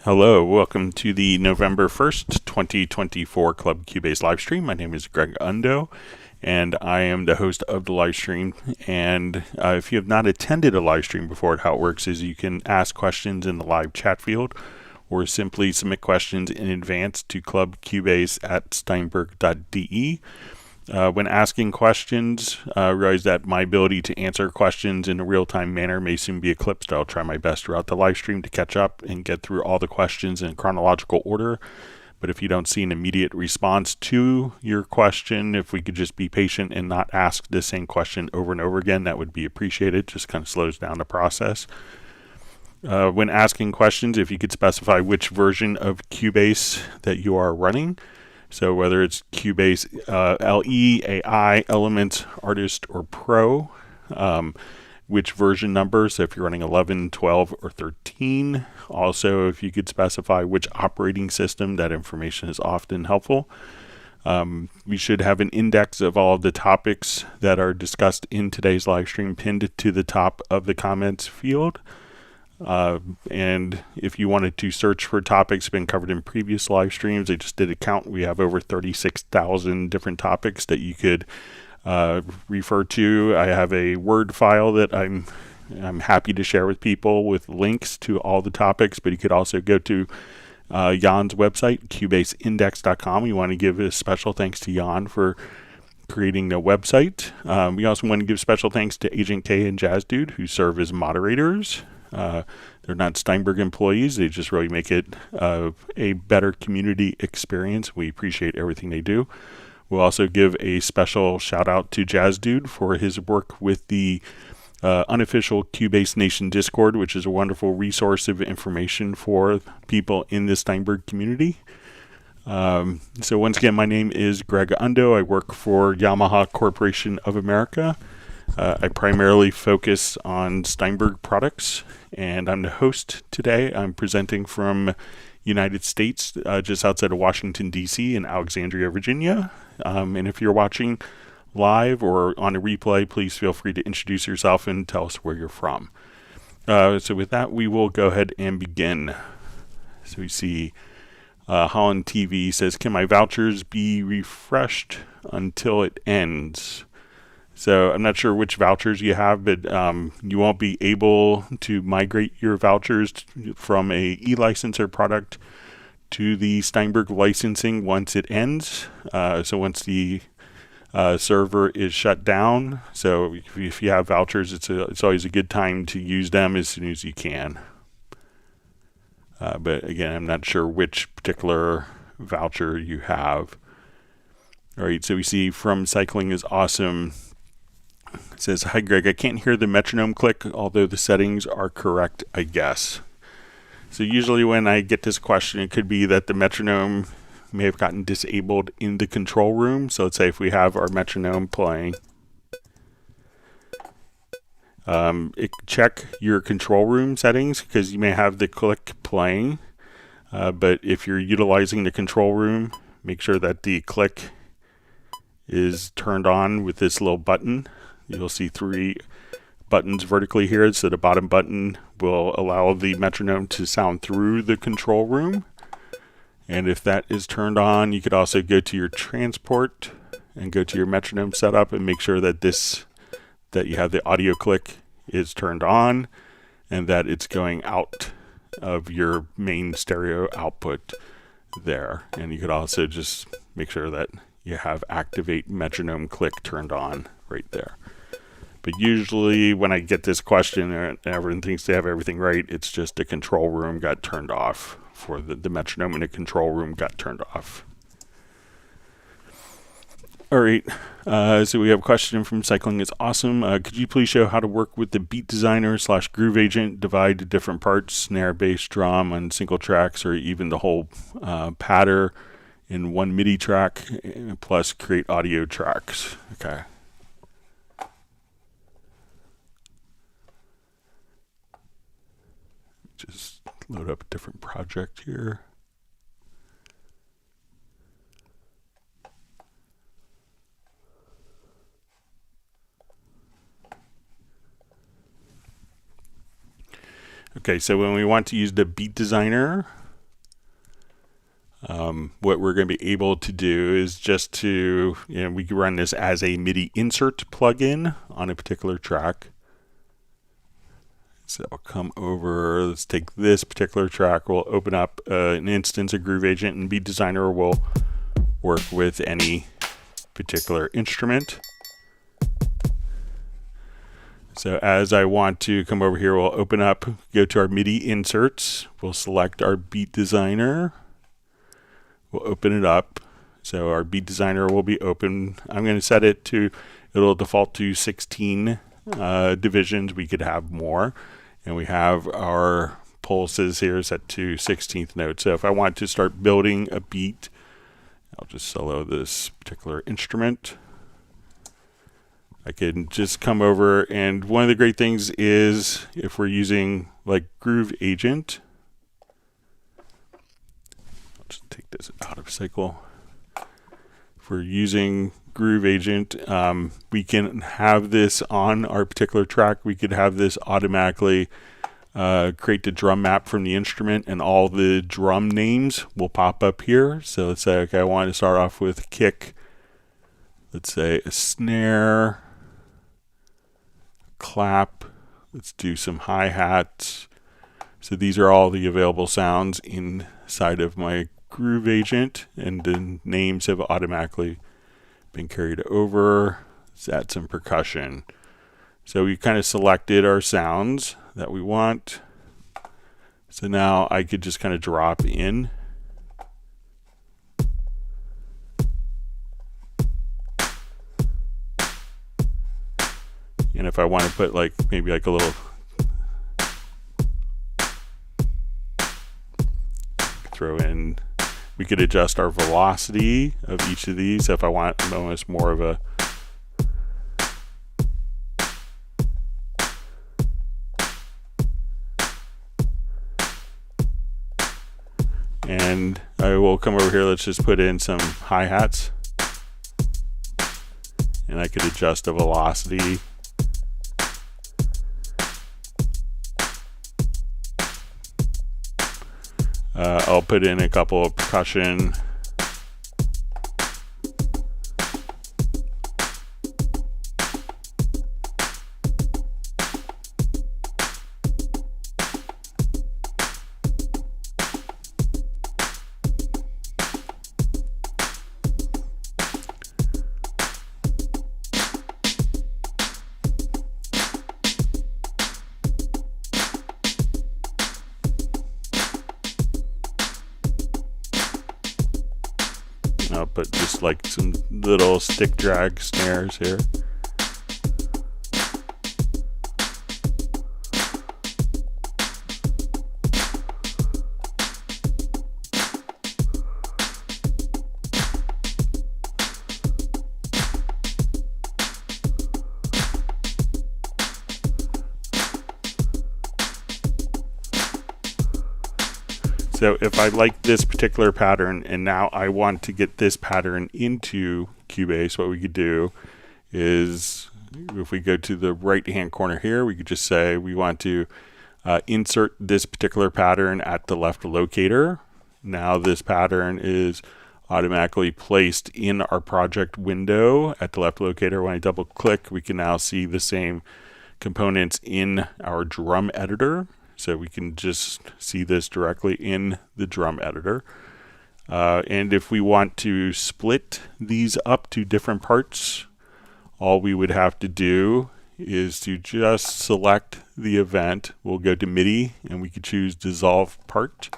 Hello, welcome to the November 1st, 2024 Club Cubase live stream. My name is Greg Undo, and I am the host of the live stream. And if you have not attended a live stream before, how it works is you can ask questions in the live chat field, or simply submit questions in advance to clubcubase@steinberg.de. When asking questions, realize that my ability to answer questions in a real-time manner may soon be eclipsed. I'll try my best throughout the live stream to catch up and get through all the questions in chronological order. But if you don't see an immediate response to your question, if we could just be patient and not ask the same question over and over again, that would be appreciated. Just kind of slows down the process. When asking questions, if you could specify which version of Cubase that you are running. So whether it's Cubase LE, AI, Elements, Artist, or Pro, which version number, so if you're running 11, 12, or 13. Also, if you could specify which operating system, that information is often helpful. We should have an index of all of the topics that are discussed in today's live stream pinned to the top of the comments field. And if you wanted to search for topics been covered in previous live streams, I just did a count. We have over 36,000 different topics that you could refer to. I have a Word file that I'm happy to share with people with links to all the topics, but you could also go to Jan's website, cubaseindex.com. We want to give a special thanks to Jan for creating the website. We also want to give special thanks to Agent K and Jazz Dude, who serve as moderators. They're not Steinberg employees. They just really make it a better community experience. We appreciate everything they do. We'll also give a special shout out to Jazz Dude for his work with the unofficial Cubase Nation Discord, which is a wonderful resource of information for people in the Steinberg community. So once again, my name is Greg Undo. I work for Yamaha Corporation of America. I primarily focus on Steinberg products, and I'm the host today. I'm presenting from United States, just outside of Washington, D.C. in Alexandria, Virginia. And if you're watching live or on a replay, please feel free to introduce yourself and tell us where you're from. So with that, we will go ahead and begin. So we see Holland TV says, can my vouchers be refreshed until it ends? So I'm not sure which vouchers you have, but you won't be able to migrate your vouchers from a e-licenser product to the Steinberg licensing once it ends. So once the server is shut down. So if you have vouchers, it's always a good time to use them as soon as you can. But again, I'm not sure which particular voucher you have. All right, so we see From Cycling is Awesome. It says, hi Greg, I can't hear the metronome click, although the settings are correct, I guess. So usually when I get this question, it could be that the metronome may have gotten disabled in the control room. So let's say if we have our metronome playing, check your control room settings, because you may have the click playing. But if you're utilizing the control room, make sure that the click is turned on with this little button. You'll see 3 buttons vertically here. So the bottom button will allow the metronome to sound through the control room. And if that is turned on, you could also go to your transport and go to your metronome setup and make sure that that you have the audio click is turned on and that it's going out of your main stereo output there. And you could also just make sure that you have activate metronome click turned on right there. But usually when I get this question and everyone thinks they have everything right, it's just the control room got turned off, for the metronome in the control room got turned off. All right, so we have a question from Cycling is Awesome. Could you please show how to work with the Beat Designer / Groove Agent, divide the different parts, snare, bass, drum on single tracks, or even the whole patter in one MIDI track, plus create audio tracks? Okay. Just load up a different project here. Okay, so when we want to use the Beat Designer, What we're going to be able to do is just to, we can run this as a MIDI insert plugin on a particular track. So I'll come over, let's take this particular track, we'll open up an instance of Groove Agent, and Beat Designer will work with any particular instrument. So as I want to come over here, we'll open up, go to our MIDI inserts, we'll select our Beat Designer, we'll open it up. So our Beat Designer will be open. I'm going to set it to, it'll default to 16 divisions. We could have more, and we have our pulses here set to 16th note. So if I want to start building a beat, I'll just solo this particular instrument. I can just come over, and one of the great things is if we're using like Groove Agent, I'll just take this out of cycle. If we're using Groove Agent, we can have this on our particular track. We could have this automatically create the drum map from the instrument, and all the drum names will pop up here. So let's say, okay, I want to start off with kick. Let's say a snare, clap. Let's do some hi-hats. So these are all the available sounds inside of my Groove Agent, and the names have automatically been carried over. Let's add some percussion. So we kind of selected our sounds that we want. So now I could just kind of drop in. And if I want to put like maybe like a little throw in, we could adjust our velocity of each of these. So if I want almost more of a and I will come over here, let's just put in some hi-hats, and I could adjust the velocity. I'll put in a couple of percussion. I'll put just like some little stick drag snares here. So if I like this particular pattern and now I want to get this pattern into Cubase, what we could do is, if we go to the right hand corner here, we could just say we want to insert this particular pattern at the left locator. Now this pattern is automatically placed in our project window at the left locator. When I double click, we can now see the same components in our drum editor. So we can just see this directly in the drum editor. And if we want to split these up to different parts, all we would have to do is to just select the event. We'll go to MIDI and we could choose dissolve part,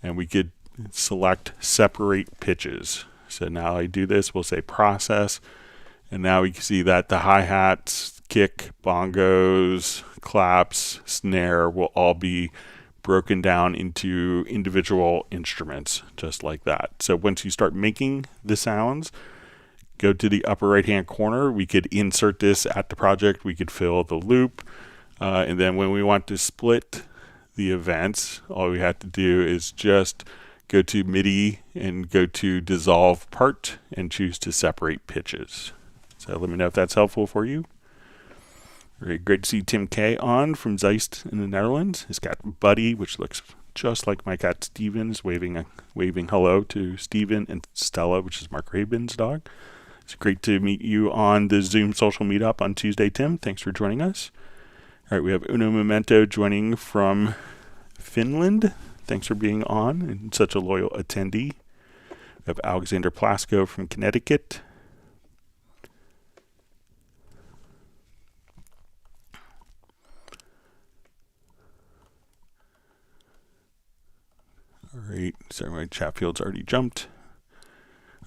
and we could select separate pitches. So now I do this, we'll say process, and now we can see that the hi-hats, kick, bongos, claps, snare will all be broken down into individual instruments, just like that. So once you start making the sounds, go to the upper right hand corner. We could insert this at the project, we could fill the loop, and then when we want to split the events, all we have to do is just go to MIDI and go to dissolve part and choose to separate pitches. So let me know if that's helpful for you. Great to see Tim K on from Zeist in the Netherlands. He's got Buddy, which looks just like my cat Steven is waving hello to Steven and Stella, which is Mark Rabin's dog. It's great to meet you on the Zoom social meetup on Tuesday, Tim. Thanks for joining us. All right, we have Uno Memento joining from Finland. Thanks for being on and such a loyal attendee. We have Alexander Plasko from Connecticut. All right, sorry, my chat field's already jumped.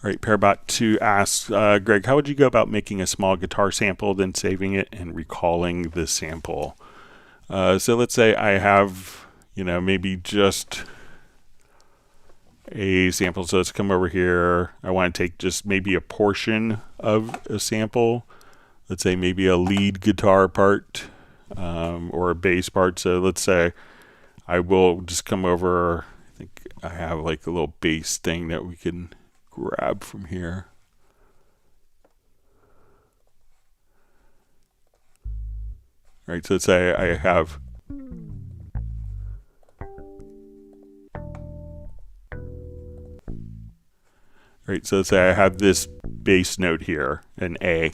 All right, Parabot 2 asks, Greg, how would you go about making a small guitar sample, then saving it and recalling the sample? So let's say I have, maybe just a sample. So let's come over here. I want to take just maybe a portion of a sample. Let's say maybe a lead guitar part or a bass part. So let's say I will just come over. I think I have like a little bass thing that we can grab from here. All right, so let's say I have this bass note here, an A.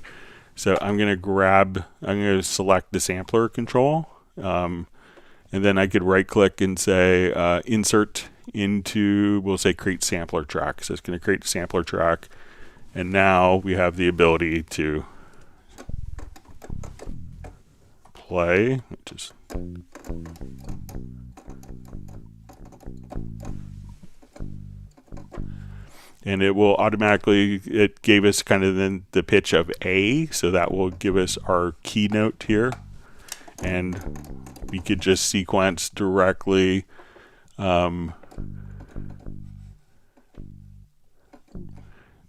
So I'm going to select the sampler control, and then I could right click and say insert into, we'll say create sampler track. So it's going to create a sampler track, and now we have the ability to play, which is and it will automatically, it gave us kind of then the pitch of A, so that will give us our keynote here, and we could just sequence directly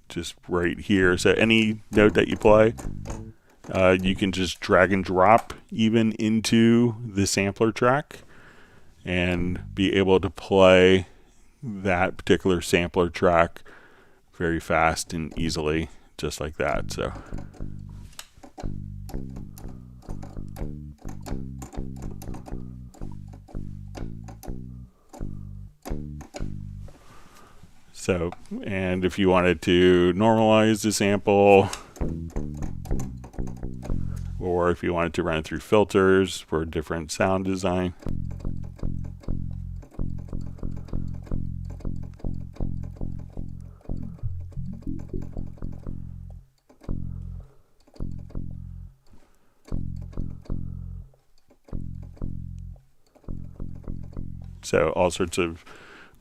just right here. So any note that you play, you can just drag and drop even into the sampler track and be able to play that particular sampler track very fast and easily, just like that. So, and if you wanted to normalize the sample, or if you wanted to run it through filters for different sound design, so all sorts of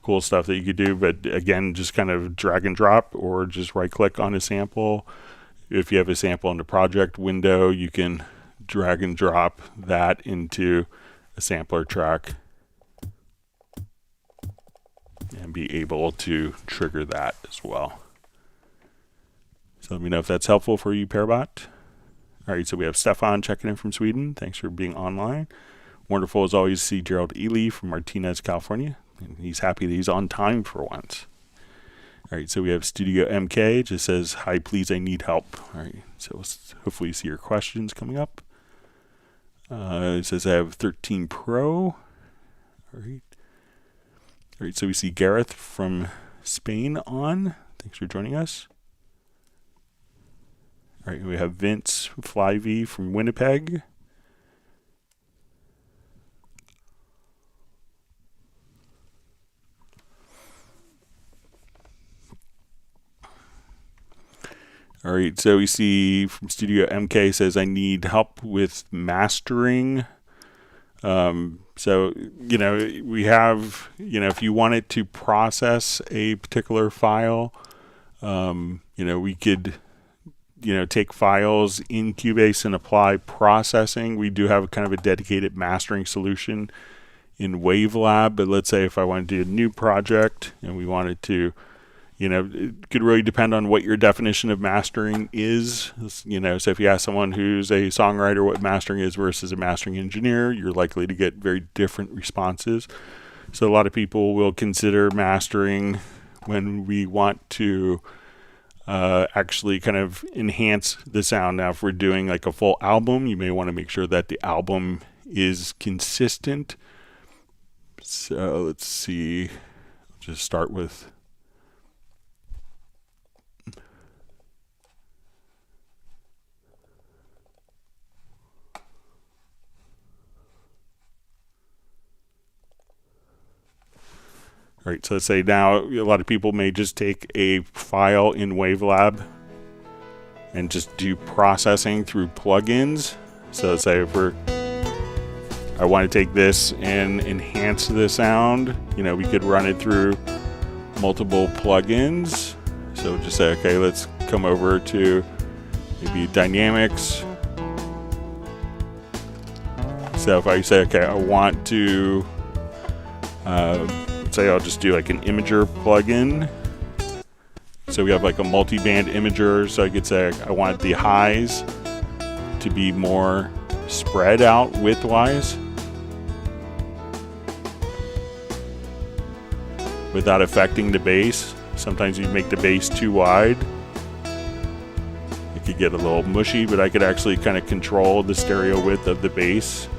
cool stuff that you could do, but again, just kind of drag and drop or just right click on a sample. If you have a sample in the project window, you can drag and drop that into a sampler track and be able to trigger that as well. So let me know if that's helpful for you, Parabot. All right, so we have Stefan checking in from Sweden. Thanks for being online. Wonderful as always to see Gerald Ely from Martinez, California. And he's happy that he's on time for once. All right, so we have Studio MK, just says, hi, please, I need help. All right, so let's hopefully see your questions coming up. It says I have 13 Pro. All right. All right, so we see Gareth from Spain on. Thanks for joining us. All right, we have Vince Flyvy from Winnipeg. All right, so we see from Studio MK says, I need help with mastering. So, we have, if you wanted to process a particular file, we could, take files in Cubase and apply processing. We do have kind of a dedicated mastering solution in WaveLab, but let's say if I wanted to do a new project and we wanted to, it could really depend on what your definition of mastering is. So if you ask someone who's a songwriter what mastering is versus a mastering engineer, you're likely to get very different responses. So a lot of people will consider mastering when we want to actually kind of enhance the sound. Now, if we're doing like a full album, you may want to make sure that the album is consistent. So let's see, just start with all right, so let's say now a lot of people may just take a file in Wavelab and just do processing through plugins. So let's say if I want to take this and enhance the sound, you know, we could run it through multiple plugins. So just say, okay, let's come over to maybe Dynamics. So if I say, okay, I want to, say I'll just do like an imager plugin. So we have like a multi-band imager. So I could say I want the highs to be more spread out width-wise without affecting the bass. Sometimes you make the bass too wide. It could get a little mushy, but I could actually kind of control the stereo width of the bass.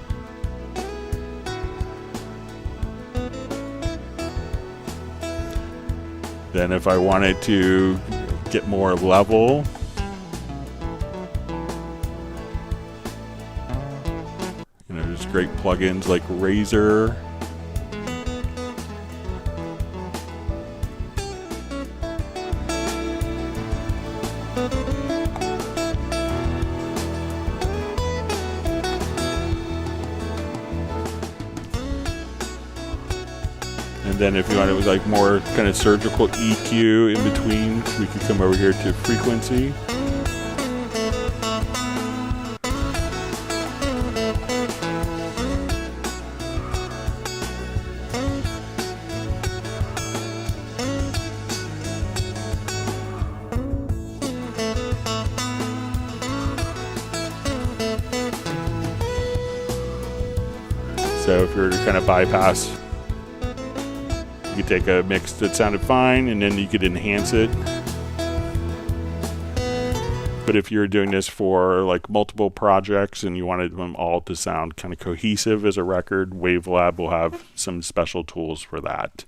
Then if I wanted to get more level, you know, there's great plugins like Razor. And then if you want it with like more kind of surgical EQ in between, we could come over here to frequency. So if you were to kind of bypass, you could take a mix that sounded fine and then you could enhance it. But if you're doing this for like multiple projects and you wanted them all to sound kind of cohesive as a record, Wavelab will have some special tools for that.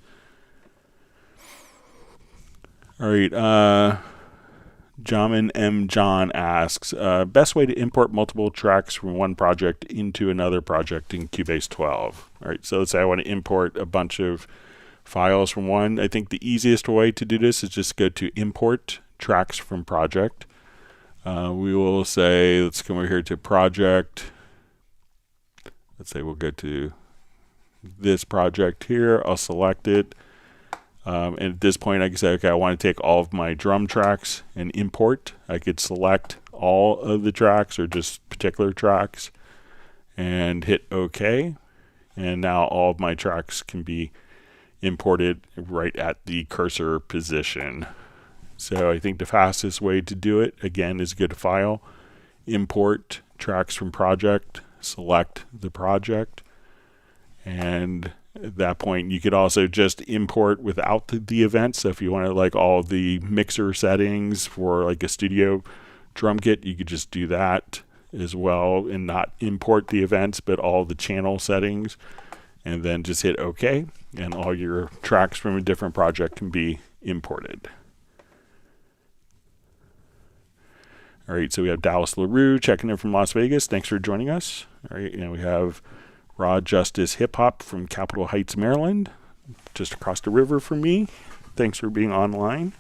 All right, Jamin M. John asks, best way to import multiple tracks from one project into another project in Cubase 12. All right, so let's say I want to import a bunch of files from one. I think the easiest way to do this is just go to import tracks from project. We will say, let's come over here to project. Let's say we'll go to this project here. I'll select it. And at this point I can say, okay, I want to take all of my drum tracks and import. I could select all of the tracks or just particular tracks and hit OK. And now all of my tracks can be imported right at the cursor position. So I think the fastest way to do it, again, is go to File, Import Tracks from Project, select the project, and at that point you could also just import without the event. So if you wanted like all the mixer settings for like a studio drum kit, you could just do that as well and not import the events but all the channel settings, and then just hit OK, and all your tracks from a different project can be imported. All right, so we have Dallas LaRue checking in from Las Vegas. Thanks for joining us. All right, and we have Raw Justice Hip Hop from Capitol Heights, Maryland, just across the river from me. Thanks for being online.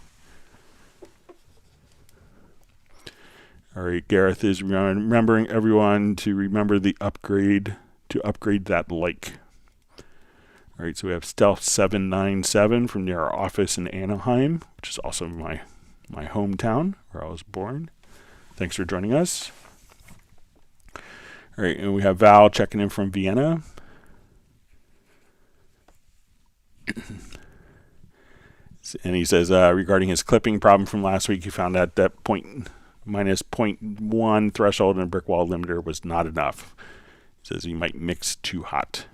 All right, Gareth is remembering everyone to remember the upgrade, to upgrade that like. All right, so we have Stealth 797 from near our office in Anaheim, which is also my hometown where I was born. Thanks for joining us. All right, and we have Val checking in from Vienna. And he says, regarding his clipping problem from last week, he found that minus 0.1 threshold and a brick wall limiter was not enough. He says he might mix too hot.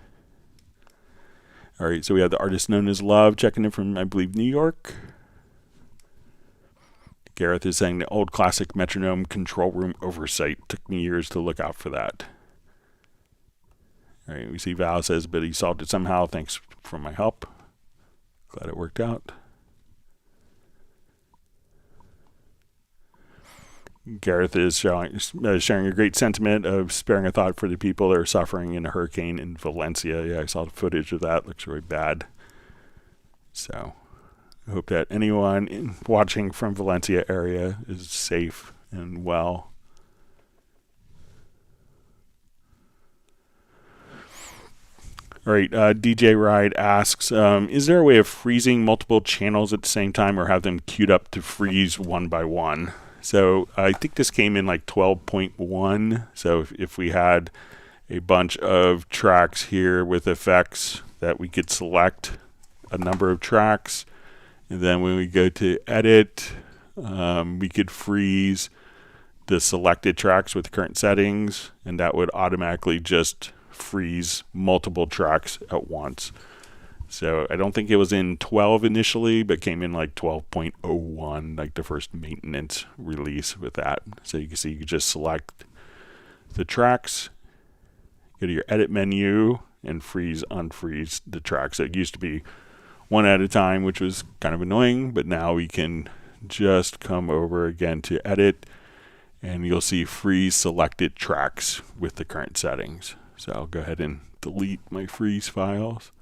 All right, so we have the artist known as Love checking in from, I believe, New York. Gareth is saying the old classic Metronome control room oversight. Took me years to look out for that. All right, we see Val says, but he solved it somehow. Thanks for my help. Glad it worked out. Gareth is sharing a great sentiment of sparing a thought for the people that are suffering in a hurricane in Valencia. Yeah, I saw the footage of that. Looks really bad. So I hope that anyone watching from Valencia area is safe and well. All right, DJ Ride asks, is there a way of freezing multiple channels at the same time or have them queued up to freeze one by one? So I think this came in like 12.1. So if we had a bunch of tracks here with effects that we could select a number of tracks, and then when we go to edit, we could freeze the selected tracks with current settings, and that would automatically just freeze multiple tracks at once. So I don't think it was in 12 initially, but came in like 12.01, like the first maintenance release with that. So you can see you can just select the tracks, go to your edit menu, and freeze, unfreeze the tracks. So it used to be one at a time, which was kind of annoying, but now we can just come over again to edit, and you'll see freeze selected tracks with the current settings. So I'll go ahead and delete my freeze files.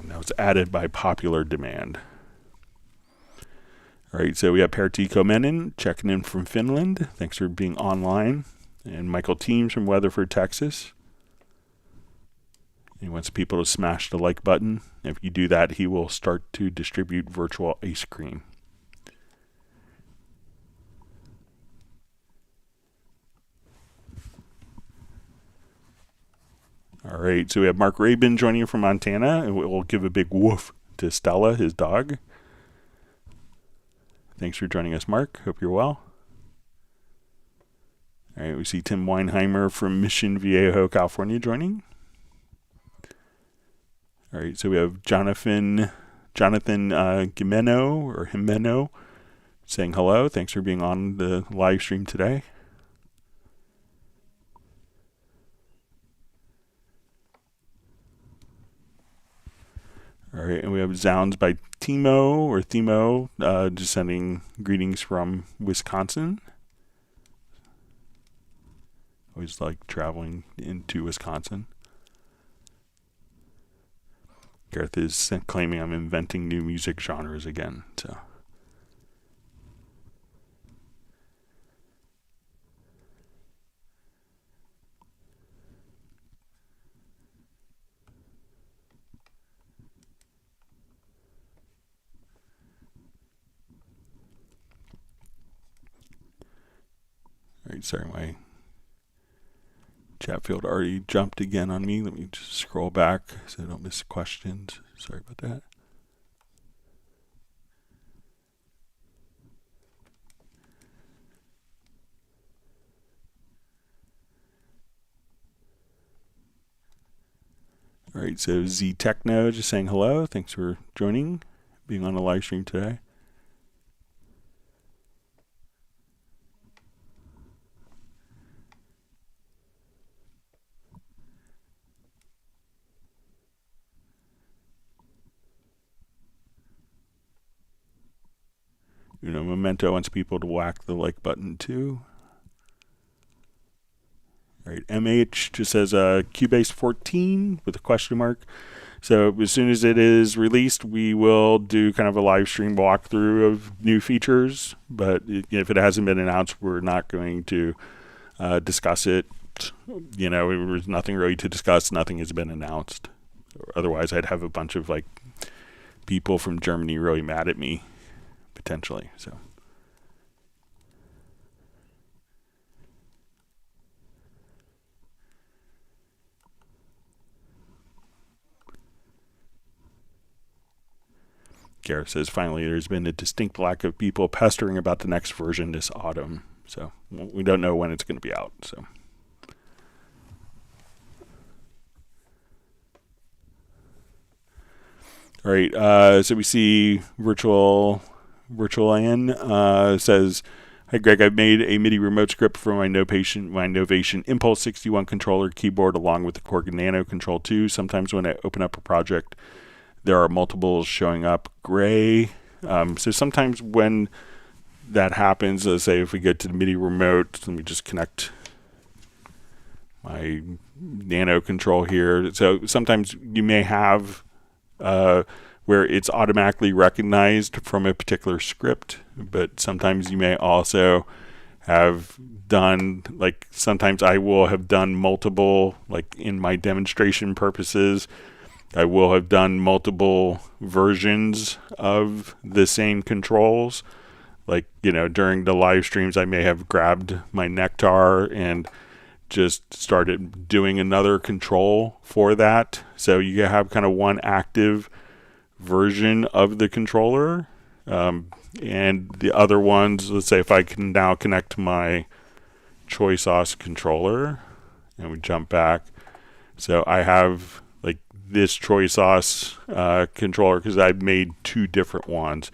And that was added by popular demand. All right, so we have Pertti Komenen checking in from Finland. Thanks for being online. And Michael Teams from Weatherford, Texas. He wants people to smash the like button. If you do that, he will start to distribute virtual ice cream. All right, so we have Mark Rabin joining you from Montana, and we'll give a big woof to Stella, his dog. Thanks for joining us, Mark. Hope you're well. All right, we see Tim Weinheimer from Mission Viejo, California joining. All right, so we have Jonathan Gimeno saying hello. Thanks for being on the live stream today. All right, and we have Zounds by Themo, just sending greetings from Wisconsin. Always like traveling into Wisconsin. Gareth is claiming I'm inventing new music genres again. So. All right, sorry, my chat field already jumped again on me. Let me just scroll back so I don't miss questions. Sorry about that. All right, so Z Techno just saying hello. Thanks for joining, being on the live stream today. Memento wants people to whack the like button too. All right, MH just says Cubase 14 with a question mark. So as soon as it is released, we will do kind of a live stream walkthrough of new features. But if it hasn't been announced, we're not going to discuss it. There's nothing really to discuss. Nothing has been announced. Otherwise, I'd have a bunch of people from Germany really mad at me potentially. So. Gareth says, finally, there's been a distinct lack of people pestering about the next version this autumn. So we don't know when it's going to be out. So. All right, so we see virtual Virtual Ann says, "Hi Greg, I've made a MIDI remote script for my Novation Impulse 61 controller keyboard along with the Korg Nano Control 2. Sometimes when I open up a project, there are multiples showing up gray. So sometimes when that happens, let's say if we get to the MIDI remote, let me just connect my Nano control here. So sometimes you may have where it's automatically recognized from a particular script, but sometimes you may also have done, like sometimes I will have done multiple, like in my demonstration purposes, I will have done multiple versions of the same controls. Like, during the live streams, I may have grabbed my Nectar and just started doing another control for that. So you have kind of one active version of the controller. And the other ones, let's say if I can now connect my Choice controller and we jump back. So I have like this Choice controller because I've made two different ones.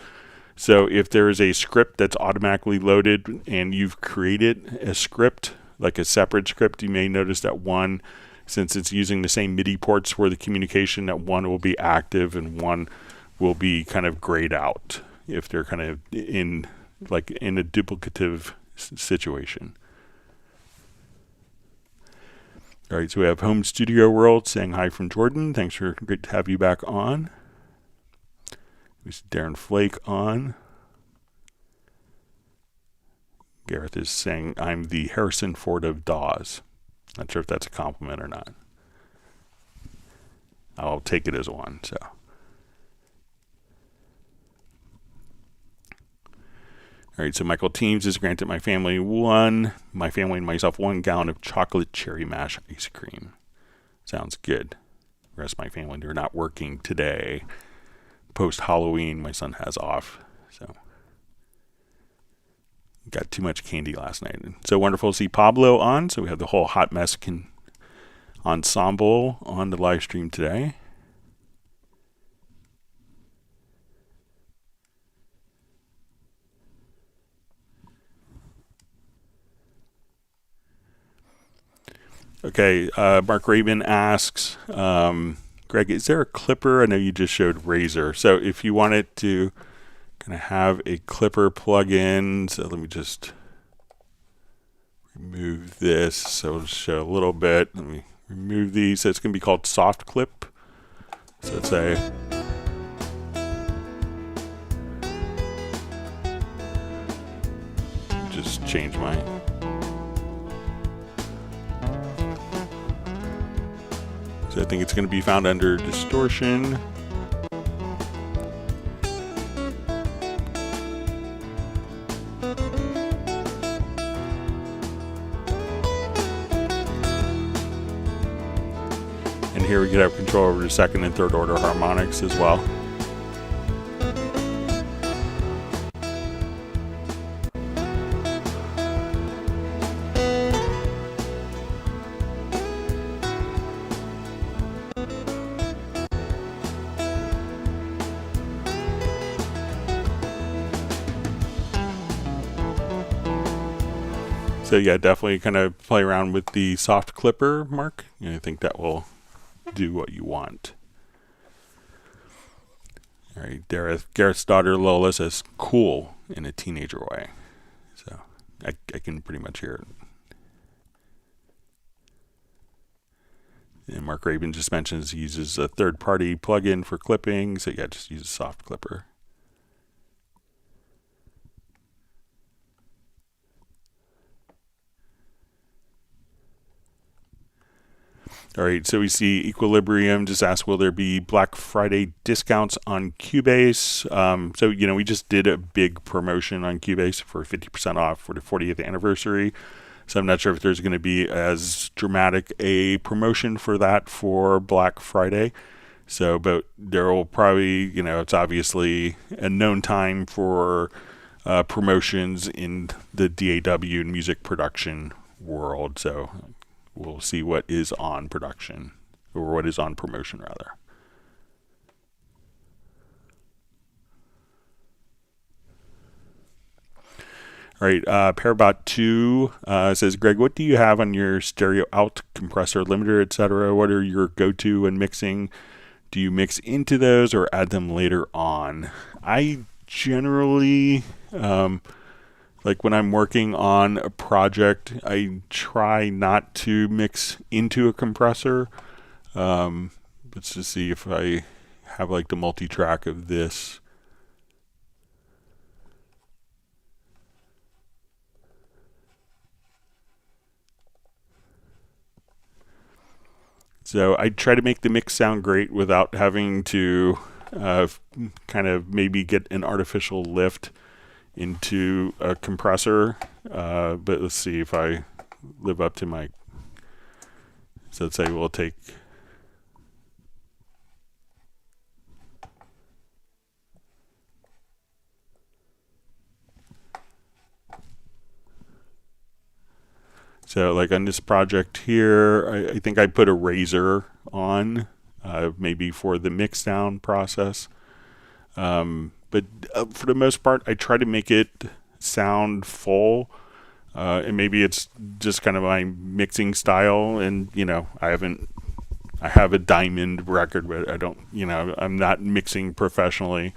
So if there is a script that's automatically loaded and you've created a script, like a separate script, you may notice that one, since it's using the same MIDI ports for the communication, that one will be active and one will be kind of grayed out if they're kind of in a duplicative situation. All right, so we have Home Studio World saying hi from Jordan. Thanks, great to have you back on. We see Darren Flake on. Gareth is saying, I'm the Harrison Ford of DAWs. Not sure if that's a compliment or not. I'll take it as one. So, all right, so Michael Teams has granted my family and myself 1 gallon of chocolate cherry mash ice cream. Sounds good. The rest of my family, they're not working today. Post-Halloween, my son has off, so got too much candy last night. And so wonderful to see Pablo on. So we have the whole Hot Mess ensemble on the live stream today. Okay, Mark Rabin asks, Greg, is there a clipper? I know you just showed Razor. So if you wanted to kind of have a clipper plug-in, so let me just remove this. So it'll show a little bit. Let me remove these. So it's going to be called SoftClip. So it's just change my... So I think it's going to be found under distortion. And here we get our control over the second and third order harmonics as well. So yeah, definitely kind of play around with the soft clipper, Mark. I think that will do what you want. All right, Gareth's daughter Lola says cool in a teenager way. So I can pretty much hear it. And Mark Rabin just mentions he uses a third-party plugin for clipping. So yeah, just use a soft clipper. All right, so we see Equilibrium just asked, will there be Black Friday discounts on Cubase? So, we just did a big promotion on Cubase for 50% off for the 40th anniversary. So I'm not sure if there's going to be as dramatic a promotion for that for Black Friday. So, but there will probably, it's obviously a known time for promotions in the DAW and music production world. So we'll see what is on production, or what is on promotion, rather. All right, Parabot 2 says, Greg, what do you have on your stereo out, compressor, limiter, etc.? What are your go-to when mixing? Do you mix into those or add them later on? I generally, like when I'm working on a project, I try not to mix into a compressor. Let's just see if I have like the multi-track of this. So I try to make the mix sound great without having to kind of maybe get an artificial lift into a compressor. But let's see if I live up to my... So let's say we'll take... So like on this project here, I think I put a razor on, maybe for the mix down process. But for the most part, I try to make it sound full. And maybe it's just kind of my mixing style. And, you know, I have a diamond record, but I don't, you know, I'm not mixing professionally.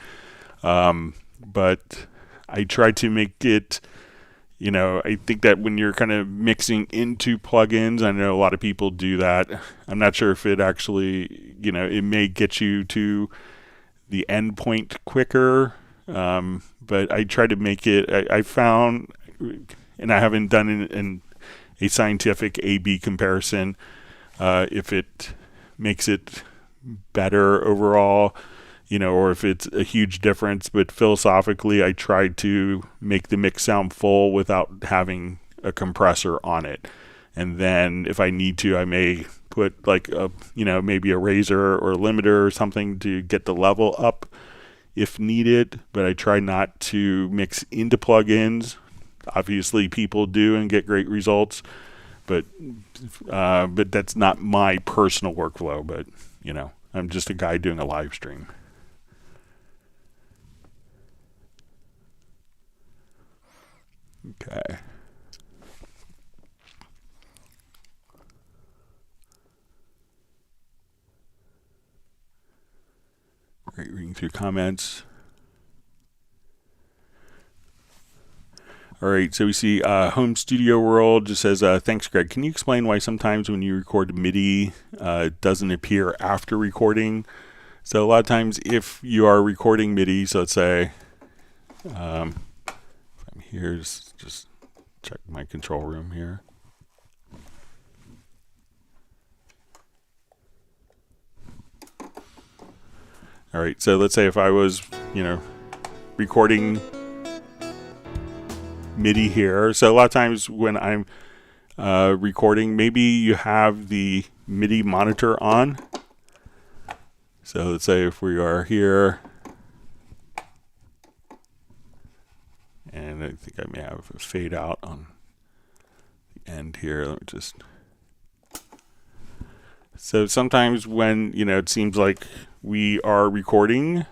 But I try to make it... You know, I think that when you're kind of mixing into plugins, I know a lot of people do that. I'm not sure if it actually, you know, it may get you to the end point quicker. But I try to make it, I found, and I haven't done a scientific A/B comparison, if it makes it better overall, you know, or if it's a huge difference. But philosophically, I try to make the mix sound full without having a compressor on it. And then if I need to, I may put like a, you know, maybe a razor or a limiter or something to get the level up if needed. But I try not to mix into plugins. Obviously, people do and get great results, but that's not my personal workflow. But, you know, I'm just a guy doing a live stream. Okay. Great, reading through comments. All right, so we see Home Studio World just says, thanks, Greg. Can you explain why sometimes when you record MIDI, it doesn't appear after recording? So a lot of times if you are recording MIDI, so let's say, if I'm here, just check my control room here. All right, so let's say if I was, you know, recording MIDI here. So a lot of times when I'm recording, maybe you have the MIDI monitor on. So let's say if we are here, and I think I may have a fade out on the end here. Let me just... So sometimes when, you know, it seems like we are recording,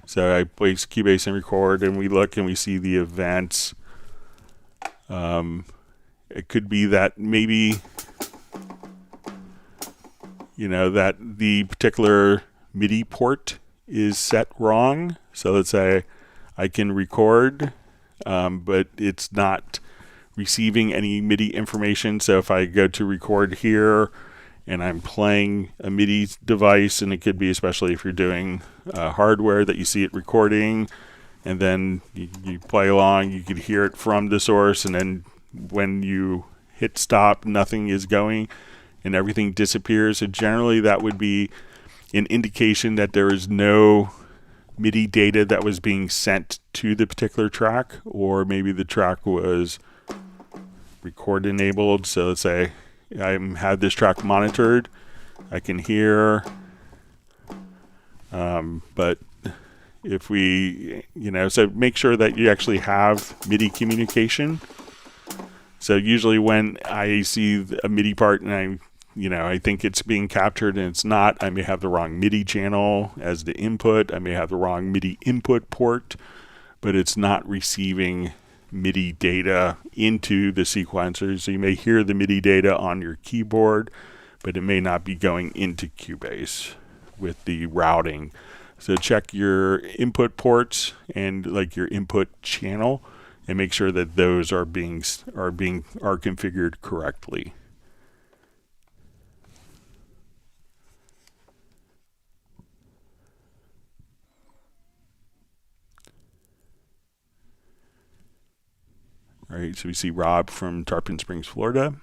so I place Cubase and record, and we look and we see the events. It could be that maybe, you know, that the particular MIDI port is set wrong. So let's say I can record, but it's not receiving any MIDI information. So if I go to record here and I'm playing a MIDI device, and it could be, especially if you're doing hardware, that you see it recording, and then you play along, you could hear it from the source, and then when you hit stop, nothing is going and everything disappears. So generally that would be an indication that there is no MIDI data that was being sent to the particular track, or maybe the track was record enabled. So let's say I have this track monitored, I can hear, but if we, you know, so make sure that you actually have MIDI communication. So usually when I see a MIDI part and I think it's being captured and it's not, I may have the wrong MIDI channel as the input, I may have the wrong MIDI input port, but it's not receiving MIDI data into the sequencer. So you may hear the MIDI data on your keyboard, but it may not be going into Cubase with the routing. So check your input ports and like your input channel and make sure that those are configured correctly. All right, so we see Rob from Tarpon Springs, Florida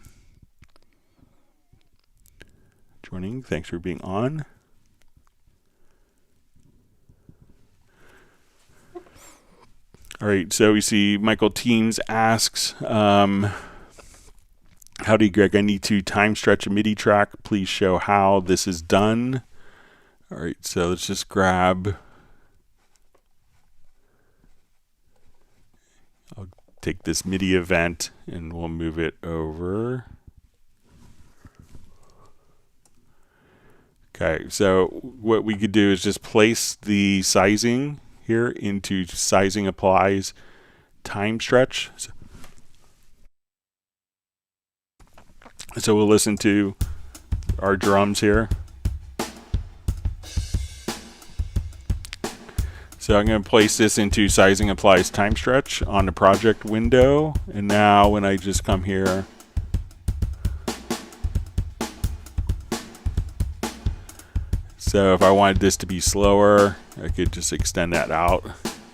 joining. Thanks for being on. All right, so we see Michael Teams asks, howdy Greg, I need to time stretch a MIDI track. Please show how this is done. All right, so let's just grab, I'll take this MIDI event and we'll move it over. Okay, so what we could do is just place the sizing here into sizing applies time stretch. So we'll listen to our drums here. So I'm going to place this into sizing applies time stretch on the project window. And now when I just come here, so if I wanted this to be slower, I could just extend that out.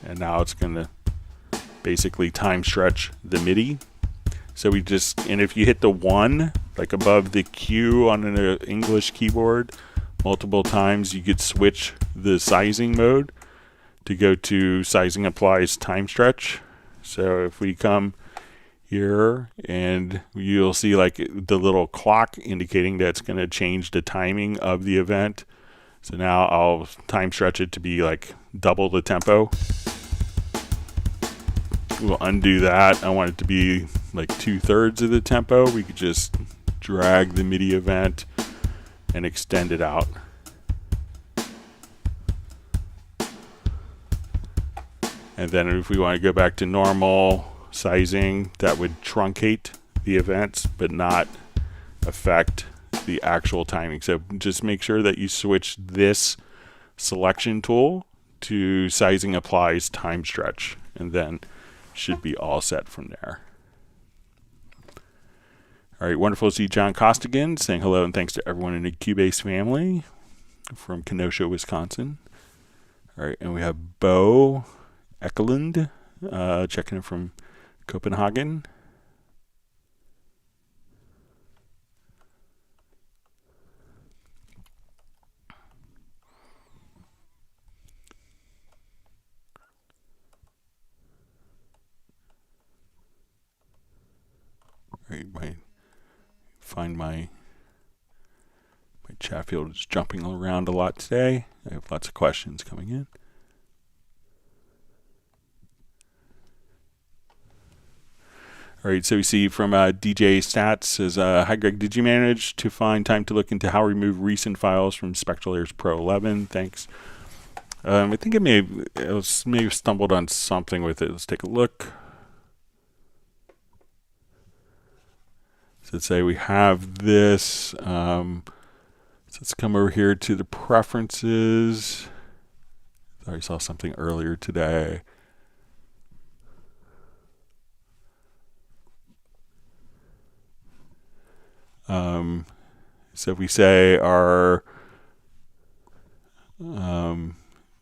And now it's going to basically time stretch the MIDI. So we just, and if you hit the 1, like above the Q on an English keyboard, multiple times, you could switch the sizing mode to go to sizing applies time stretch. So if we come here and you'll see like the little clock indicating that it's going to change the timing of the event. So now I'll time stretch it to be like double the tempo. We'll undo that. I want it to be like 2/3 of the tempo. We could just drag the MIDI event and extend it out. And then if we want to go back to normal sizing, that would truncate the events, but not affect the actual timing. So just make sure that you switch this selection tool to sizing applies time stretch, and then should be all set from there. All right, wonderful to see John Costigan saying hello and thanks to everyone in the Cubase family from Kenosha, Wisconsin. All right, and we have Bo Ekelund checking in from Copenhagen. All right, find my chat field is jumping around a lot today. I have lots of questions coming in. All right, so we see from DJ Stats says, hi Greg, did you manage to find time to look into how to remove recent files from Spectral Layers Pro 11? Thanks. I think I may have stumbled on something with it. Let's take a look. So let's say we have this. So let's come over here to the preferences. I already saw something earlier today. So if we say our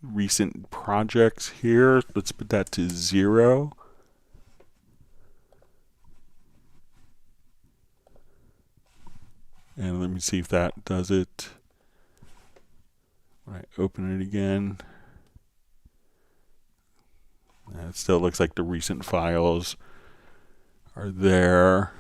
recent projects here, let's put that to 0. And let me see if that does it. When I open it again, it still looks like the recent files are there.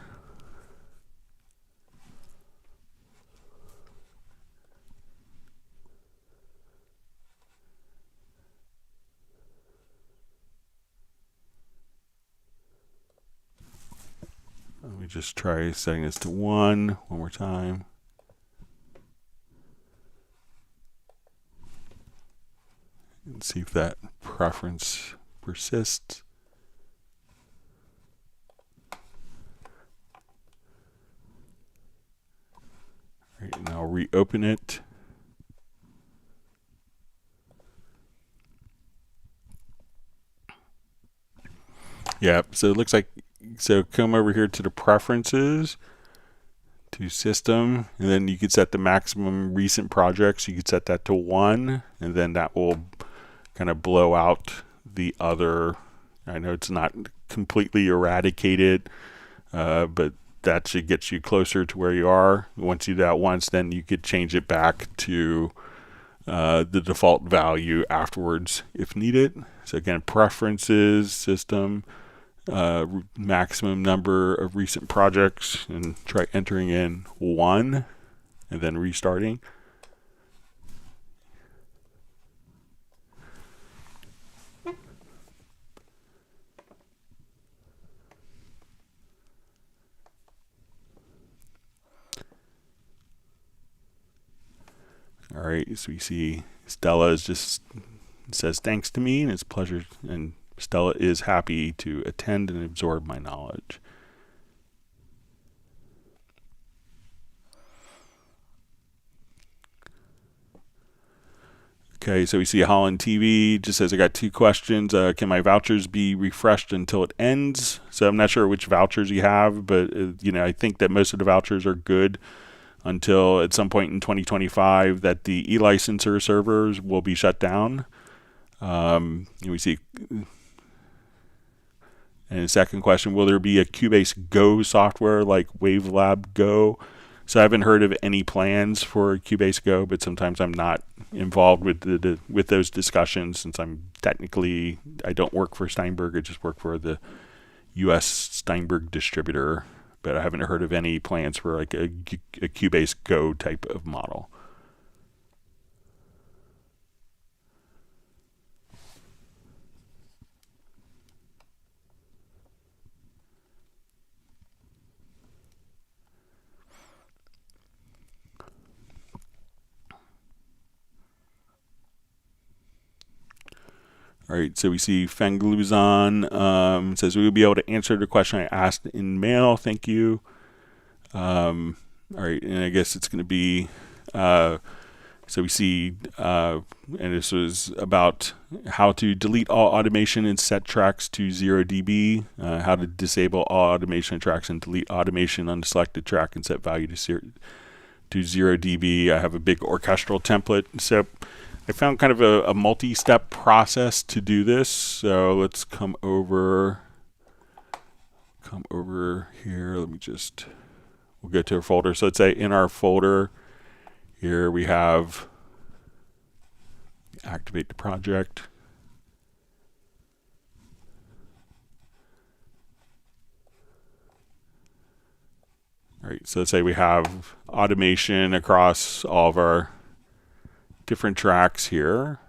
Let me just try setting this to 1 more time. And see if that preference persists. right, and I'll reopen it. Yeah, so it looks like, so come over here to the preferences, to system, and then you could set the maximum recent projects. You could set that to 1, and then that will kind of blow out the other. I know it's not completely eradicated, but that should get you closer to where you are. Once you do that once, then you could change it back to the default value afterwards if needed. So again, preferences, system, maximum number of recent projects, and try entering in 1 and then restarting. All right, so we see Stella is just says thanks to me, and it's a pleasure, and Stella is happy to attend and absorb my knowledge. Okay, so we see Holland TV just says, I got 2 questions. Can my vouchers be refreshed until it ends? So I'm not sure which vouchers you have, but I think that most of the vouchers are good until at some point in 2025 that the e-licenser servers will be shut down. We see, and the second question, will there be a Cubase Go software like Wavelab Go? So I haven't heard of any plans for Cubase Go, but sometimes I'm not involved with those discussions, since I don't work for Steinberg. I just work for the US Steinberg distributor, but I haven't heard of any plans for like a Cubase Go type of model. All right, so we see Fengluzon says, we will be able to answer the question I asked in mail. Thank you. All right, and I guess it's going to be, so we see, and this was about how to delete all automation and set tracks to 0 dB, how to disable all automation tracks and delete automation on the selected track and set value to 0 dB. I have a big orchestral template. So I found kind of a multi-step process to do this. So let's come over here. We'll go to our folder. So let's say in our folder here we have activate the project. All right, so let's say we have automation across all of our different tracks here.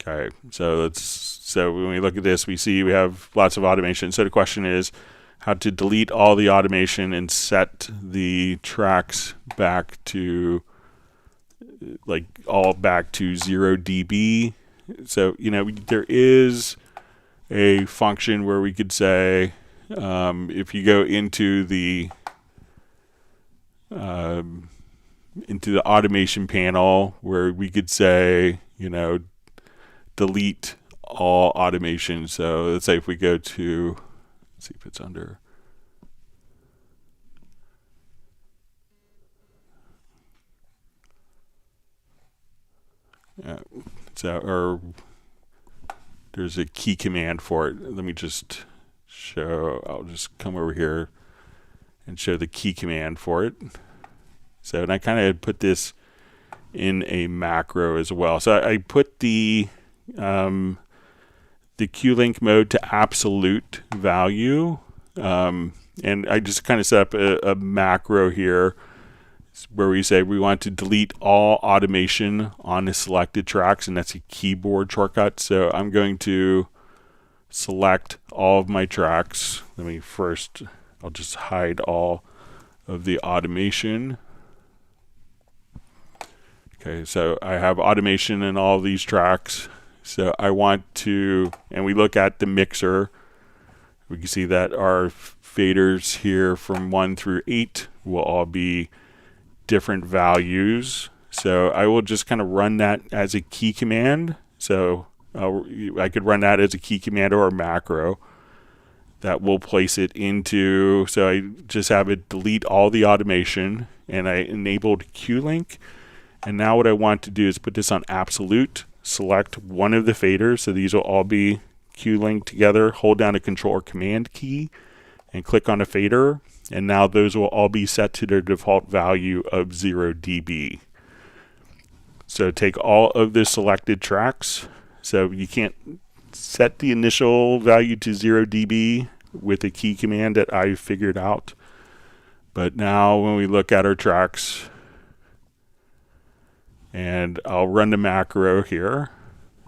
Okay, so when we look at this, we see we have lots of automation. So the question is how to delete all the automation and set the tracks back to back to 0 dB. So there is a function where we could say if you go into the automation panel, where we could say, delete all automation. So let's say if we go to, let's see if it's under, or there's a key command for it. Let me just show, I'll just come over here and show the key command for it. So, and I kind of put this in a macro as well. So I put the Q-Link mode to absolute value, and I just kind of set up a macro here where we say we want to delete all automation on the selected tracks, and that's a keyboard shortcut. So I'm going to select all of my tracks. I'll just hide all of the automation. Okay, so I have automation in all these tracks. So I want to, and we look at the mixer. We can see that our faders here from 1 through 8 will all be different values. So I will just kind of run that as a key command. So I could run that as a key command or a macro that will place it into, so I just have it delete all the automation, and I enabled Q-Link. And now what I want to do is put this on absolute, select one of the faders, so these will all be Q-Link together, hold down the Control or Command key, and click on a fader, and now those will all be set to their default value of 0 dB. So take all of the selected tracks, so you can't set the initial value to 0 dB with a key command that I figured out. But now when we look at our tracks, and I'll run the macro here.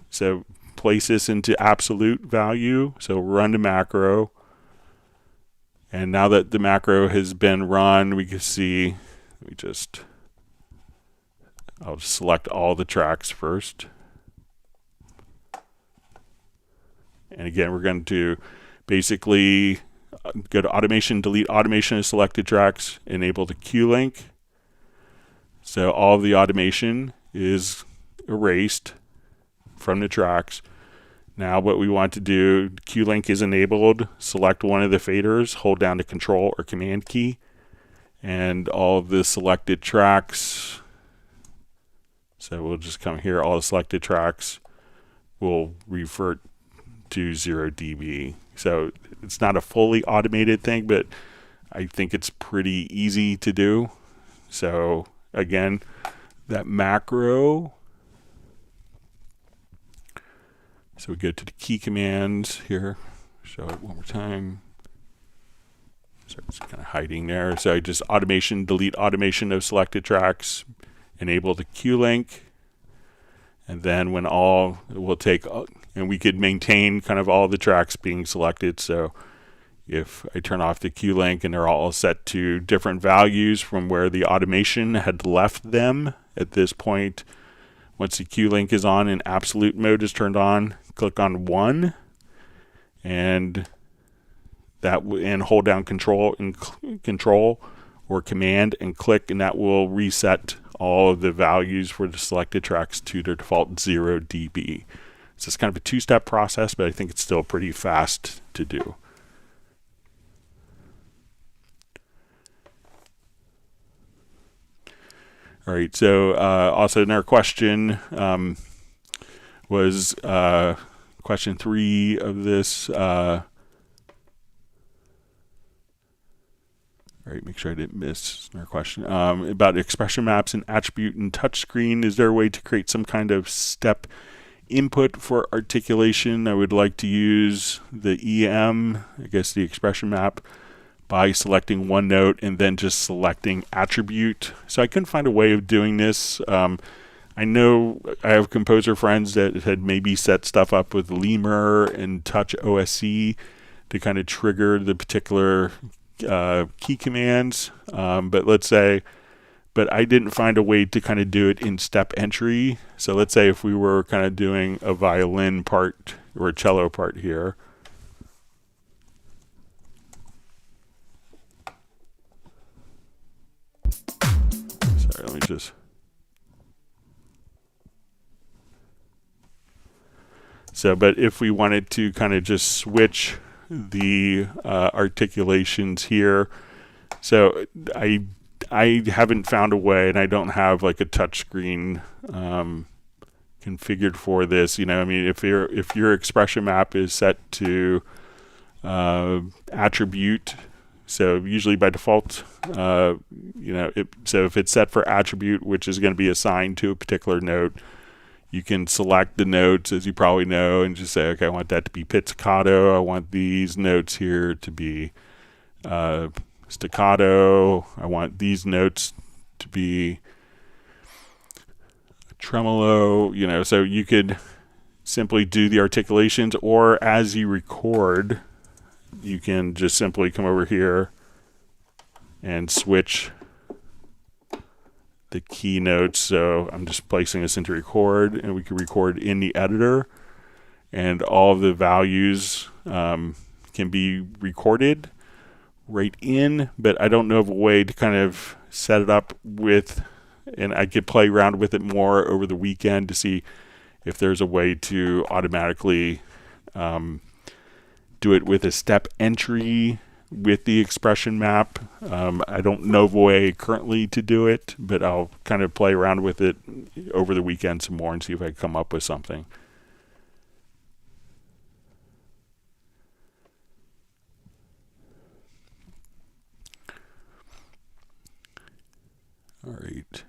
So place this into absolute value. So run the macro. And now that the macro has been run, we can see, I'll just select all the tracks first. And again, we're going to basically go to automation, delete automation of selected tracks, enable the Q-Link. So all of the automation is erased from the tracks. Now what we want to do, Q-Link is enabled, select one of the faders, hold down the Control or Command key, and all of the selected tracks, so we'll just come here, all the selected tracks will revert to 0 dB. So it's not a fully automated thing, but I think it's pretty easy to do. So again, that macro, so we go to the key commands here, show it one more time. So it's kind of hiding there. So I just automation, delete automation of selected tracks, enable the Q-Link, and then when all, we'll take, and we could maintain kind of all the tracks being selected. So if I turn off the Q-Link and they're all set to different values from where the automation had left them at this point, once the Q-Link is on and absolute mode is turned on, click on 1 and hold down Control or Command and click, and that will reset all of the values for the selected tracks to their default 0 dB. So it's kind of a two-step process, but I think it's still pretty fast to do. All right, so also another question was question 3 of this. All right, make sure I didn't miss another question about expression maps and attribute and touchscreen. Is there a way to create some kind of step input for articulation? I would like to use the EM, I guess the expression map, by selecting one note and then just selecting attribute. So I couldn't find a way of doing this. I know I have composer friends that had maybe set stuff up with Lemur and Touch OSC to kind of trigger the particular key commands, but I didn't find a way to kind of do it in step entry. So let's say if we were kind of doing a violin part or a cello part here. Sorry, let me just. So, but if we wanted to kind of just switch the articulations here, so I haven't found a way, and I don't have like a touchscreen configured for this. You know, I mean, if your expression map is set to attribute, so usually by default, you know, so if it's set for attribute, which is going to be assigned to a particular note, you can select the notes, as you probably know, and just say, okay, I want that to be pizzicato. I want these notes here to be staccato. I want these notes to be tremolo. You know, so you could simply do the articulations, or as you record, you can just simply come over here and switch the key notes. So I'm just placing this into record, and we can record in the editor, and all of the values can can be recorded right in, but I don't know of a way to kind of set it up with, and I could play around with it more over the weekend to see if there's a way to automatically do it with a step entry with the expression map. I don't know of a way currently to do it, but I'll kind of play around with it over the weekend some more and see if I can come up with something. All right.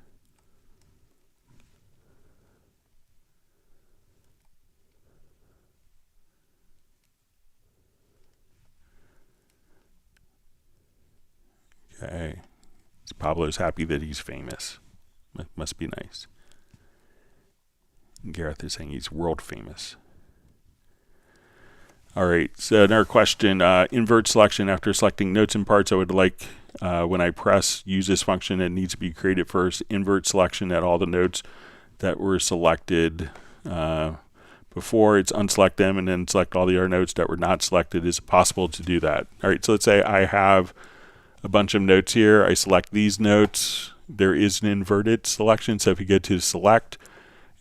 Okay. Pablo's happy that he's famous. Must be nice. And Gareth is saying he's world famous. All right, so another question, invert selection. After selecting notes and parts, I would like, when I press use this function, it needs to be created first, invert selection at all the notes that were selected before. It's unselect them and then select all the other notes that were not selected. Is it possible to do that? All right, so let's say I have a bunch of notes here. I select these notes. There is an inverted selection, so if you go to select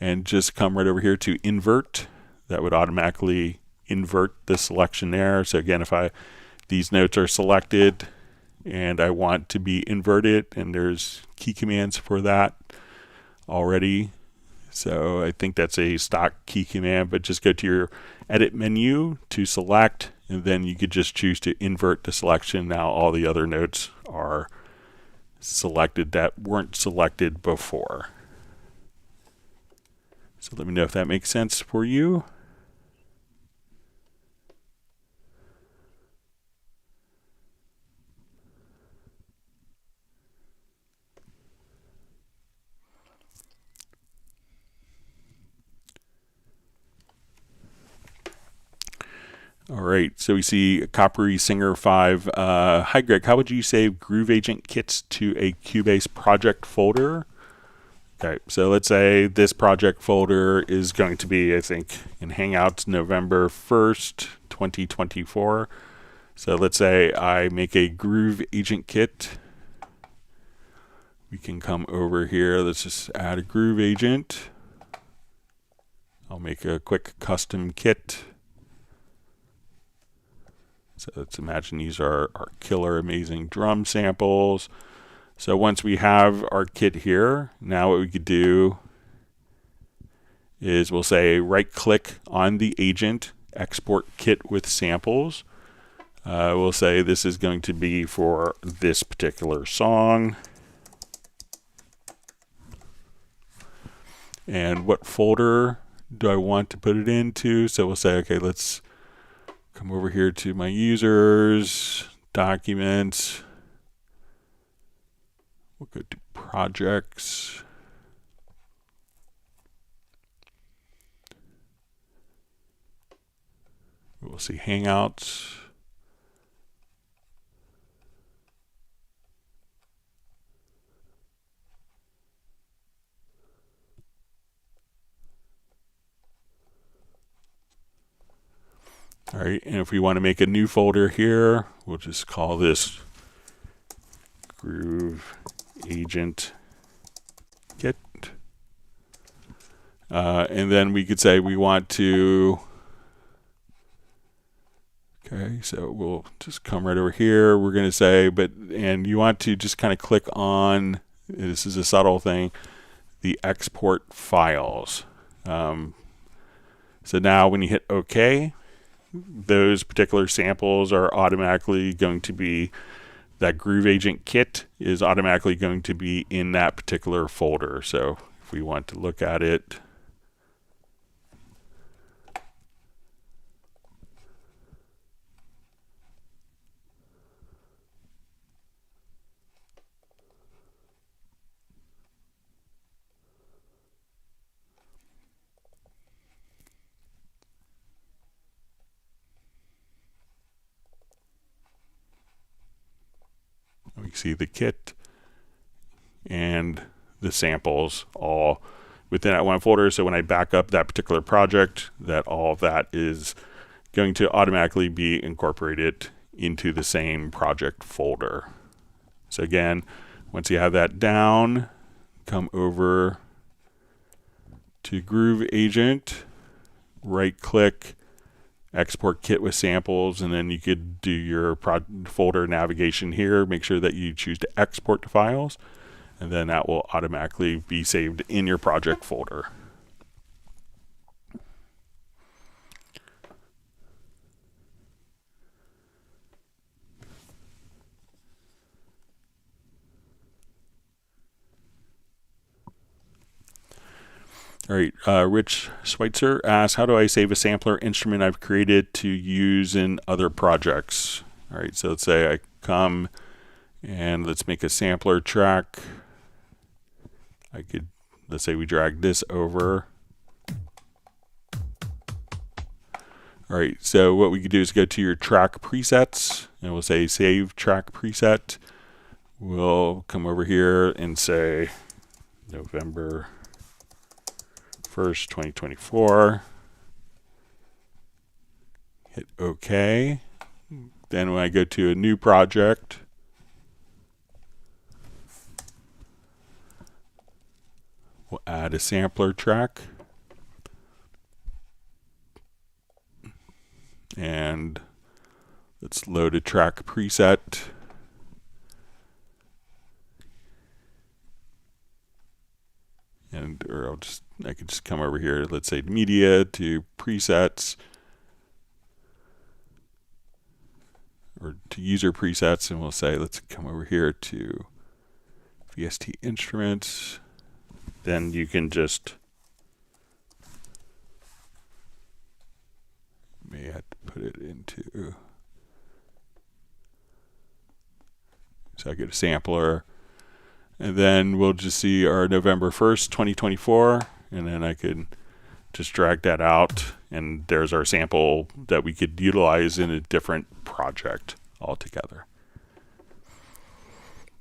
and just come right over here to invert, that would automatically invert the selection there. So again, if these notes are selected and I want to be inverted, and there's key commands for that already. So I think that's a stock key command, but just go to your edit menu to select, and then you could just choose to invert the selection. Now all the other notes are selected that weren't selected before. So let me know if that makes sense for you. All right, so we see Coppery Singer 5. Hi Greg, how would you save Groove Agent kits to a Cubase project folder? Okay, so let's say this project folder is going to be, I think, in Hangouts November 1st, 2024. So let's say I make a Groove Agent kit. We can come over here. Let's just add a Groove Agent. I'll make a quick custom kit. So let's imagine these are our killer amazing drum samples. So once we have our kit here, now what we could do is we'll say right click on the agent, export kit with samples. We'll say this is going to be for this particular song. And what folder do I want to put it into? So we'll say, okay, let's come over here to my users, documents. We'll go to projects. We'll see Hangouts. All right, and if we want to make a new folder here, we'll just call this Groove Agent Kit. And then we could say we want to, okay, so we'll just come right over here. We're going to say, and you want to just kind of click on, this is a subtle thing, the export files. So now when you hit OK, those particular samples are automatically going to be, that Groove Agent kit is automatically going to be in that particular folder. So if we want to look at it, we see the kit and the samples all within that one folder. So when I back up that particular project, that all of that is going to automatically be incorporated into the same project folder. So again, once you have that down, come over to Groove Agent, right click, export kit with samples, and then you could do your folder navigation here. Make sure that you choose to export to files, and then that will automatically be saved in your project folder. All right, Rich Schweitzer asks, how do I save a sampler instrument I've created to use in other projects? All right, so let's say I come and let's make a sampler track. Let's say we drag this over. All right, so what we could do is go to your track presets, and we'll say save track preset. We'll come over here and say November 1st, 2024. Hit OK. Then when I go to a new project, we'll add a sampler track. And let's load a track preset. Or I could just come over here, let's say media to presets, or to user presets, and we'll say let's come over here to VST instruments. Then you can just may have to put it into, so I get a sampler. And then we'll just see our November 1st, 2024, and then I could just drag that out, and there's our sample that we could utilize in a different project altogether.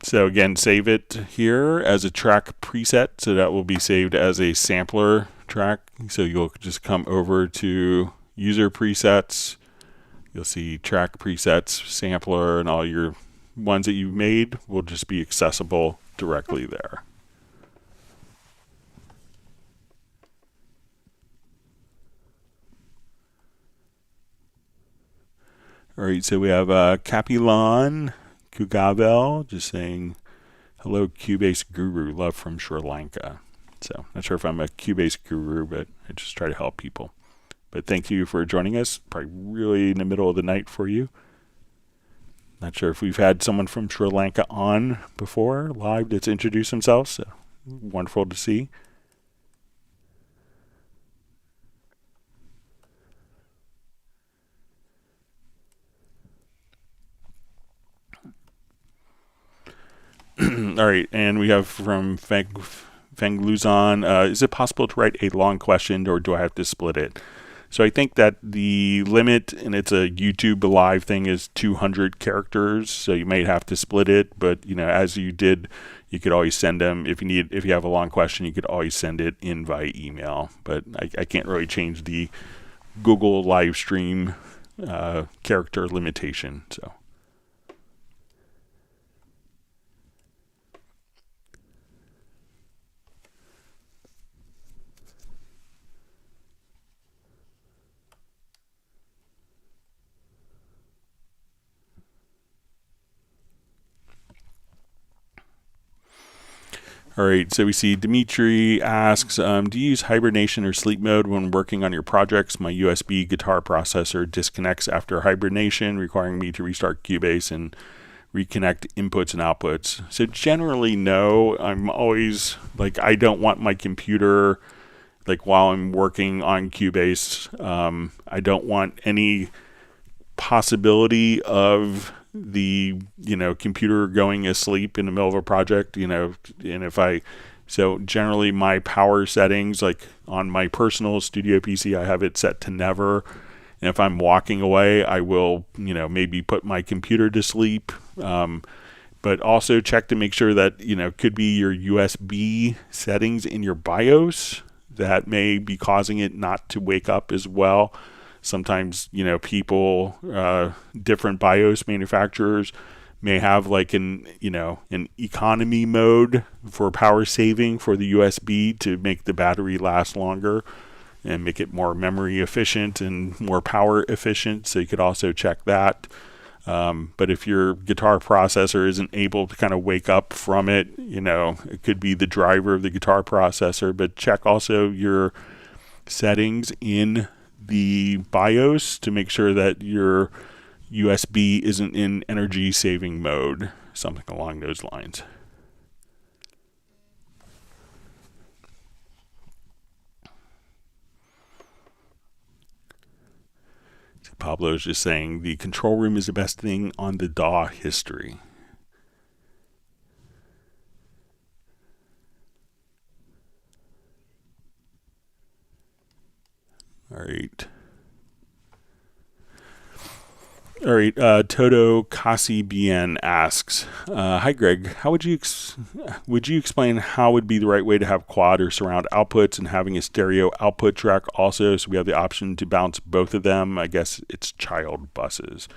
So again, save it here as a track preset, so that will be saved as a sampler track. So you'll just come over to user presets, you'll see track presets, sampler, and all your ones that you've made will just be accessible directly there. All right, so we have Capilon Kugavel just saying, hello, Cubase guru, love from Sri Lanka. So not sure if I'm a Cubase guru, but I just try to help people. But thank you for joining us, probably really in the middle of the night for you. Not sure if we've had someone from Sri Lanka on before, live, that's introduced themselves. So wonderful to see. All right, and we have from Feng Luzon, is it possible to write a long question, or do I have to split it? So I think that the limit, and it's a YouTube live thing, is 200 characters. So you might have to split it, but as you did, you could always send them if you have a long question, you could always send it in via email. But I can't really change the Google live stream character limitation. So. All right, so we see Dimitri asks, do you use hibernation or sleep mode when working on your projects? My USB guitar processor disconnects after hibernation, requiring me to restart Cubase and reconnect inputs and outputs. So generally, no. I'm always, I don't want my computer, while I'm working on Cubase, I don't want any possibility of the computer going asleep in the middle of a project, and so generally my power settings, on my personal studio PC, I have it set to never, and if I'm walking away, I will maybe put my computer to sleep, but also check to make sure that could be your USB settings in your BIOS that may be causing it not to wake up as well. Sometimes, people, different BIOS manufacturers may have like an economy mode for power saving for the USB to make the battery last longer and make it more memory efficient and more power efficient. So you could also check that. But if your guitar processor isn't able to kind of wake up from it, it could be the driver of the guitar processor. But check also your settings in the BIOS to make sure that your USB isn't in energy saving mode, something along those lines. Pablo's just saying the control room is the best thing on the DAW history. All right. Toto Kasi Bien asks, hi Greg, how would you explain how would be the right way to have quad or surround outputs and having a stereo output track also, so we have the option to bounce both of them? I guess it's child buses.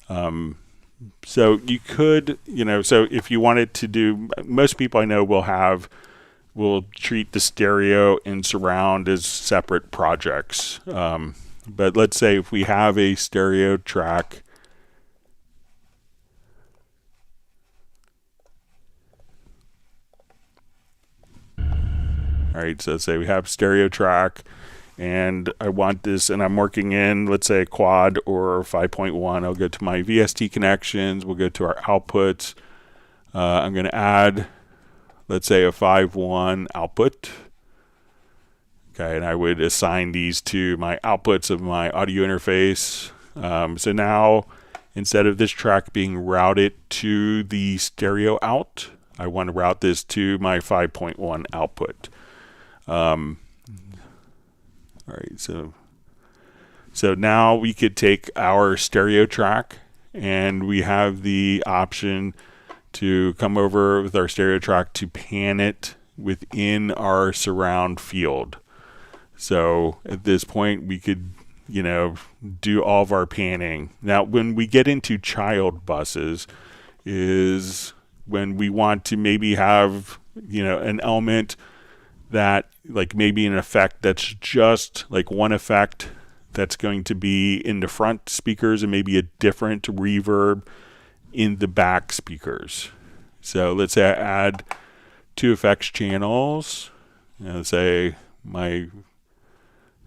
So you could, so if you wanted to do, most people I know will treat the stereo and surround as separate projects. But let's say if we have a stereo track, all right, so let's say we have stereo track and I want this and I'm working in, let's say, a quad or 5.1. I'll go to my VST connections, we'll go to our outputs. I'm going to add, let's say, a 5.1 output. Okay, and I would assign these to my outputs of my audio interface. So now, instead of this track being routed to the stereo out, I want to route this to my 5.1 output. All right, so now we could take our stereo track and we have the option to come over with our stereo track to pan it within our surround field. So at this point, we could, do all of our panning. Now, when we get into child buses is when we want to maybe have, an element that, like maybe an effect that's just like one effect that's going to be in the front speakers and maybe a different reverb in the back speakers. So let's say I add 2 effects channels. Let's say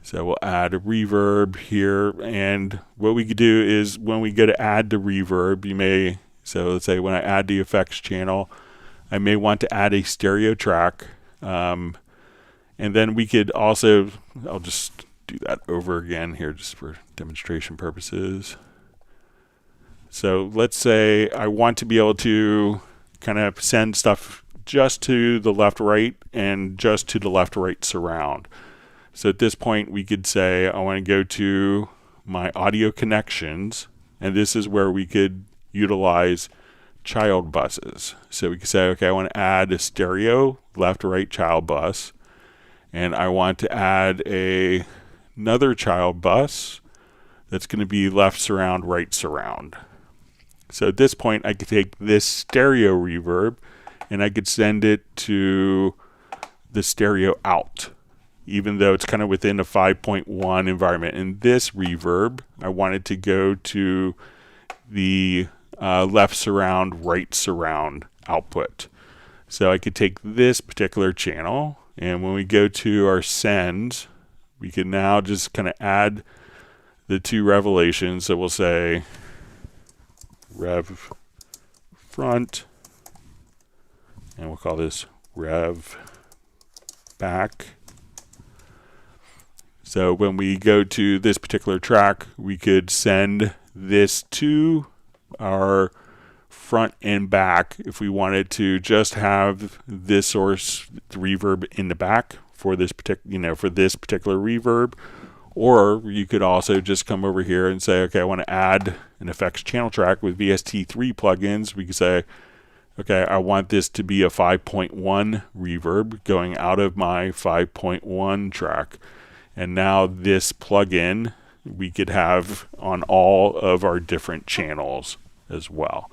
so we'll add a reverb here, and what we could do is when we go to add the reverb, so let's say when I add the effects channel, I may want to add a stereo track, and then we could also, I'll just do that over again here just for demonstration purposes. So let's say I want to be able to kind of send stuff just to the left-right and just to the left-right surround. So at this point, we could say, I want to go to my audio connections, and this is where we could utilize child buses. So we could say, okay, I want to add a stereo left-right child bus, and I want to add another child bus that's going to be left surround, right surround. So at this point, I could take this stereo reverb, and I could send it to the stereo out, even though it's kind of within a 5.1 environment. And this reverb, I wanted to go to the left surround, right surround output. So I could take this particular channel, and when we go to our sends, we can now just kind of add the 2 revelations. So we'll say rev front, and we'll call this rev back. So when we go to this particular track, we could send this to our front and back if we wanted to just have this source, the reverb in the back for this particular, reverb. Or you could also just come over here and say, okay, I want to add an effects channel track with VST3 plugins. We could say, okay, I want this to be a 5.1 reverb going out of my 5.1 track. And now this plugin we could have on all of our different channels as well.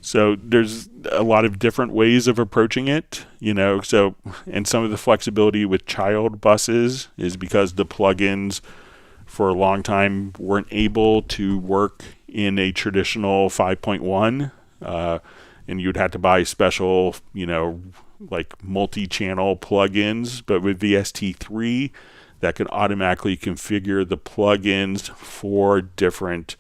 So there's a lot of different ways of approaching it, so, and some of the flexibility with child buses is because the plugins for a long time weren't able to work in a traditional 5.1, and you'd have to buy special, like multi-channel plugins. But with VST3, that can automatically configure the plugins for different.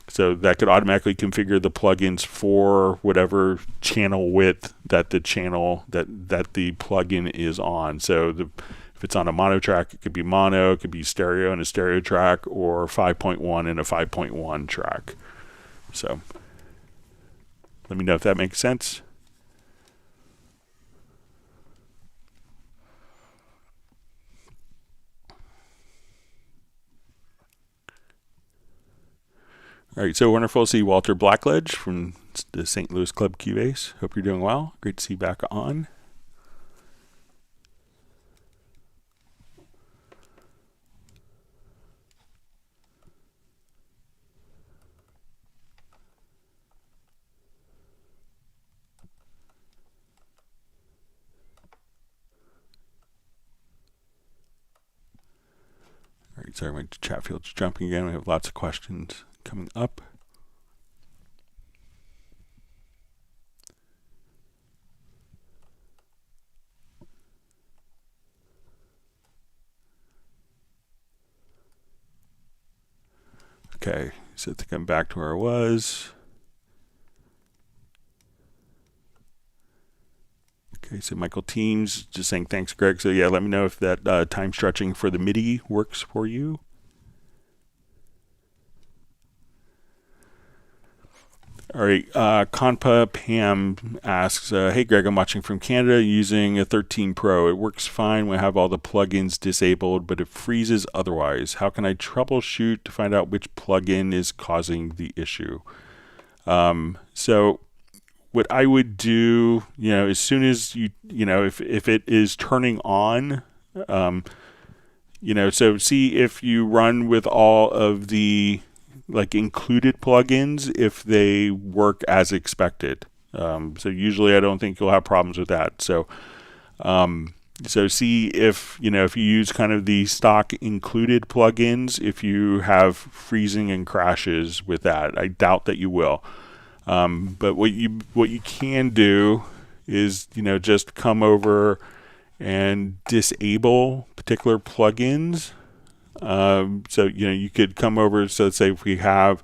So that could automatically configure the plugins for whatever channel width that the channel that the plugin is on. So if it's on a mono track, it could be mono, it could be stereo and a stereo track, or 5.1 and a 5.1 track. So let me know if that makes sense. All right, so wonderful to see Walter Blackledge from the St. Louis Club Cubase. Hope you're doing well. Great to see you back on. All right, sorry, my chat field's jumping again. We have lots of questions coming up. Okay, so I think I'm back to where I was. Okay, so Michael Teams just saying thanks, Greg. So yeah, let me know if that time stretching for the MIDI works for you. All right, Conpa Pam asks, hey Greg, I'm watching from Canada using a 13 Pro. It works fine when I have all the plugins disabled, but it freezes otherwise. How can I troubleshoot to find out which plugin is causing the issue? So what I would do, as soon as if it is turning on, so see if you run with all of the included plugins, if they work as expected. So usually I don't think you'll have problems with that. So so see if if you use kind of the stock included plugins, if you have freezing and crashes with that. I doubt that you will. But what you can do is just come over and disable particular plugins. So you could come over. So let's say if we have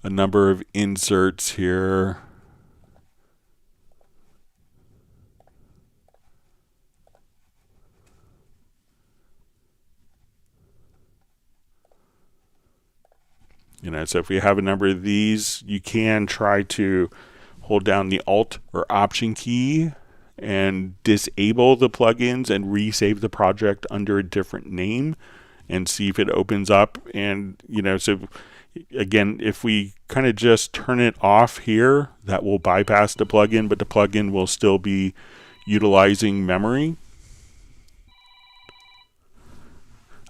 a number of inserts here, so if we have a number of these, you can try to hold down the Alt or Option key and disable the plugins and resave the project under a different name and see if it opens up. And so again, if we kind of just turn it off here, that will bypass the plugin, but the plugin will still be utilizing memory.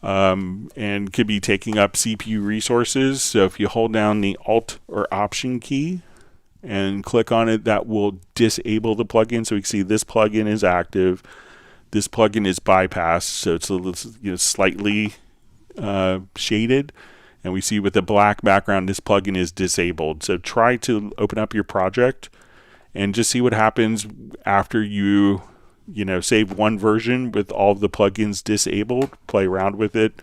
And could be taking up CPU resources. So if you hold down the Alt or Option key and click on it, that will disable the plugin. So we can see this plugin is active, this plugin is bypassed, so it's a little, slightly shaded, and we see with the black background this plugin is disabled. So try to open up your project and just see what happens after you save one version with all of the plugins disabled. Play around with it,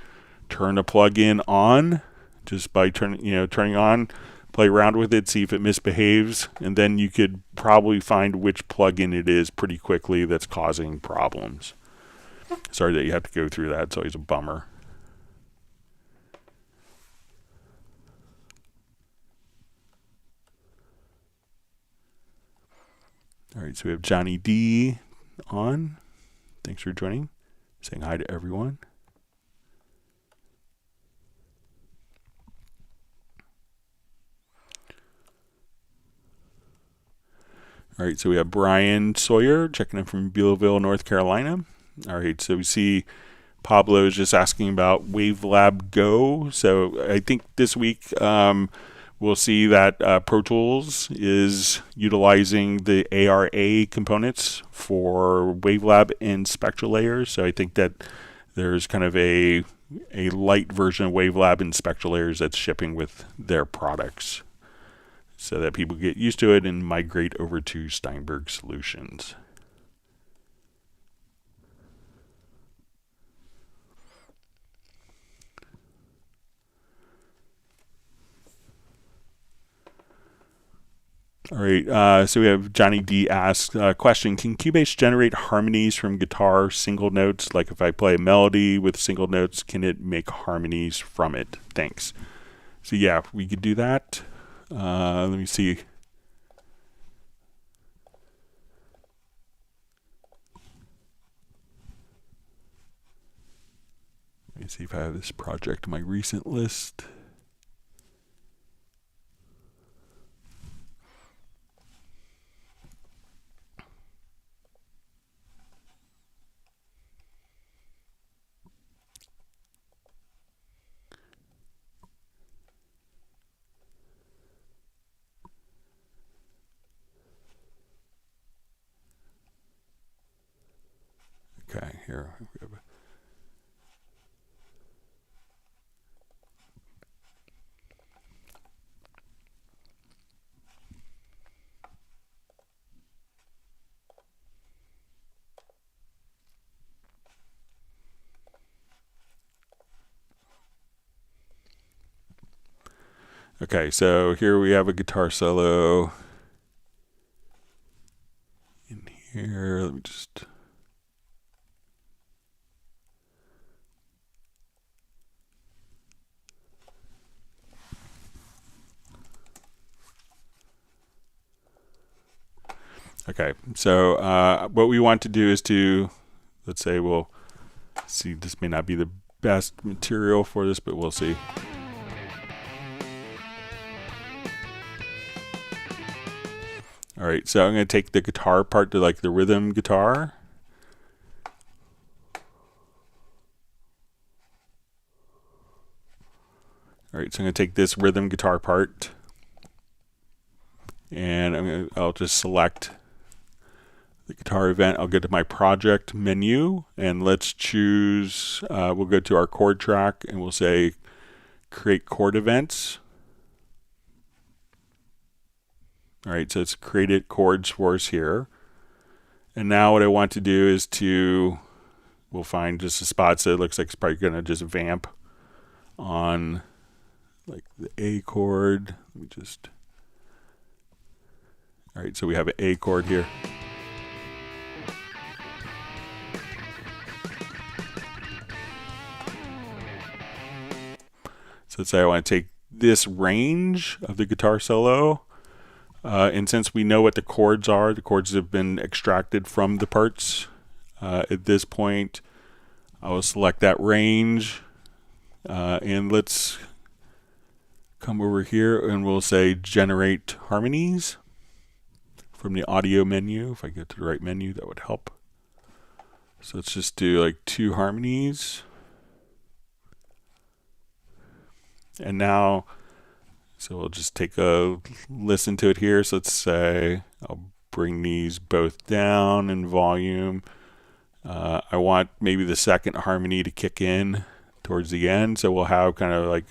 turn a plugin on just by turning on, play around with it, see if it misbehaves, and then you could probably find which plugin it is pretty quickly that's causing problems. Sorry that you have to go through that. It's always a bummer. All right, so we have Johnny D on. Thanks for joining. Saying hi to everyone. All right, so we have Brian Sawyer checking in from Bealville, North Carolina. All right, so we see Pablo is just asking about Wavelab Go. So I think this week we'll see that Pro Tools is utilizing the ARA components for Wavelab and spectral layers. So I think that there's kind of a light version of Wavelab and spectral layers that's shipping with their products, so that people get used to it and migrate over to Steinberg solutions. All right, so we have Johnny D asks, question, can Cubase generate harmonies from guitar single notes? Like if I play a melody with single notes, can it make harmonies from it? Thanks. So yeah, we could do that. Let me see. Let me see if I have this project in my recent list. Okay, here we have Okay, so here we have a guitar solo in here. Let me just... Okay, so what we want to do is to, let's say we'll see, this may not be the best material for this, but we'll see. All right, so I'm going to take the guitar part to like the rhythm guitar. All right, so I'm going to take this rhythm guitar part, and I'll just select the guitar event. I'll go to my project menu, and let's choose, we'll go to our chord track, and we'll say create chord events. All right, so it's created chords for us here. And now what I want to do is we'll find just a spot so it looks like it's probably going to just vamp on like the A chord. Let me just, all right, so we have an A chord here. So let's say I want to take this range of the guitar solo, and since we know what the chords are, the chords have been extracted from the parts. At this point, I will select that range, and let's come over here and we'll say generate harmonies from the audio menu. If I get to the right menu, that would help. So let's just do like 2 harmonies. And now, so we'll just take a listen to it here. So let's say I'll bring these both down in volume. I want maybe the second harmony to kick in towards the end. So we'll have kind of like,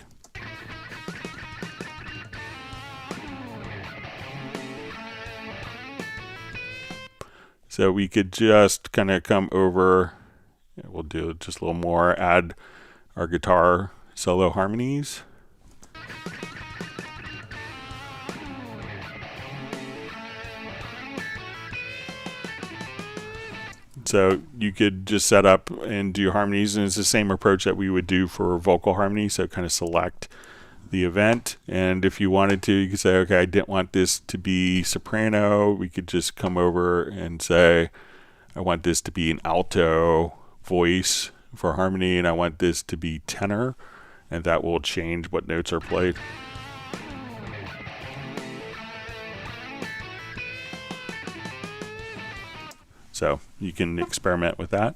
so we could just kind of come over, we'll do just a little more, add our guitar solo harmonies. So you could just set up and do harmonies, and it's the same approach that we would do for vocal harmony. So kind of select the event, and if you wanted to, you could say, okay, I didn't want this to be soprano. We could just come over and say, I want this to be an alto voice for harmony, and I want this to be tenor, and that will change what notes are played. So you can experiment with that.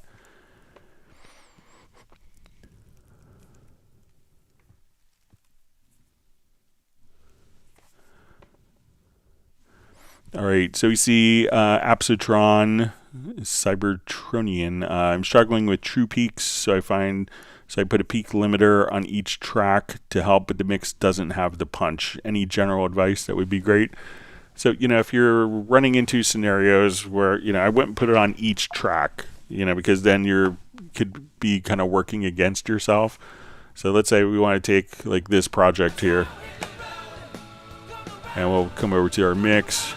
All right, so we see Apsotron, Cybertronian. I'm struggling with true peaks, so I put a peak limiter on each track to help, but the mix doesn't have the punch. Any general advice that would be great? So, if you're running into scenarios where, I wouldn't put it on each track, because then you could be kind of working against yourself. So let's say we want to take like this project here, and we'll come over to our mix.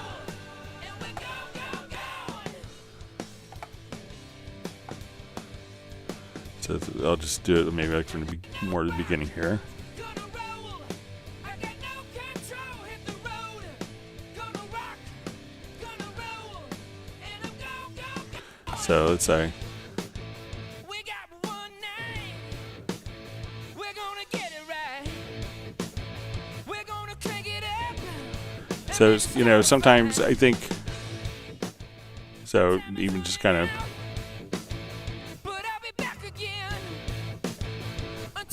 So I'll just do it maybe like from more to the beginning here. So let's say so, sometimes I think so even just kind of,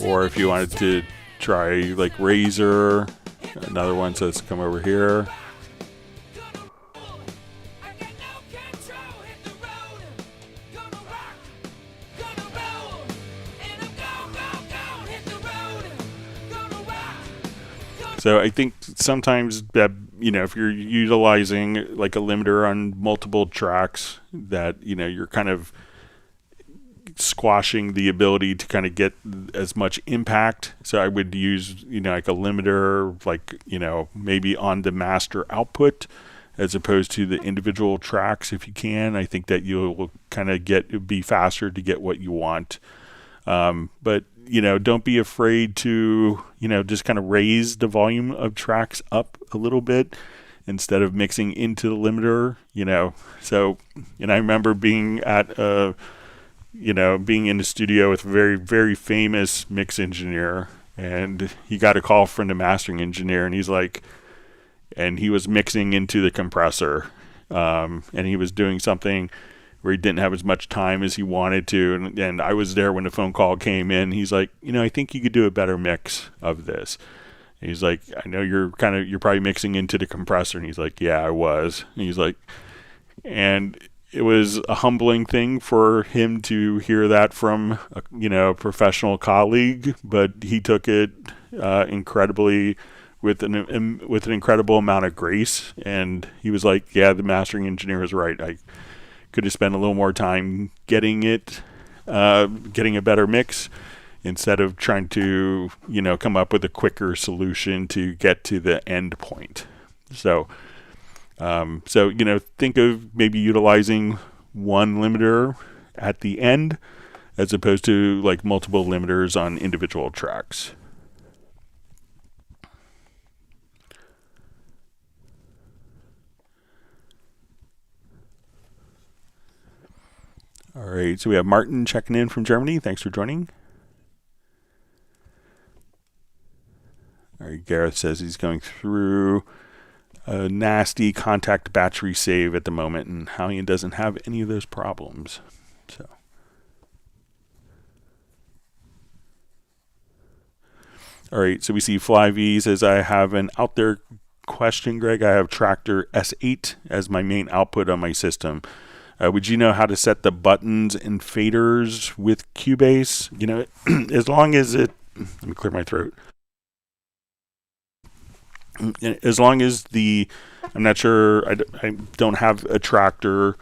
or if you wanted to try like Razor, another one, so let's come over here. So I think sometimes that, if you're utilizing like a limiter on multiple tracks, that, you're kind of squashing the ability to kind of get as much impact. So I would use, like a limiter, like, maybe on the master output as opposed to the individual tracks if you can. I think that you'll kind of be faster to get what you want. But don't be afraid to, just kind of raise the volume of tracks up a little bit instead of mixing into the limiter, So, I remember being at, being in the studio with a very, very famous mix engineer, and he got a call from the mastering engineer, and he's like, and he was mixing into the compressor, and he was doing something where he didn't have as much time as he wanted to. And I was there when the phone call came in. He's like, I think you could do a better mix of this. And he's like, I know you're probably mixing into the compressor. And he's like, yeah, I was. And he's like, and it was a humbling thing for him to hear that from a professional colleague, but he took it incredibly with an incredible amount of grace. And he was like, yeah, the mastering engineer is right. I could have spent a little more time getting a better mix instead of trying to, come up with a quicker solution to get to the end point. So, think of maybe utilizing one limiter at the end as opposed to like multiple limiters on individual tracks. All right, so we have Martin checking in from Germany. Thanks for joining. All right, Gareth says he's going through a nasty contact battery save at the moment, and how he doesn't have any of those problems. So, all right, so we see Fly-V says, I have an out there question, Greg. I have Tractor S8 as my main output on my system. Would you know how to set the buttons and faders with Cubase? As long as it, let me clear my throat. As long as I'm not sure, I don't have a Tractor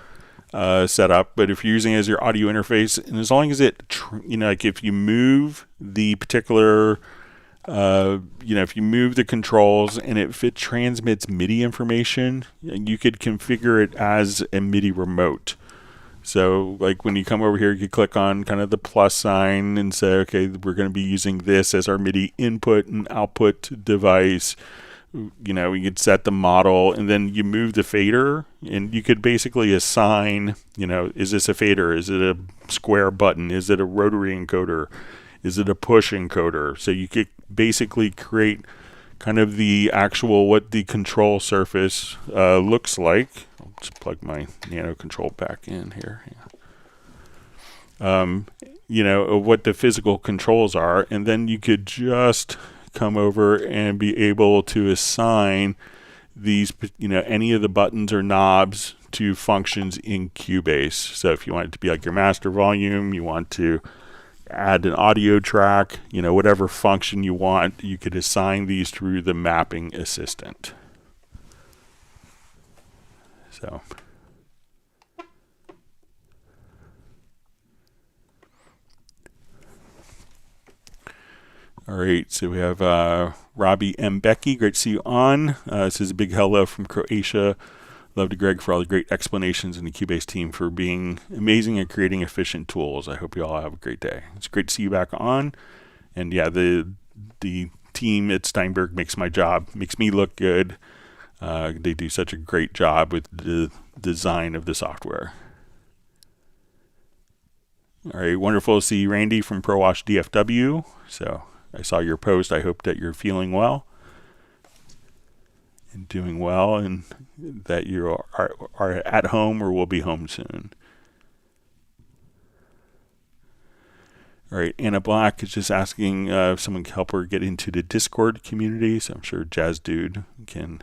set up, but if you're using it as your audio interface, and as long as it, like if you move the particular, if you move the controls and if it transmits MIDI information, you could configure it as a MIDI remote. So like when you come over here, you click on kind of the plus sign and say, okay, we're going to be using this as our MIDI input and output device. We could set the model, and then you move the fader, and you could basically assign, is this a fader? Is it a square button? Is it a rotary encoder? Is it a push encoder? So you could basically create kind of the actual, what the control surface looks like. I'll just plug my Nano control back in here. What the physical controls are, and then you could just come over and be able to assign these, any of the buttons or knobs to functions in Cubase. So if you want it to be like your master volume, you want to add an audio track, whatever function you want, you could assign these through the mapping assistant. So all right, so we have Robbie M. Becky. Great to see you on. This is a big hello from Croatia. Love to Greg for all the great explanations, and the Cubase team for being amazing at creating efficient tools. I hope you all have a great day. It's great to see you back on. And yeah, the team at Steinberg makes me look good. They do such a great job with the design of the software. All right, wonderful to see Randy from ProWash DFW. So I saw your post. I hope that you're feeling well and doing well, and that you are at home or will be home soon. All right, Anna Black is just asking if someone can help her get into the Discord community. So I'm sure Jazz Dude can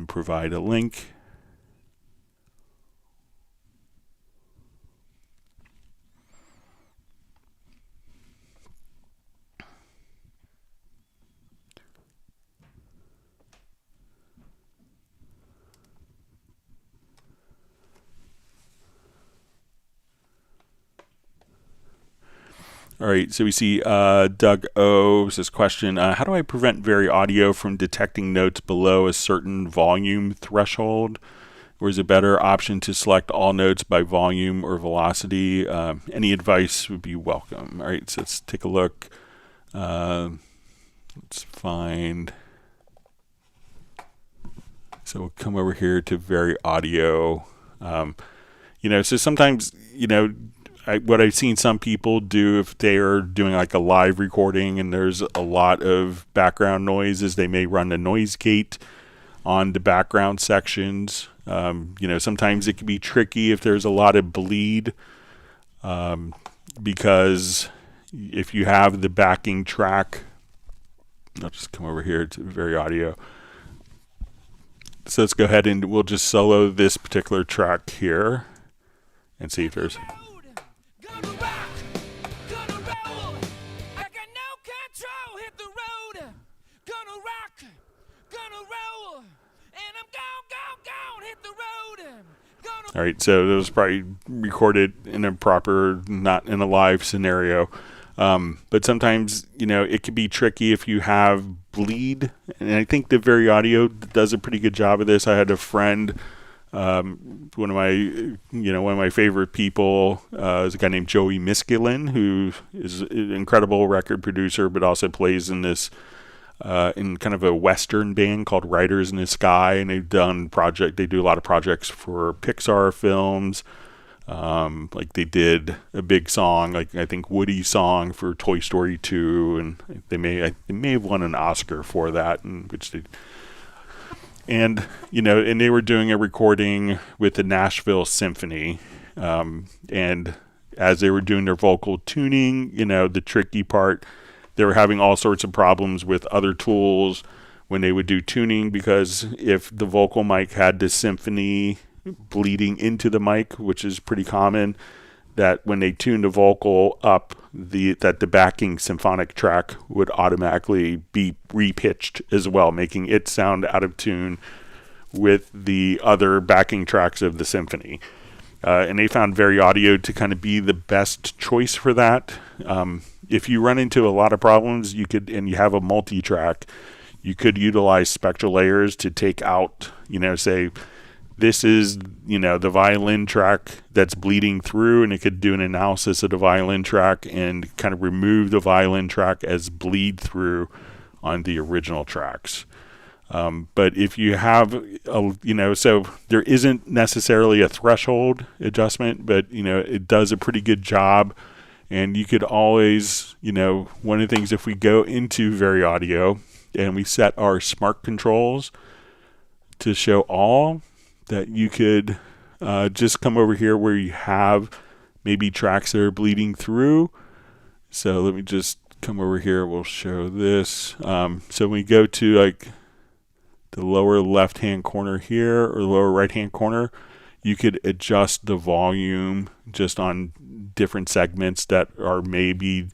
provide a link. All right, so we see Doug O. says question, how do I prevent Very Audio from detecting notes below a certain volume threshold? Or is it a better option to select all notes by volume or velocity? Any advice would be welcome. All right, so let's take a look. Let's find. So we'll come over here to Very Audio. So sometimes, what I've seen some people do, if they are doing like a live recording and there's a lot of background noise, is they may run a noise gate on the background sections. Sometimes it can be tricky if there's a lot of bleed, because if you have the backing track, I'll just come over here to Very Audio. So let's go ahead and we'll just solo this particular track here and see if there's. All right, so that was probably recorded in a proper, not in a live scenario. But sometimes, it can be tricky if you have bleed. And I think the Very Audio does a pretty good job of this. I had a friend, one of my favorite people is a guy named Joey Miskilin, who is an incredible record producer, but also plays in this in kind of a Western band called Riders in the Sky, and they do a lot of projects for Pixar films. Like they did a big song, like I think Woody's song for Toy Story 2, and they may have won an Oscar for that, and they were doing a recording with the Nashville Symphony, and as they were doing their vocal tuning, the tricky part, they were having all sorts of problems with other tools when they would do tuning, because if the vocal mic had the symphony bleeding into the mic, which is pretty common, that when they tuned the vocal up, that the backing symphonic track would automatically be repitched as well, making it sound out of tune with the other backing tracks of the symphony. And they found Very Audio to kind of be the best choice for that. If you run into a lot of problems, and you have a multi-track, you could utilize spectral layers to take out, say, this is, the violin track that's bleeding through, and it could do an analysis of the violin track and kind of remove the violin track as bleed through on the original tracks. But if you have, so there isn't necessarily a threshold adjustment, but, it does a pretty good job. And you could always, one of the things, if we go into Very Audio and we set our smart controls to show all, that you could just come over here where you have maybe tracks that are bleeding through. So let me just come over here, we'll show this. So when we go to like the lower left hand corner here or the lower right hand corner, you could adjust the volume just on different segments that are maybe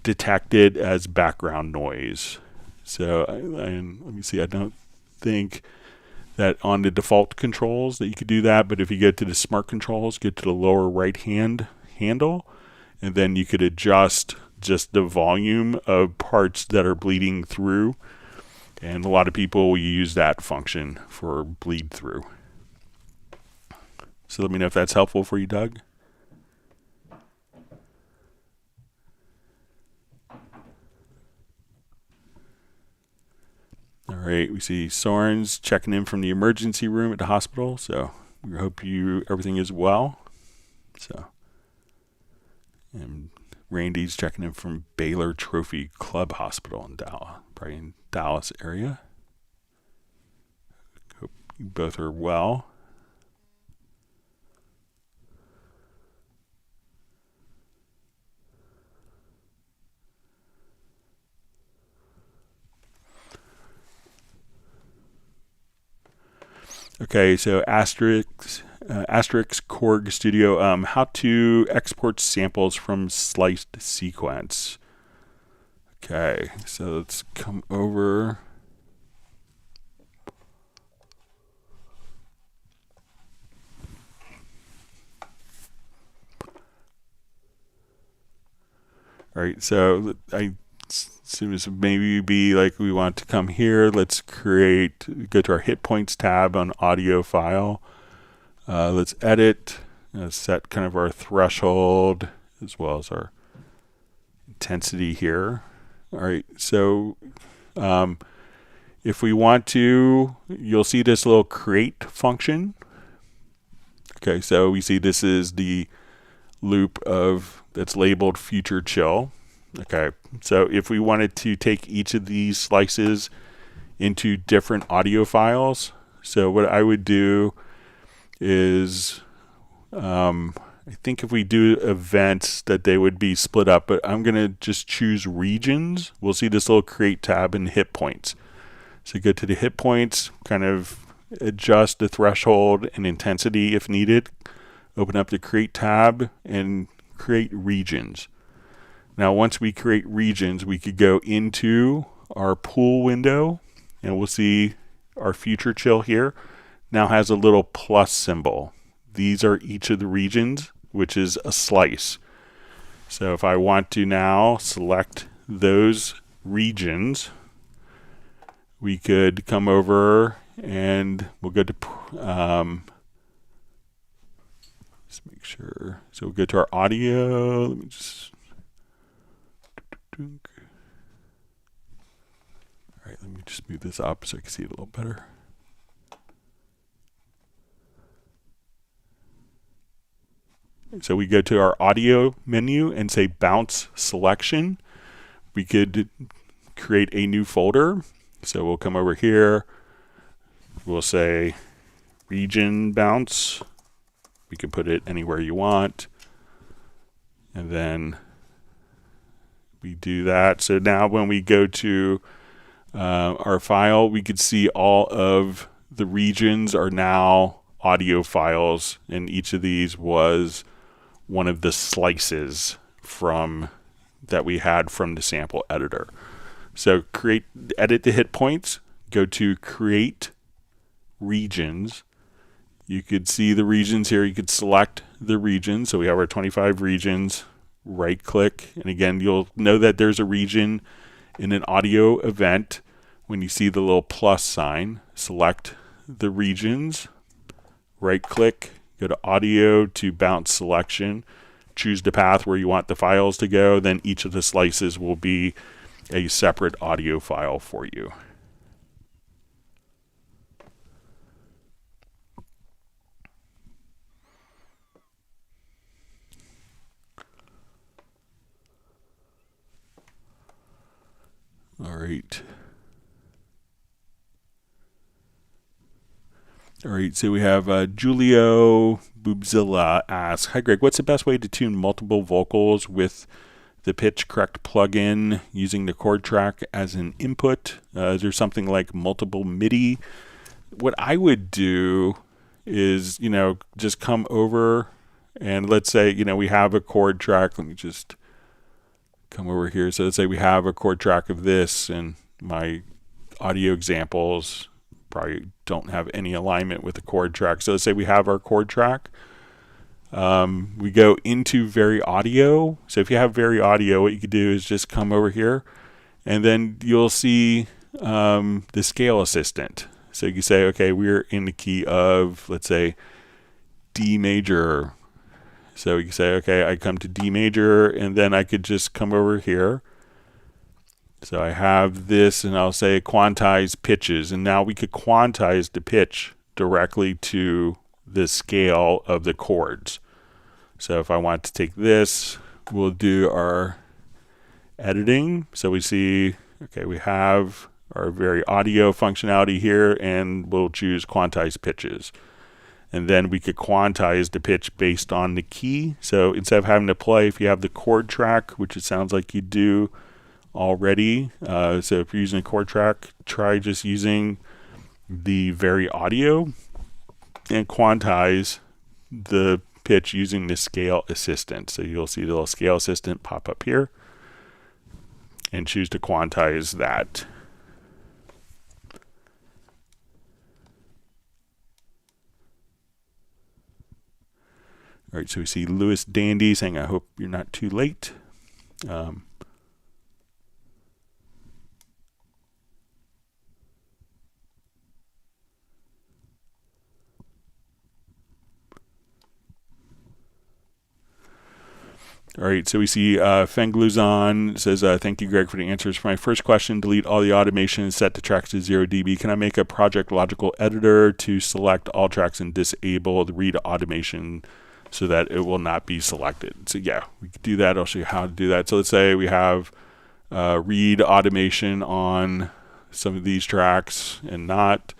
detected as background noise. So and let me see, I don't think that on the default controls that you could do that, but if you go to the smart controls, get to the lower right hand handle, and then you could adjust just the volume of parts that are bleeding through. And a lot of people will use that function for bleed through. So let me know if that's helpful for you, Doug. All right, we see Soren's checking in from the emergency room at the hospital, so we hope everything is well. So, and Randy's checking in from Baylor Trophy Club Hospital in Dallas, probably in Dallas area. Hope you both are well. Okay, so Asterisk Korg Studio, how to export samples from sliced sequence. Okay, so let's come over. All right, so I assume this maybe be like we want to come here. Let's go to our hit points tab on audio file. Let's edit, set kind of our threshold as well as our intensity here. All right, so if we want to, you'll see this little create function. Okay, so we see this is the loop that's labeled future chill. Okay, so if we wanted to take each of these slices into different audio files, so what I would do is, I think if we do events that they would be split up, but I'm going to just choose regions. We'll see this little create tab in hit points. So go to the hit points, kind of adjust the threshold and intensity if needed. Open up the create tab and create regions. Now, once we create regions, we could go into our pool window and we'll see our future chill here now has a little plus symbol. These are each of the regions, which is a slice. So if I want to now select those regions, we could come over and we'll go to, let's make sure. So we'll go to our audio. Let me just, all right, let me just move this up so I can see it a little better. So we go to our audio menu and say bounce selection. We could create a new folder. So we'll come over here. We'll say region bounce. We can put it anywhere you want. And then we do that. So now when we go to our file, we could see all of the regions are now audio files, and each of these was one of the slices from that we had from the sample editor. So edit the hit points, go to create regions. You could see the regions here. You could select the region. So we have our 25 regions. Right click, and again you'll know that there's a region in an audio event when you see the little plus sign. Select the regions, right click, go to audio to bounce selection, choose the path where you want the files to go, then each of the slices will be a separate audio file for you. All right. All right, so we have Julio Boobzilla asks, hi Greg, what's the best way to tune multiple vocals with the pitch correct plugin using the chord track as an input. Is there something like multiple MIDI? What I would do is, just come over and let's say, we have a chord track. Let me just come over here. So let's say we have a chord track of this, and my audio examples probably don't have any alignment with the chord track. So let's say we have our chord track. We go into Very Audio. So if you have Very Audio, what you could do is just come over here, and then you'll see the scale assistant. So you can say, okay, we're in the key of, let's say, D major. So you can say, okay, I come to D major, and then I could just come over here. So I have this, and I'll say quantize pitches, and now we could quantize the pitch directly to the scale of the chords. So if I want to take this, we'll do our editing. So we see, okay, we have our Very Audio functionality here, and we'll choose quantize pitches. And then we could quantize the pitch based on the key. So instead of having to play, if you have the chord track, which it sounds like you do already, so if you're using a chord track, try just using the Very Audio and quantize the pitch using the scale assistant. So you'll see the little scale assistant pop up here, and choose to quantize that. All right, so we see Lewis Dandy saying, I hope you're not too late. All right, so we see Fengluzon says, thank you, Greg, for the answers. For my first question, delete all the automation and set the tracks to 0 dB. Can I make a project logical editor to select all tracks and disable the read automation so that it will not be selected? So yeah, we could do that. I'll show you how to do that. So let's say we have read automation on some of these tracks and not.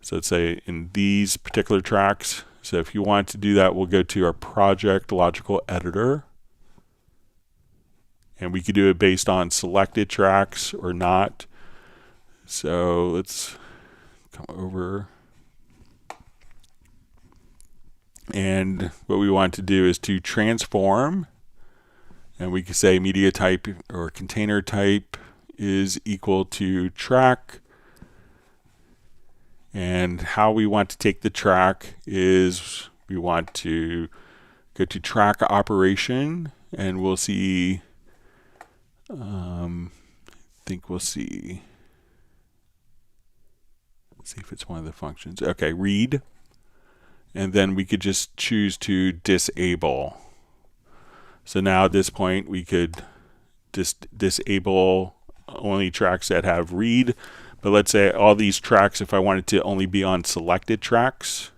So let's say in these particular tracks. So if you want to do that, we'll go to our project logical editor. And we could do it based on selected tracks or not. So let's come over. And what we want to do is to transform. And we could say media type or container type is equal to track. And how we want to take the track is we want to go to track operation, and we'll see, I think we'll see, let's see if it's one of the functions. Okay, read. And then we could just choose to disable. So now at this point, we could disable only tracks that have read. But let's say all these tracks, if I wanted to only be on selected tracks.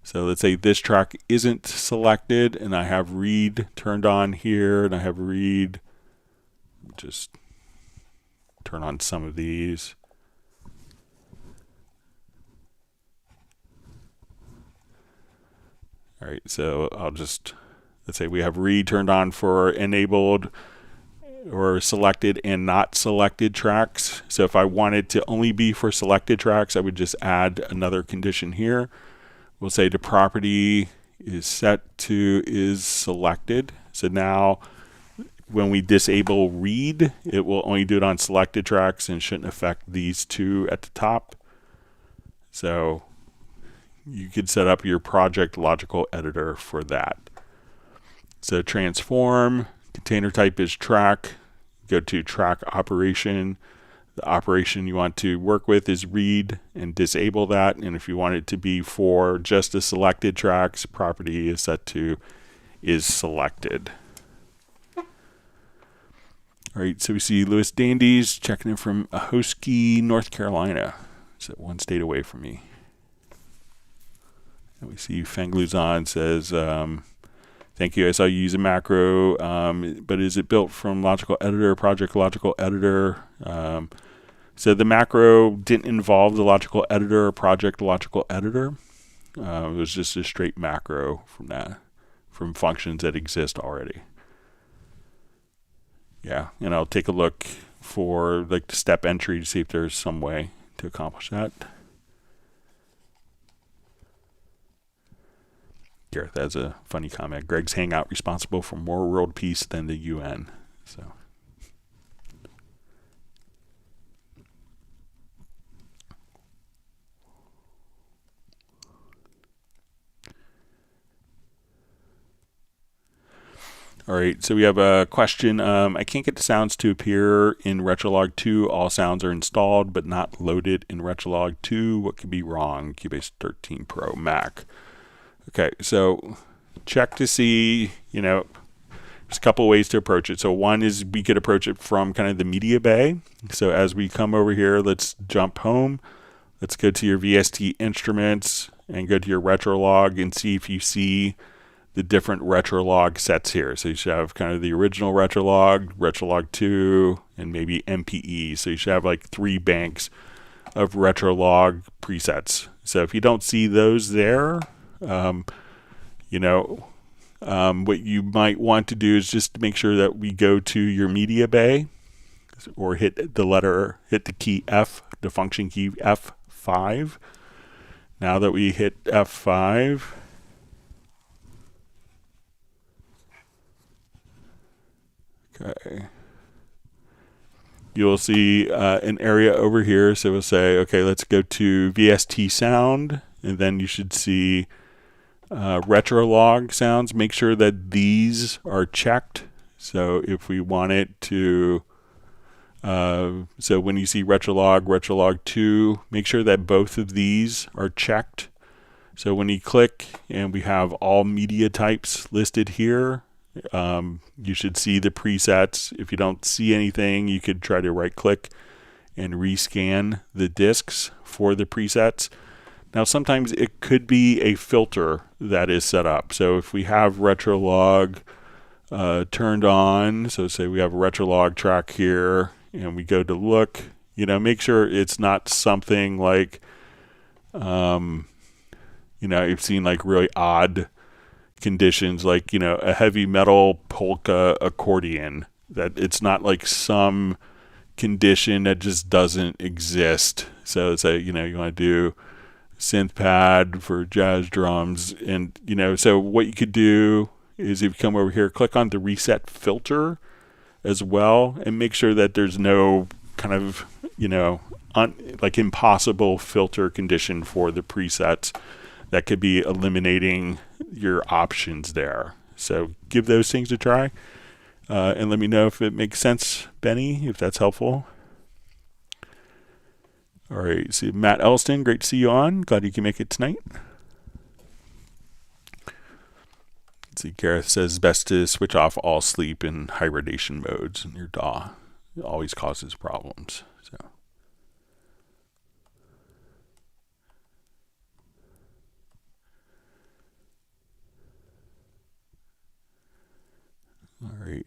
So let's say this track isn't selected, and I have read turned on here, and I have read. Just turn on some of these. All right, so I'll just, let's say we have read turned on for enabled or selected and not selected tracks. So if I wanted to only be for selected tracks, I would just add another condition here. We'll say the property is set to is selected. So now when we disable read, it will only do it on selected tracks and shouldn't affect these two at the top. So you could set up your project logical editor for that. So transform, container type is track, go to track operation. The operation you want to work with is read, and disable that. And if you want it to be for just the selected tracks, property is set to is selected. All right, so we see Lewis Dandies checking in from Ahoskie, North Carolina. So one state away from me. And we see Fengluzon says, thank you. I saw you use a macro, but is it built from logical editor, project logical editor? So the macro didn't involve the logical editor or project logical editor. It was just a straight macro from that, from functions that exist already. Yeah, and I'll take a look for like the step entry to see if there's some way to accomplish that. Gareth has a funny comment. Greg's Hangout responsible for more world peace than the UN. So. All right, so we have a question. I can't get the sounds to appear in Retrolog 2. All sounds are installed but not loaded in Retrolog 2. What could be wrong? Cubase 13 Pro Mac. Okay, so check to see, there's a couple ways to approach it. So one is we could approach it from kind of the media bay. So as we come over here, let's jump home. Let's go to your VST instruments and go to your Retrolog and see if you see the different Retrolog sets here. So you should have kind of the original Retrolog, Retrolog 2, and maybe MPE. So you should have like 3 banks of Retrolog presets. So if you don't see those there, what you might want to do is just make sure that we go to your media bay or hit the key F, the function key F5. Now that we hit F5, okay, you'll see an area over here. So we'll say, okay, let's go to VST sound, and then you should see Retrolog sounds. Make sure that these are checked. So if we want it to, so when you see Retrolog 2, make sure that both of these are checked. So when you click and we have all media types listed here, you should see the presets. If you don't see anything, you could try to right click and rescan the disks for the presets. Now sometimes it could be a filter that is set up. So if we have Retrolog turned on, so say we have a Retrolog track here and we go to look, make sure it's not something like, you've seen like really odd conditions, like a heavy metal polka accordion, that it's not like some condition that just doesn't exist. So say you want to do synth pad for jazz drums, and so what you could do is if you come over here, click on the reset filter as well, and make sure that there's no kind of like impossible filter condition for the presets that could be eliminating your options there. So give those things a try, and let me know if it makes sense, Benny, if that's helpful. All right, see Matt Elston, great to see you on. Glad you can make it tonight. Let's see, Gareth says best to switch off all sleep and hibernation modes in your DAW. It always causes problems. So. All right.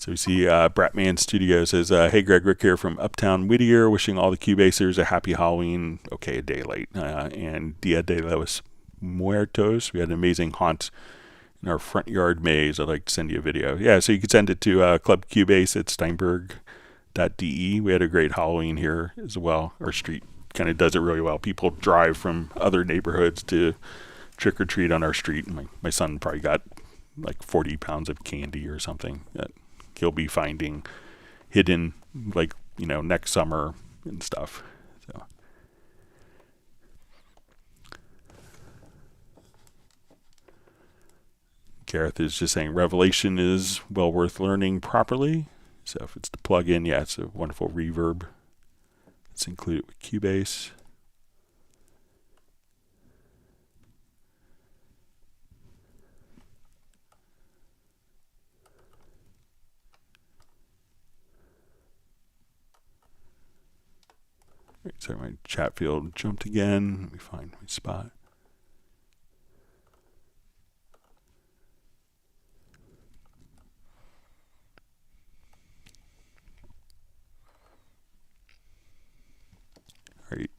So we see Bratman Studio says, hey Greg, Rick here from Uptown Whittier, wishing all the Cubasers a happy Halloween. Okay, a day late. And Dia de los Muertos. We had an amazing haunt in our front yard maze. I'd like to send you a video. Yeah, so you can send it to Club Cubase at Steinberg.de. We had a great Halloween here as well. Our street kind of does it really well. People drive from other neighborhoods to trick or treat on our street. My son probably got like 40 pounds of candy or something that he'll be finding hidden, like, next summer and stuff. So. Gareth is just saying Revelation is well worth learning properly. So if it's the plugin, yeah, it's a wonderful reverb. Let's include it with Cubase. Right, sorry, my chat field jumped again. Let me find my spot.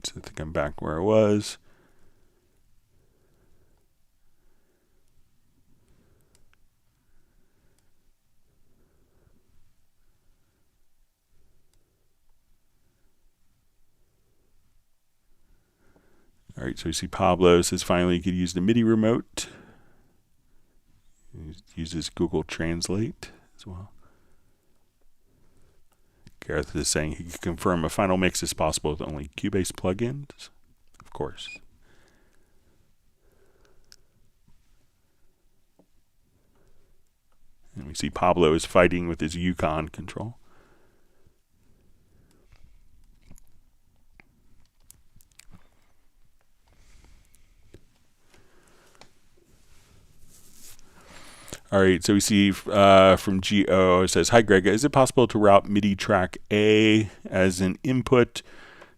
So I think I'm back where I was. All right, so we see Pablo says finally you could use the MIDI remote. He uses Google Translate as well. Gareth is saying he can confirm a final mix is possible with only Cubase plugins. Of course. And we see Pablo is fighting with his Yukon control. All right, so we see from GO, it says, hi, Greg, is it possible to route MIDI track A as an input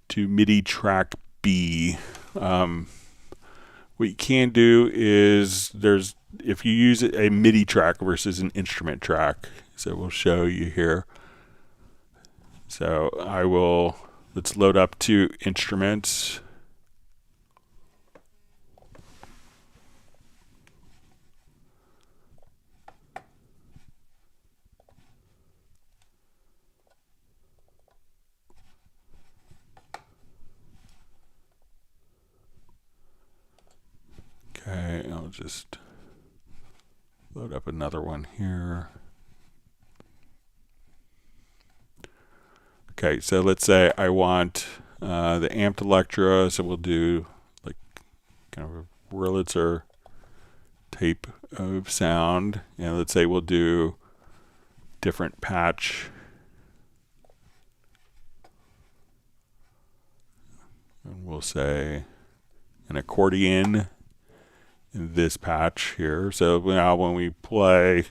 to MIDI track B? What you can do is if you use a MIDI track versus an instrument track, so we'll show you here. So let's load up 2 instruments. Okay, I'll just load up another one here. Okay, so let's say I want the amped Electra, so we'll do like kind of a Wurlitzer type of sound. And let's say we'll do different patch. And we'll say an accordion in this patch here. So now when we play,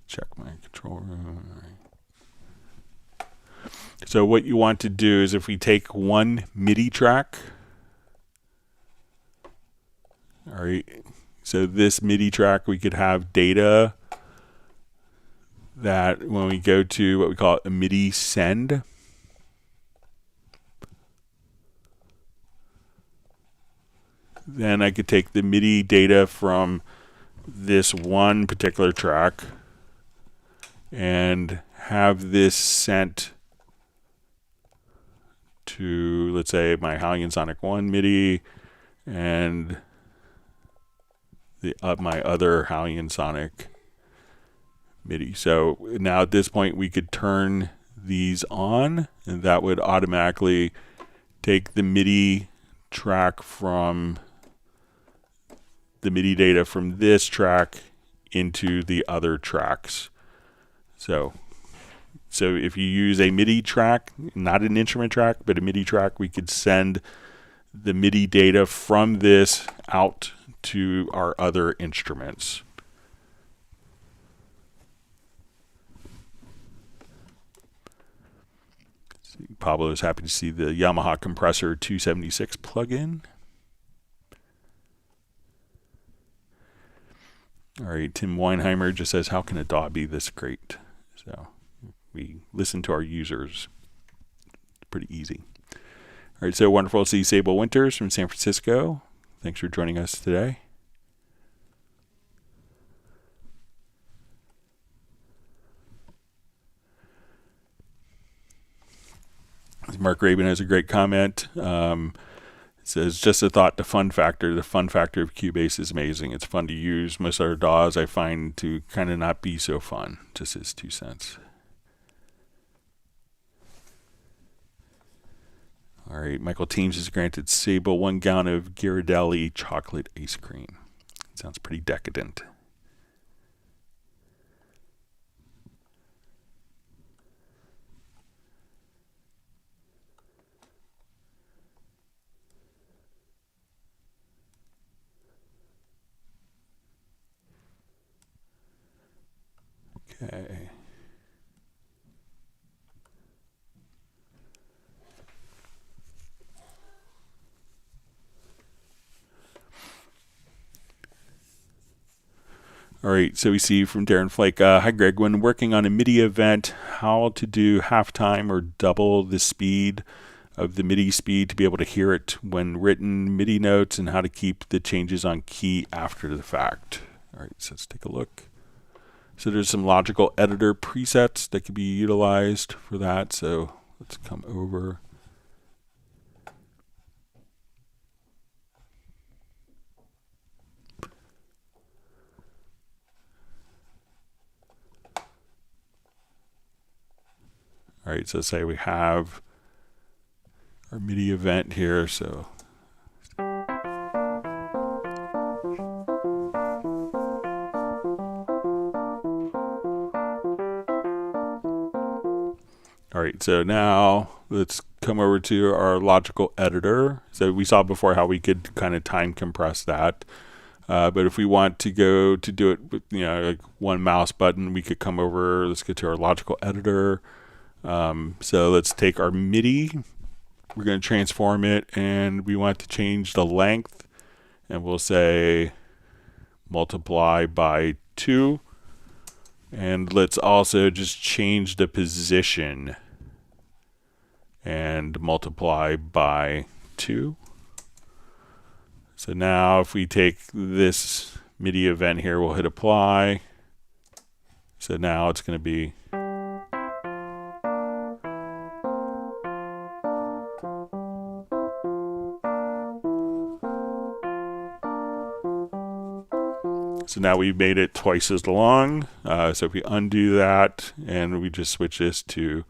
check my control room. All right. So what you want to do is if we take one MIDI track, all right, so this MIDI track, we could have data that when we go to what we call a MIDI send, then I could take the MIDI data from this one particular track and have this sent to, let's say, my Halligan Sonic 1 MIDI and my other Halligan Sonic MIDI. So now at this point we could turn these on, and that would automatically take the MIDI track from the MIDI data from this track into the other tracks. So if you use a MIDI track, not an instrument track, but a MIDI track, we could send the MIDI data from this out to our other instruments. Pablo is happy to see the Yamaha Compressor 276 plugin. All right, Tim Weinheimer just says, how can a DAW be this great? So we listen to our users. Pretty easy. All right, so wonderful to see Sable Winters from San Francisco. Thanks for joining us today. Mark Rabin has a great comment. It says, just a thought, the fun factor of Cubase is amazing. It's fun to use. Most other DAWs I find to kind of not be so fun. Just his 2 cents. All right, Michael Teams has granted Sable 1 gallon of Ghirardelli chocolate ice cream. Sounds pretty decadent. Okay. All right, so we see from Darren Flake, hi Greg, when working on a MIDI event, how to do halftime or double the speed of the MIDI speed to be able to hear it when written MIDI notes, and how to keep the changes on key after the fact. All right, so let's take a look. So there's some logical editor presets that can be utilized for that. So let's come over. All right, so say we have our MIDI event here. So all right, so now let's come over to our logical editor. So we saw before how we could kind of time compress that. But if we want to go to do it with, like one mouse button, we could come over, let's get to our logical editor. So let's take our MIDI, we're going to transform it, and we want to change the length, and we'll say multiply by 2. And let's also just change the position and multiply by 2. So now if we take this MIDI event here, we'll hit apply. So now it's going to be so now we've made it twice as long. So if we undo that and we just switch this to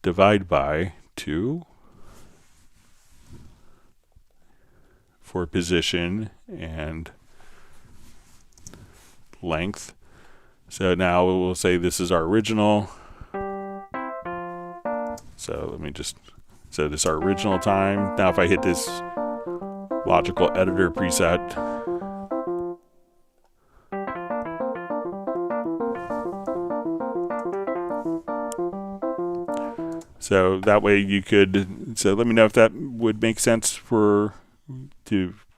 divide by 2 for position and length. So now we'll say this is our original. So this is our original time. Now if I hit this logical editor preset, so that way you could, so let me know if that would make sense for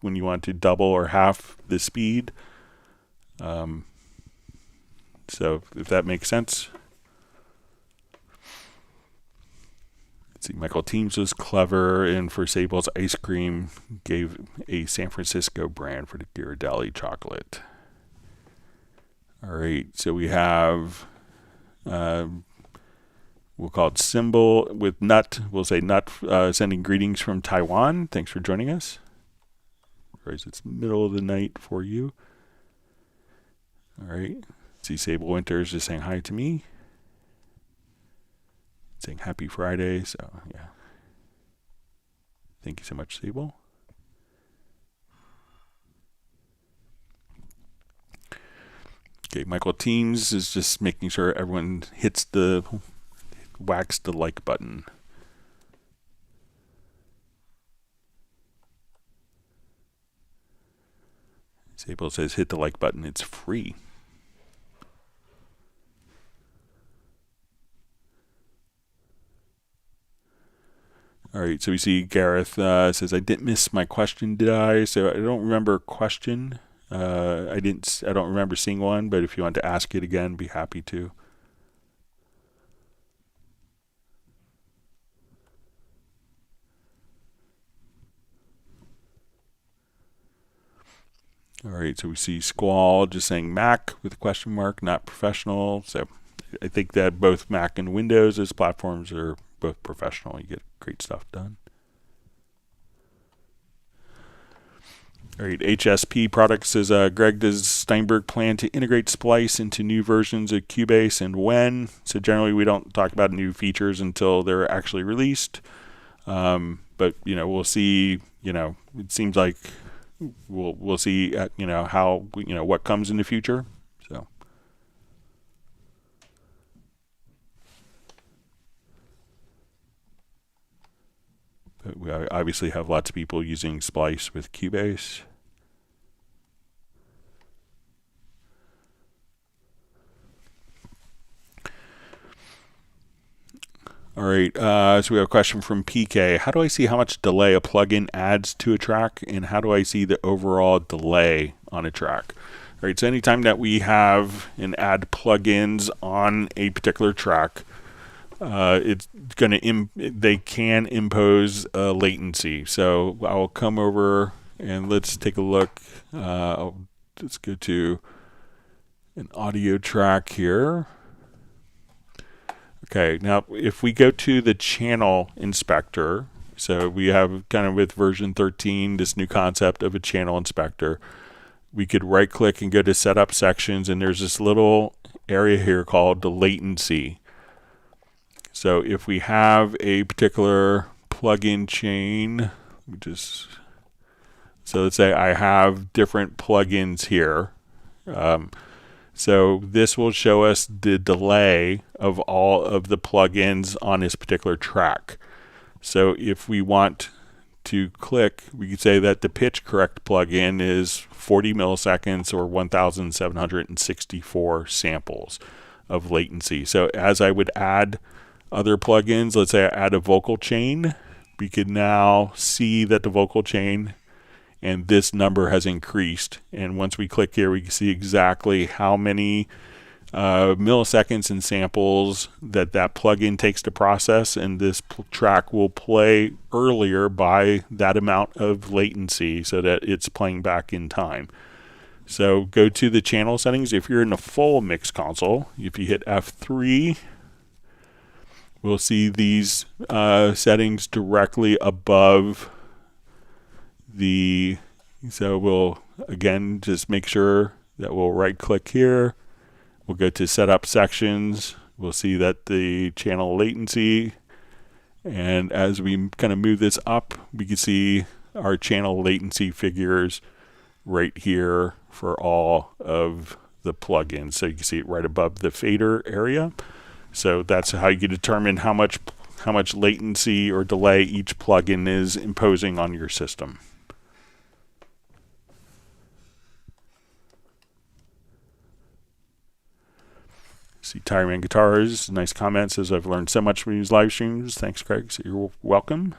when you want to double or half the speed. So if that makes sense. Let's see, Michael Teams was clever, and for Sable's ice cream gave a San Francisco brand for the Ghirardelli chocolate. All right, so we have we'll call it symbol with Nut. We'll say Nut sending greetings from Taiwan. Thanks for joining us. It's middle of the night for you. All right. See, Sable Winters just saying hi to me. Saying happy Friday. So, yeah. Thank you so much, Sable. Okay, Michael Teams is just making sure everyone whacks the like button. Sable says hit the like button, it's free. All right, so we see Gareth says, I didn't miss my question, did I? So I don't remember a question. I don't remember seeing one, but if you want to ask it again, be happy to. All right, so we see Squall just saying Mac with a question mark, not professional. So I think that both Mac and Windows as platforms are both professional. You get great stuff done. All right, HSP Products says, Greg, does Steinberg plan to integrate Splice into new versions of Cubase, and when? So generally we don't talk about new features until they're actually released. But, we'll see, it seems like we'll see, how, what comes in the future. So. But we obviously have lots of people using Splice with Cubase. All right, so we have a question from PK. How do I see how much delay a plugin adds to a track, and how do I see the overall delay on a track? right? So anytime that we have and add plugins on a particular track, it's going they can impose a latency. So I'll come over and let's take a look. Let's go to an audio track here. Okay, now if we go to the channel inspector, so we have kind of with version 13 this new concept of a channel inspector. We could right click and go to setup sections, and there's this little area here called the latency. So if we have a particular plugin chain, so let's say I have different plugins here. So this will show us the delay of all of the plugins on this particular track. So if we want to click, we could say that the pitch correct plugin is 40 milliseconds or 1,764 samples of latency. So as I would add other plugins, let's say I add a vocal chain, we could now see that the vocal chain and this number has increased. And once we click here, we can see exactly how many milliseconds and samples that plugin takes to process, and this track will play earlier by that amount of latency so that it's playing back in time. So go to the channel settings. If you're in the full mix console, if you hit F3, we'll see these settings directly above so we'll again just make sure that we'll right click here. We'll go to setup sections. We'll see that the channel latency, and as we kind of move this up, we can see our channel latency figures right here for all of the plugins. So you can see it right above the fader area. So that's how you can determine how much latency or delay each plugin is imposing on your system. See Tireman Guitars, nice comment, says I've learned so much from these live streams. Thanks, Craig. So you're welcome.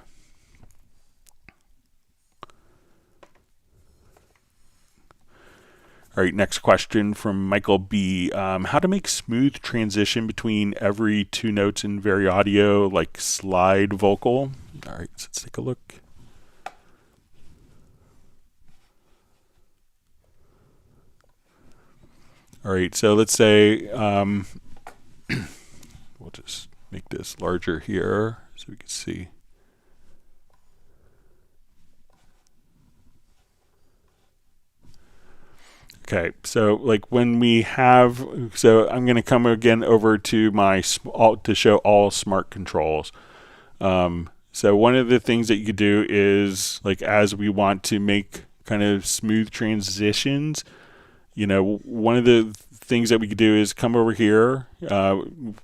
All right, next question from Michael B. How to make smooth transition between every two notes in Very Audio, like slide vocal? All right, so let's take a look. All right, so let's say we'll just make this larger here so we can see. Okay, so like when we have, so I'm going to come again over to to show all smart controls. So one of the things that you could do is, like, as we want to make kind of smooth transitions, you know, one of the things that we could do is come over here.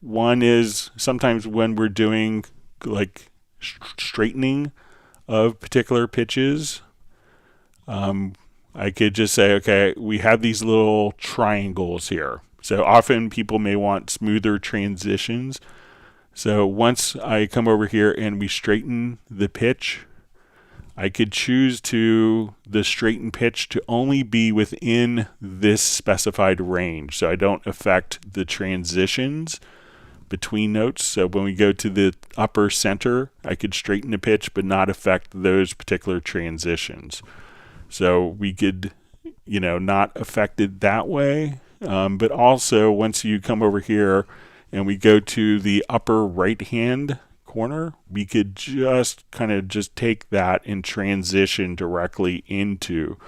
One is sometimes when we're doing like straightening of particular pitches, I could just say, okay, we have these little triangles here. So often people may want smoother transitions. So once I come over here and we straighten the pitch, I could choose the straighten pitch to only be within this specified range, so I don't affect the transitions between notes. So when we go to the upper center, I could straighten the pitch but not affect those particular transitions. So we could, you know, not affect it that way. But also once you come over here and we go to the upper right hand corner, we could just kind of just take that and transition directly into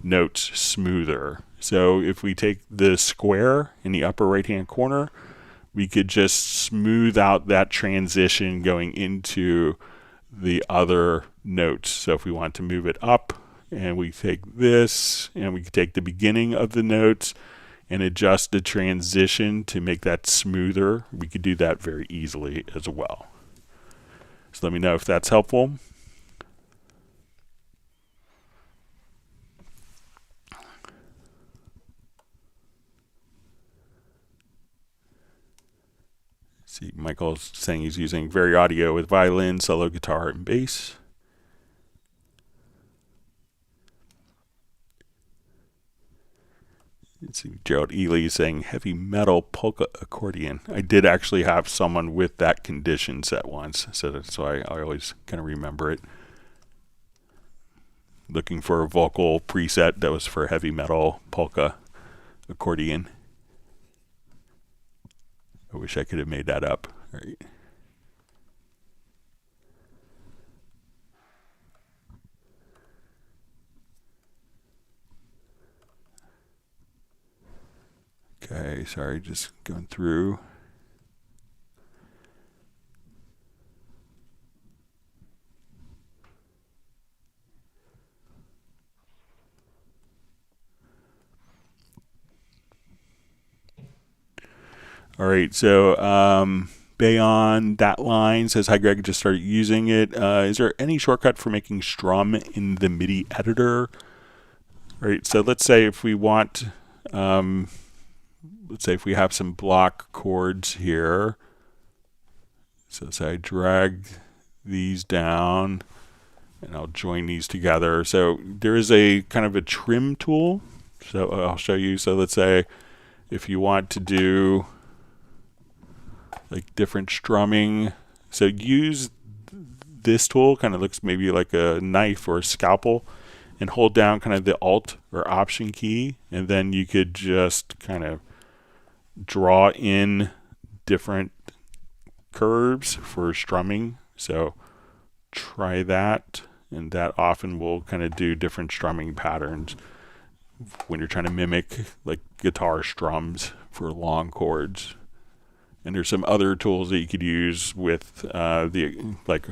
notes smoother. So if we take the square in the upper right hand corner, we could just smooth out that transition going into the other notes. So if we want to move it up, and we take this and we can take the beginning of the notes and adjust the transition to make that smoother, we could do that very easily as well. So let me know if that's helpful. See, Michael's saying he's using Very Audio with violin, solo guitar, and bass. Let's see, Gerald Ely is saying heavy metal polka accordion. I did actually have someone with that condition set once, so that's why I always kind of remember it. Looking for a vocal preset that was for heavy metal polka accordion. I wish I could have made that up. All right. Okay, sorry, just going through. All right, so Bayon that line says, hi Greg, just started using it. Is there any shortcut for making strum in the MIDI editor? All right, so let's say if we want, let's say if we have some block chords here. So say I drag these down and I'll join these together. So there is a kind of a trim tool. So I'll show you. So let's say if you want to do like different strumming, so use this tool, kind of looks maybe like a knife or a scalpel, and hold down kind of the Alt or Option key, and then you could just kind of draw in different curves for strumming. So try that, and that often will kind of do different strumming patterns when you're trying to mimic like guitar strums for long chords. And there's some other tools that you could use with the like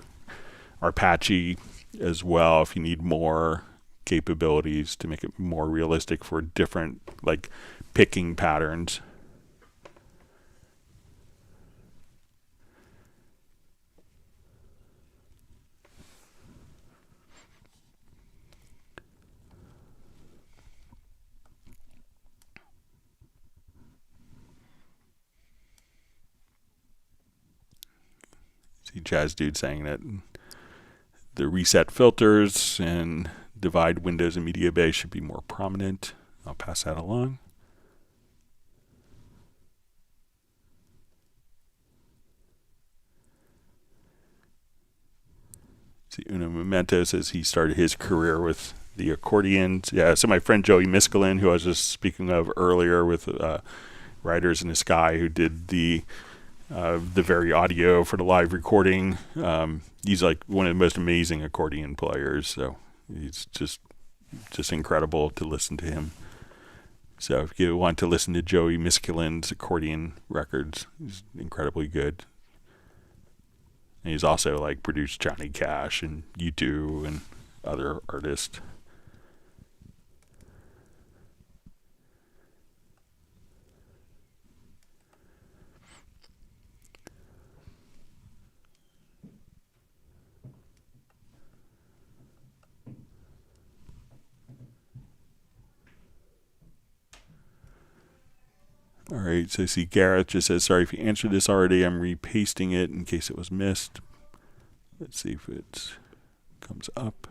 Arpachi as well if you need more capabilities to make it more realistic for different like picking patterns. See Jazz Dude saying that the reset filters and divide windows and media bay should be more prominent. I'll pass that along. See, Uno Memento says he started his career with the accordions. Yeah, so my friend Joey Miskelin, who I was just speaking of earlier with Riders in the Sky, who did the very audio for the live recording. He's like one of the most amazing accordion players, so he's just incredible to listen to him. So if you want to listen to Joey Miskelin's accordion records, he's incredibly good. And he's also like produced Johnny Cash and U2 and other artists. All right, so I see Gareth just says, sorry if you answered this already, I'm repasting it in case it was missed. Let's see if it comes up.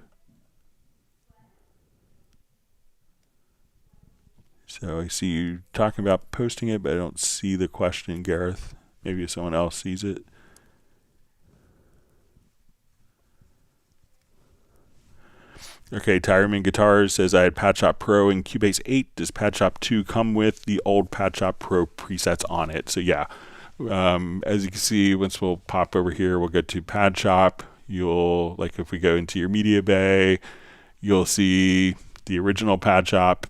So I see you talking about posting it, but I don't see the question, Gareth. Maybe someone else sees it. Okay, Tyreman Guitars says, I had PadShop Pro and Cubase 8. Does PadShop 2 come with the old PadShop Pro presets on it? So yeah, as you can see, once we'll pop over here, we'll go to PadShop. You'll, like if we go into your media bay, you'll see the original PadShop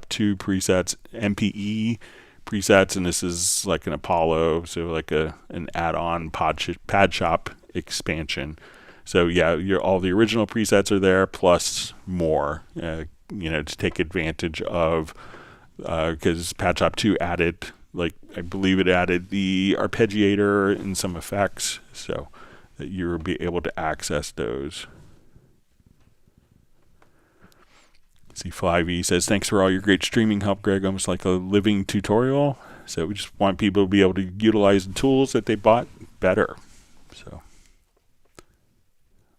2 presets, MPE presets, and this is like an Apollo, so like an add-on PadShop expansion. So yeah, all the original presets are there, plus more, to take advantage of, because PadShop 2 added, like I believe it added the arpeggiator and some effects, so that you'll be able to access those. See, Flyv says, thanks for all your great streaming help, Greg, almost like a living tutorial. So we just want people to be able to utilize the tools that they bought better. So.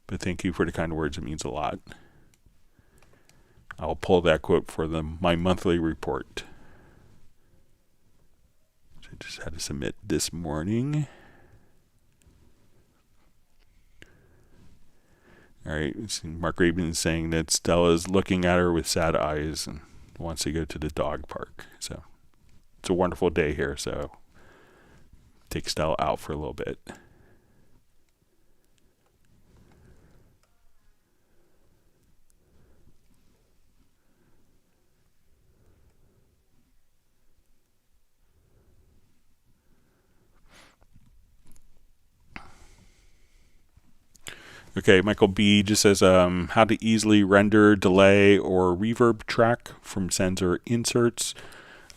But thank you for the kind words. It means a lot. I'll pull that quote for my monthly report. just had to submit this morning. All right, Mark Rabin is saying that Stella's looking at her with sad eyes and wants to go to the dog park. So it's a wonderful day here, so take Stella out for a little bit. Okay, Michael B just says how to easily render, delay, or reverb track from sensor inserts.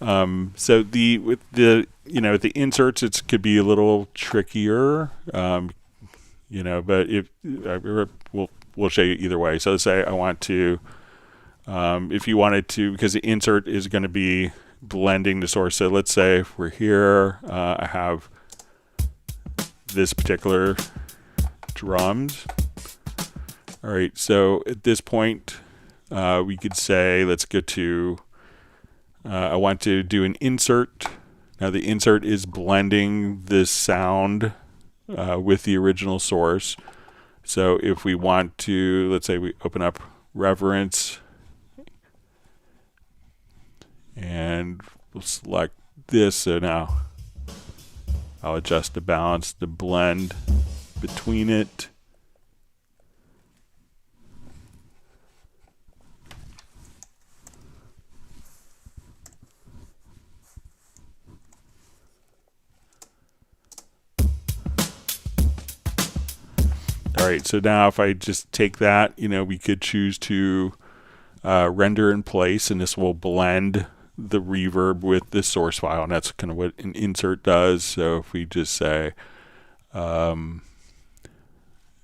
So with the inserts, it could be a little trickier, but if we'll show you either way. So let's say I want to, if you wanted to, because the insert is going to be blending the source. So let's say if we're here, I have this particular drums. All right, so at this point, we could say, let's go to, I want to do an insert. Now the insert is blending this sound with the original source. So if we want to, let's say we open up Reference, and we'll select this. So now I'll adjust the balance, the blend between it. All right, so now if I just take that, we could choose to render in place, and this will blend the reverb with the source file, and that's kind of what an insert does. So if we just say, go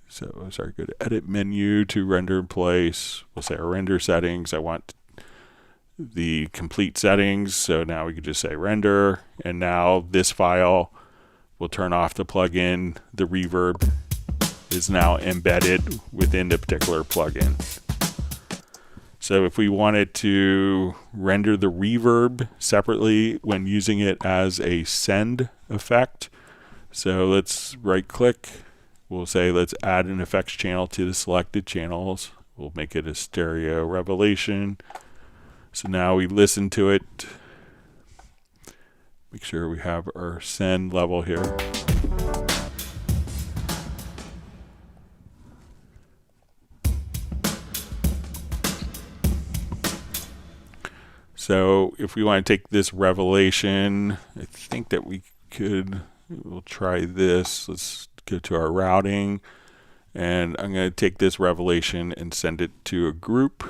to Edit menu to render in place. We'll say our render settings. I want the complete settings, so now we could just say render, and now this file will turn off the plugin. The reverb is now embedded within the particular plugin. So if we wanted to render the reverb separately when using it as a send effect, so let's right click, we'll say let's add an effects channel to the selected channels. We'll make it a stereo revelation. So now we listen to it, make sure we have our send level here. So if we want to take this revelation, I think that we'll try this. Let's go to our routing, and I'm going to take this revelation and send it to a group.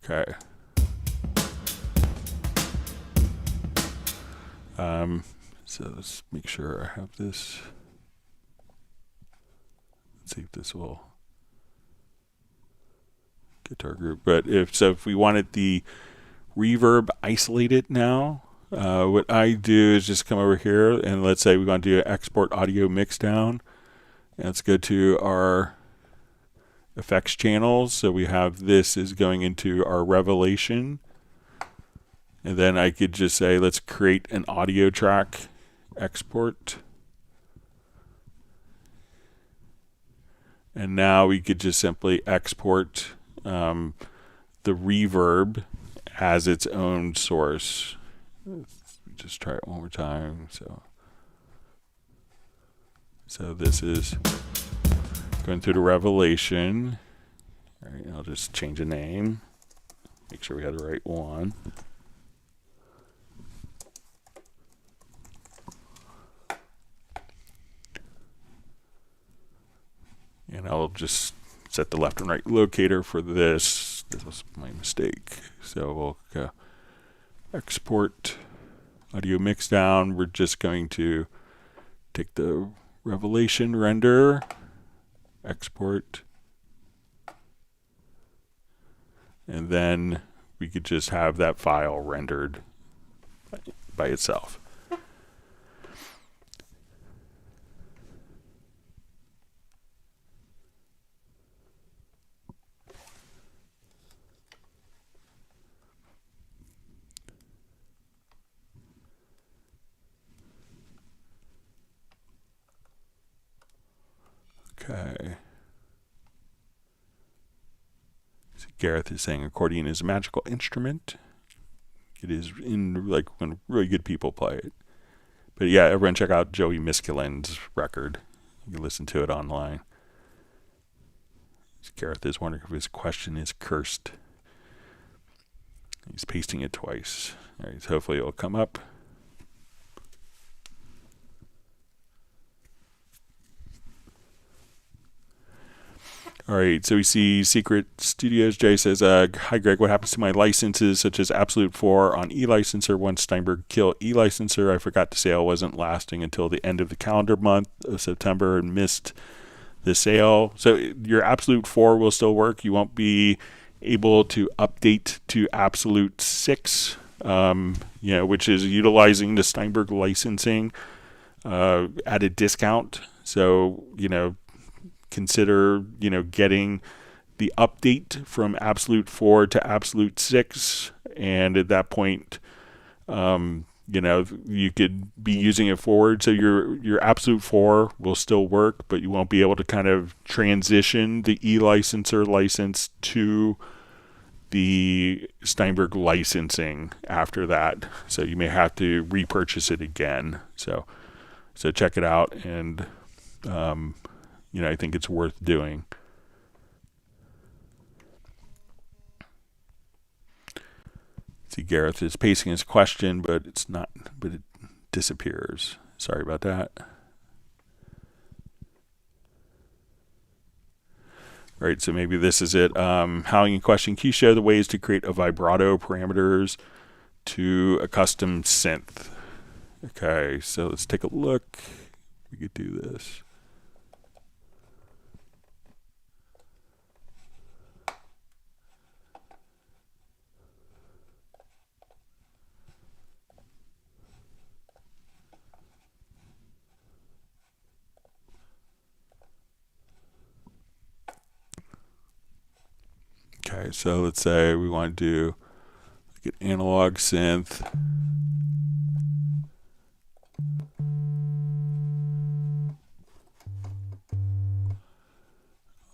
Okay. So let's make sure I have this. Let's see if this will get to our group. But if we wanted the reverb isolated now, what I do is just come over here, and let's say we want to do an export audio mix down. And let's go to our effects channels. So we have this is going into our revelation. And then I could just say, let's create an audio track export. And now we could just simply export the reverb as its own source. Let's just try it one more time. So this is going through the revelation. All right, I'll just change the name. Make sure we have the right one. And I'll just set the left and right locator for this. This was my mistake. So we'll go export audio mix down. We're just going to take the revelation render, export, and then we could just have that file rendered by itself. Gareth is saying accordion is a magical instrument. It is in like when really good people play it. But yeah, everyone check out Joey Miskelin's record. You can listen to it online. Gareth is wondering if his question is cursed. He's pasting it twice. All right, so hopefully it'll come up. All right, so we see Secret Studios. Jay says, hi Greg, what happens to my licenses such as Absolute 4 on eLicenser once Steinberg killed eLicenser? I forgot the sale wasn't lasting until the end of the calendar month of September and missed the sale. So your Absolute 4 will still work. You won't be able to update to Absolute 6, which is utilizing the Steinberg licensing at a discount. So, consider, getting the update from Absolute 4 to Absolute 6. And at that point, you could be using it forward. So your Absolute 4 will still work, but you won't be able to kind of transition the eLicenser license to the Steinberg licensing after that. So you may have to repurchase it again. So check it out, and I think it's worth doing. See, Gareth is pasting his question, but it disappears. Sorry about that. All right, so maybe this is it. Howling question, can you show the ways to create a vibrato parameters to a custom synth? Okay, so let's take a look. We could do this. Okay, so let's say we want to do like an analog synth.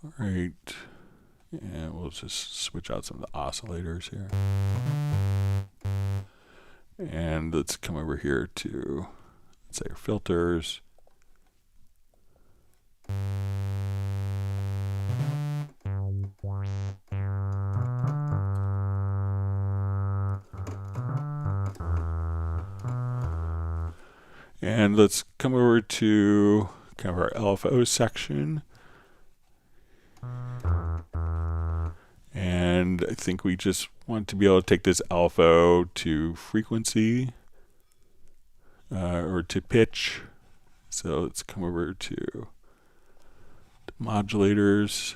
All right, and we'll just switch out some of the oscillators here. And let's come over here to, let's say, our filters. And let's come over to kind of our LFO section. And I think we just want to be able to take this LFO to frequency or to pitch. So let's come over to the modulators.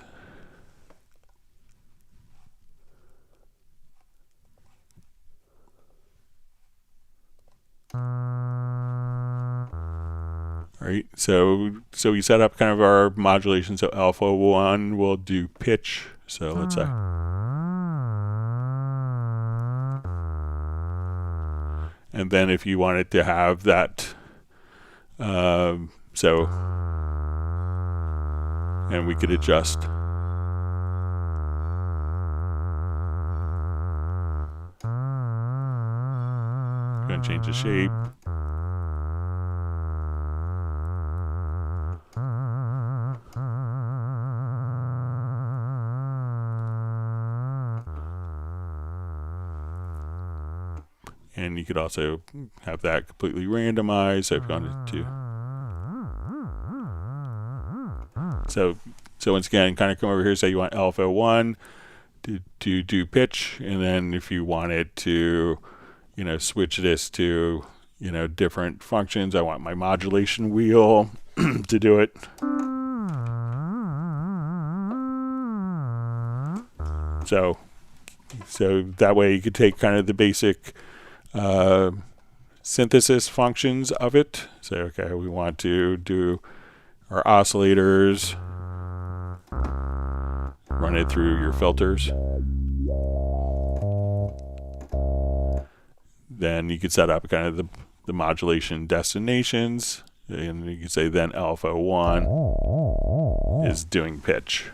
All right, so we set up kind of our modulation. So alpha 1 will do pitch. So let's say. And then if you wanted to have that, and we could adjust. Going to change the shape. And you could also have that completely randomized. So if you wanted to. So once again, kind of come over here, say you want alpha 1 to do pitch. And then if you wanted to, switch this to, different functions, I want my modulation wheel to do it. So that way you could take kind of the basic synthesis functions of it. Say, okay, we want to do our oscillators, run it through your filters. Then you could set up kind of the modulation destinations, and you could say then alpha 1 is doing pitch.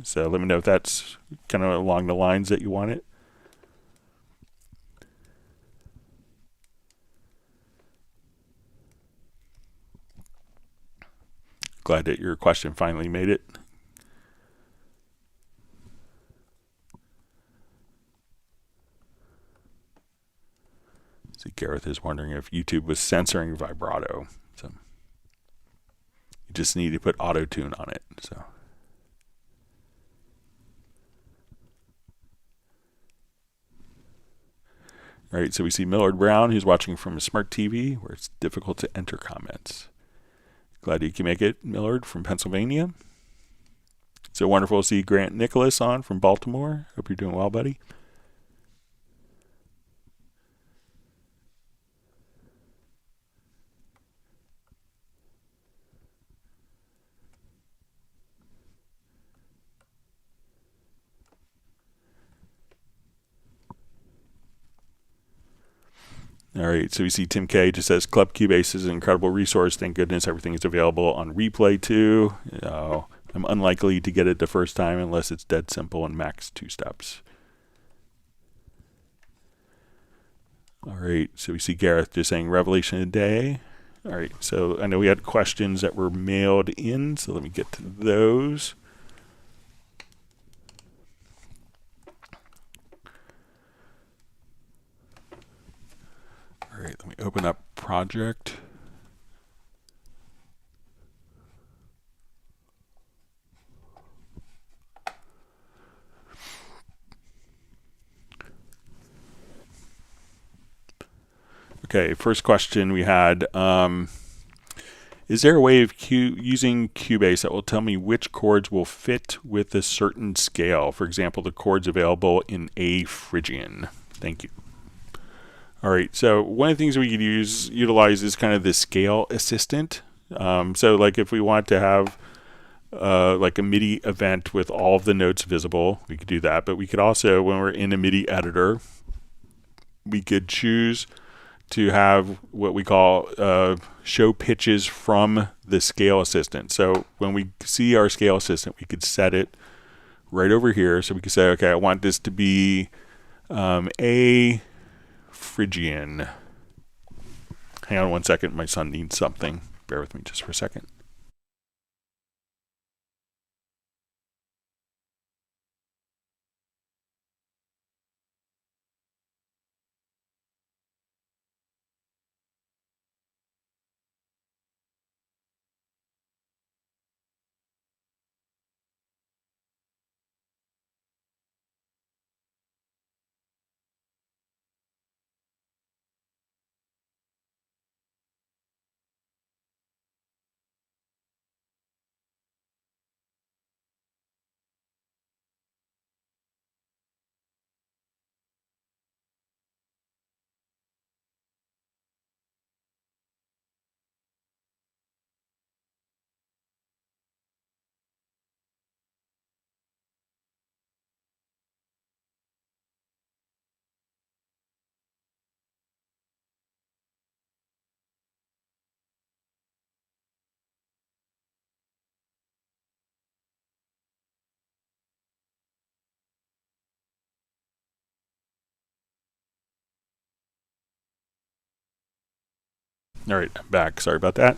So let me know if that's kind of along the lines that you want it. Glad that your question finally made it. See, Gareth is wondering if YouTube was censoring vibrato. So you just need to put auto-tune on it. So. All right, so we see Millard Brown, who's watching from a smart TV where it's difficult to enter comments. Glad you can make it, Millard from Pennsylvania. So wonderful to see Grant Nicholas on from Baltimore. Hope you're doing well, buddy. All right, so we see Tim K just says, Cubase is an incredible resource. Thank goodness everything is available on replay too. I'm unlikely to get it the first time unless it's dead simple and max 2 steps. All right, so we see Gareth just saying revelation a day. All right, so I know we had questions that were mailed in, so let me get to those. All right, let me open up project. Okay, first question we had, is there a way of using Cubase that will tell me which chords will fit with a certain scale? For example, the chords available in A Phrygian. Thank you. All right, so one of the things we could utilize is kind of the scale assistant. So like if we want to have like a MIDI event with all of the notes visible, we could do that. But we could also, when we're in a MIDI editor, we could choose to have what we call show pitches from the scale assistant. So when we see our scale assistant, we could set it right over here. So we could say, okay, I want this to be A Phrygian. Hang on one second, my son needs something. Bear with me just for a second. All right, I'm back. Sorry about that.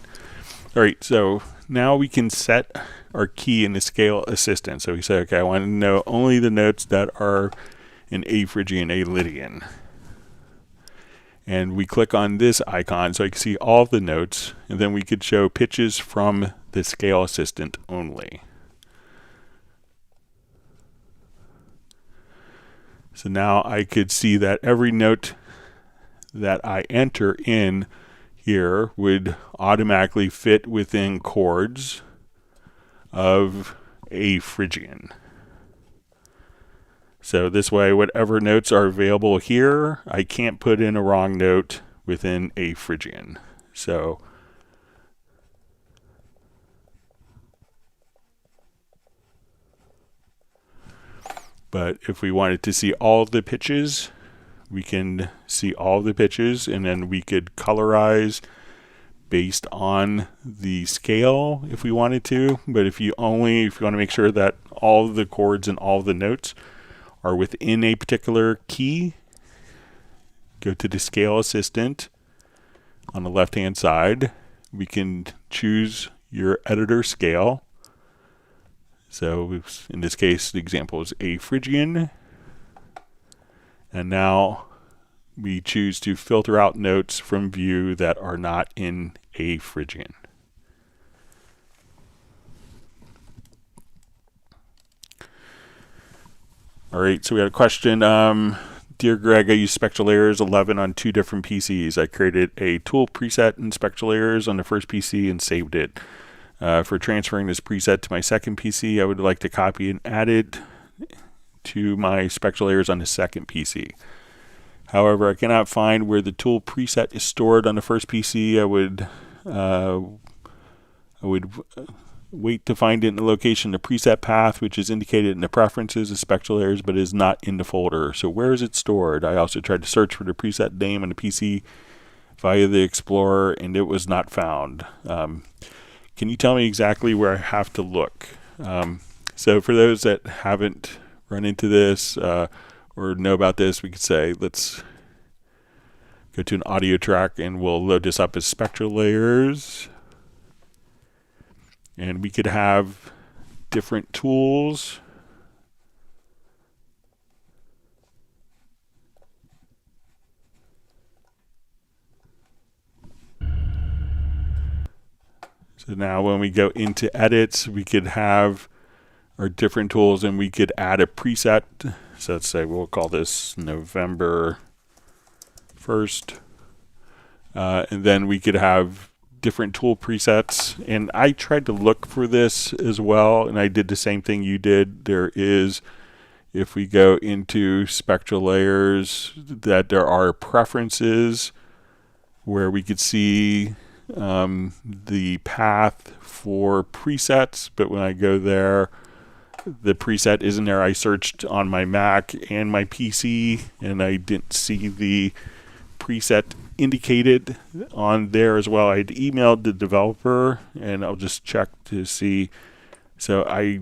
All right, so now we can set our key in the scale assistant. So we say, okay, I want to know only the notes that are in A Phrygian, A Lydian. And we click on this icon so I can see all of the notes, and then we could show pitches from the scale assistant only. So now I could see that every note that I enter in here would automatically fit within chords of A Phrygian. So this way, whatever notes are available here, I can't put in a wrong note within A Phrygian. So but if we wanted to see all of the pitches, we can see all the pitches, and then we could colorize based on the scale if we wanted to. But if you want to make sure that all of the chords and all of the notes are within a particular key, go to the scale assistant on the left hand side. We can choose your editor scale. So in this case, the example is A Phrygian. And now we choose to filter out notes from view that are not in A Phrygian. All right, so we had a question. Dear Greg, I use Spectral Layers 11 on 2 different PCs. I created a tool preset in Spectral Layers on the first PC and saved it. For transferring this preset to my second PC, I would like to copy and add it to my Spectral Layers on the second PC. However, I cannot find where the tool preset is stored on the first PC. I would wait to find it in the location the preset path, which is indicated in the preferences of Spectral Layers, but is not in the folder. So where is it stored? I also tried to search for the preset name on the PC via the Explorer, and it was not found. Can you tell me exactly where I have to look? So for those that haven't run into this or know about this, we could say, let's go to an audio track and we'll load this up as Spectral Layers. And we could have different tools. So now when we go into edits, we could have our different tools and we could add a preset. So let's say we'll call this November 1st. And then we could have different tool presets, and I tried to look for this as well, and I did the same thing you did. There is, if we go into Spectral Layers, that there are preferences where we could see the path for presets, but when I go there, the preset isn't there. I searched on my Mac and my PC, and I didn't see the preset indicated on there as well. I had emailed the developer, and I'll just check to see. So I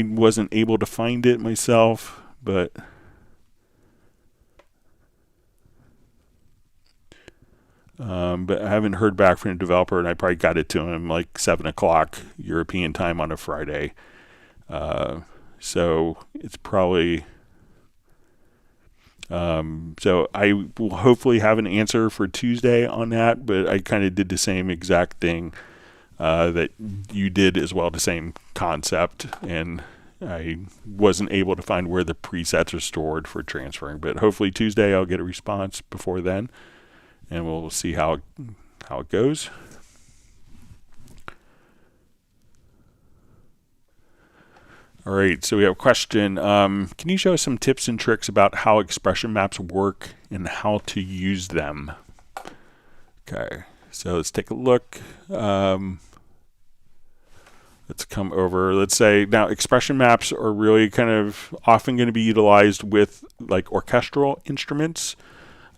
wasn't able to find it myself, but I haven't heard back from the developer, and I probably got it to him like 7 o'clock European time on a Friday. So it's probably so I will hopefully have an answer for Tuesday on that, but I kind of did the same exact thing that you did as well, the same concept, and I wasn't able to find where the presets are stored for transferring, but hopefully Tuesday I'll get a response before then, and we'll see how it goes. All right, so we have a question. Can you show us some tips and tricks about how expression maps work and how to use them? Okay, so let's take a look. Let's come over. Let's say now expression maps are really kind of often going to be utilized with like orchestral instruments,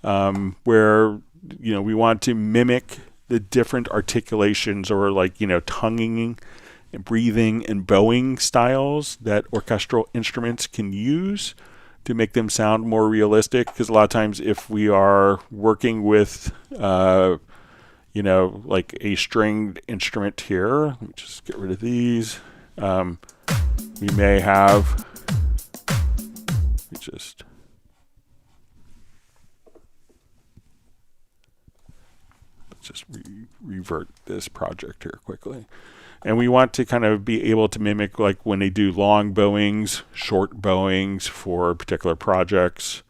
where we want to mimic the different articulations or like tonguing and breathing and bowing styles that orchestral instruments can use to make them sound more realistic. Because a lot of times if we are working with like a stringed instrument here, let me just get rid of these, we may have, let's just revert this project here quickly. And we want to kind of be able to mimic like when they do long bowings, short bowings for particular projects.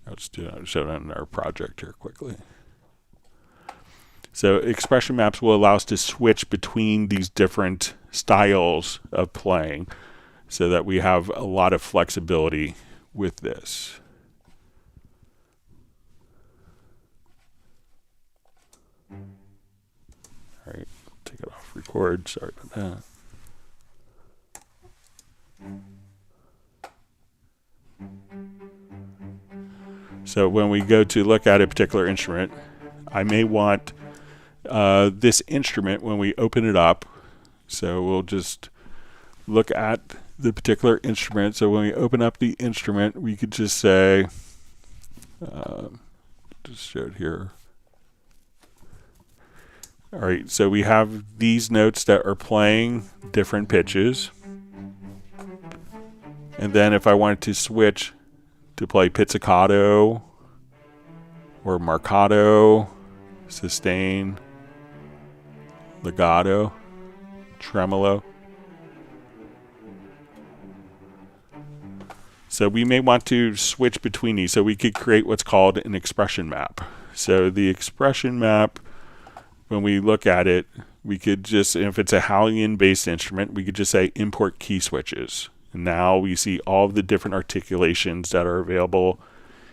I'll just show it on our project here quickly. So expression maps will allow us to switch between these different styles of playing so that we have a lot of flexibility with this. All right, take it off record. Sorry about that. So when we go to look at a particular instrument, I may want this instrument when we open it up. So we'll just look at the particular instrument. So when we open up the instrument, we could just say, just show it here. All right, so we have these notes that are playing different pitches. And then if I wanted to switch to play pizzicato or marcato, sustain, legato, tremolo. So we may want to switch between these. So we could create what's called an expression map. So the expression map, when we look at it, we could just, if it's a Hallian-based instrument, we could just say import key switches. And now we see all of the different articulations that are available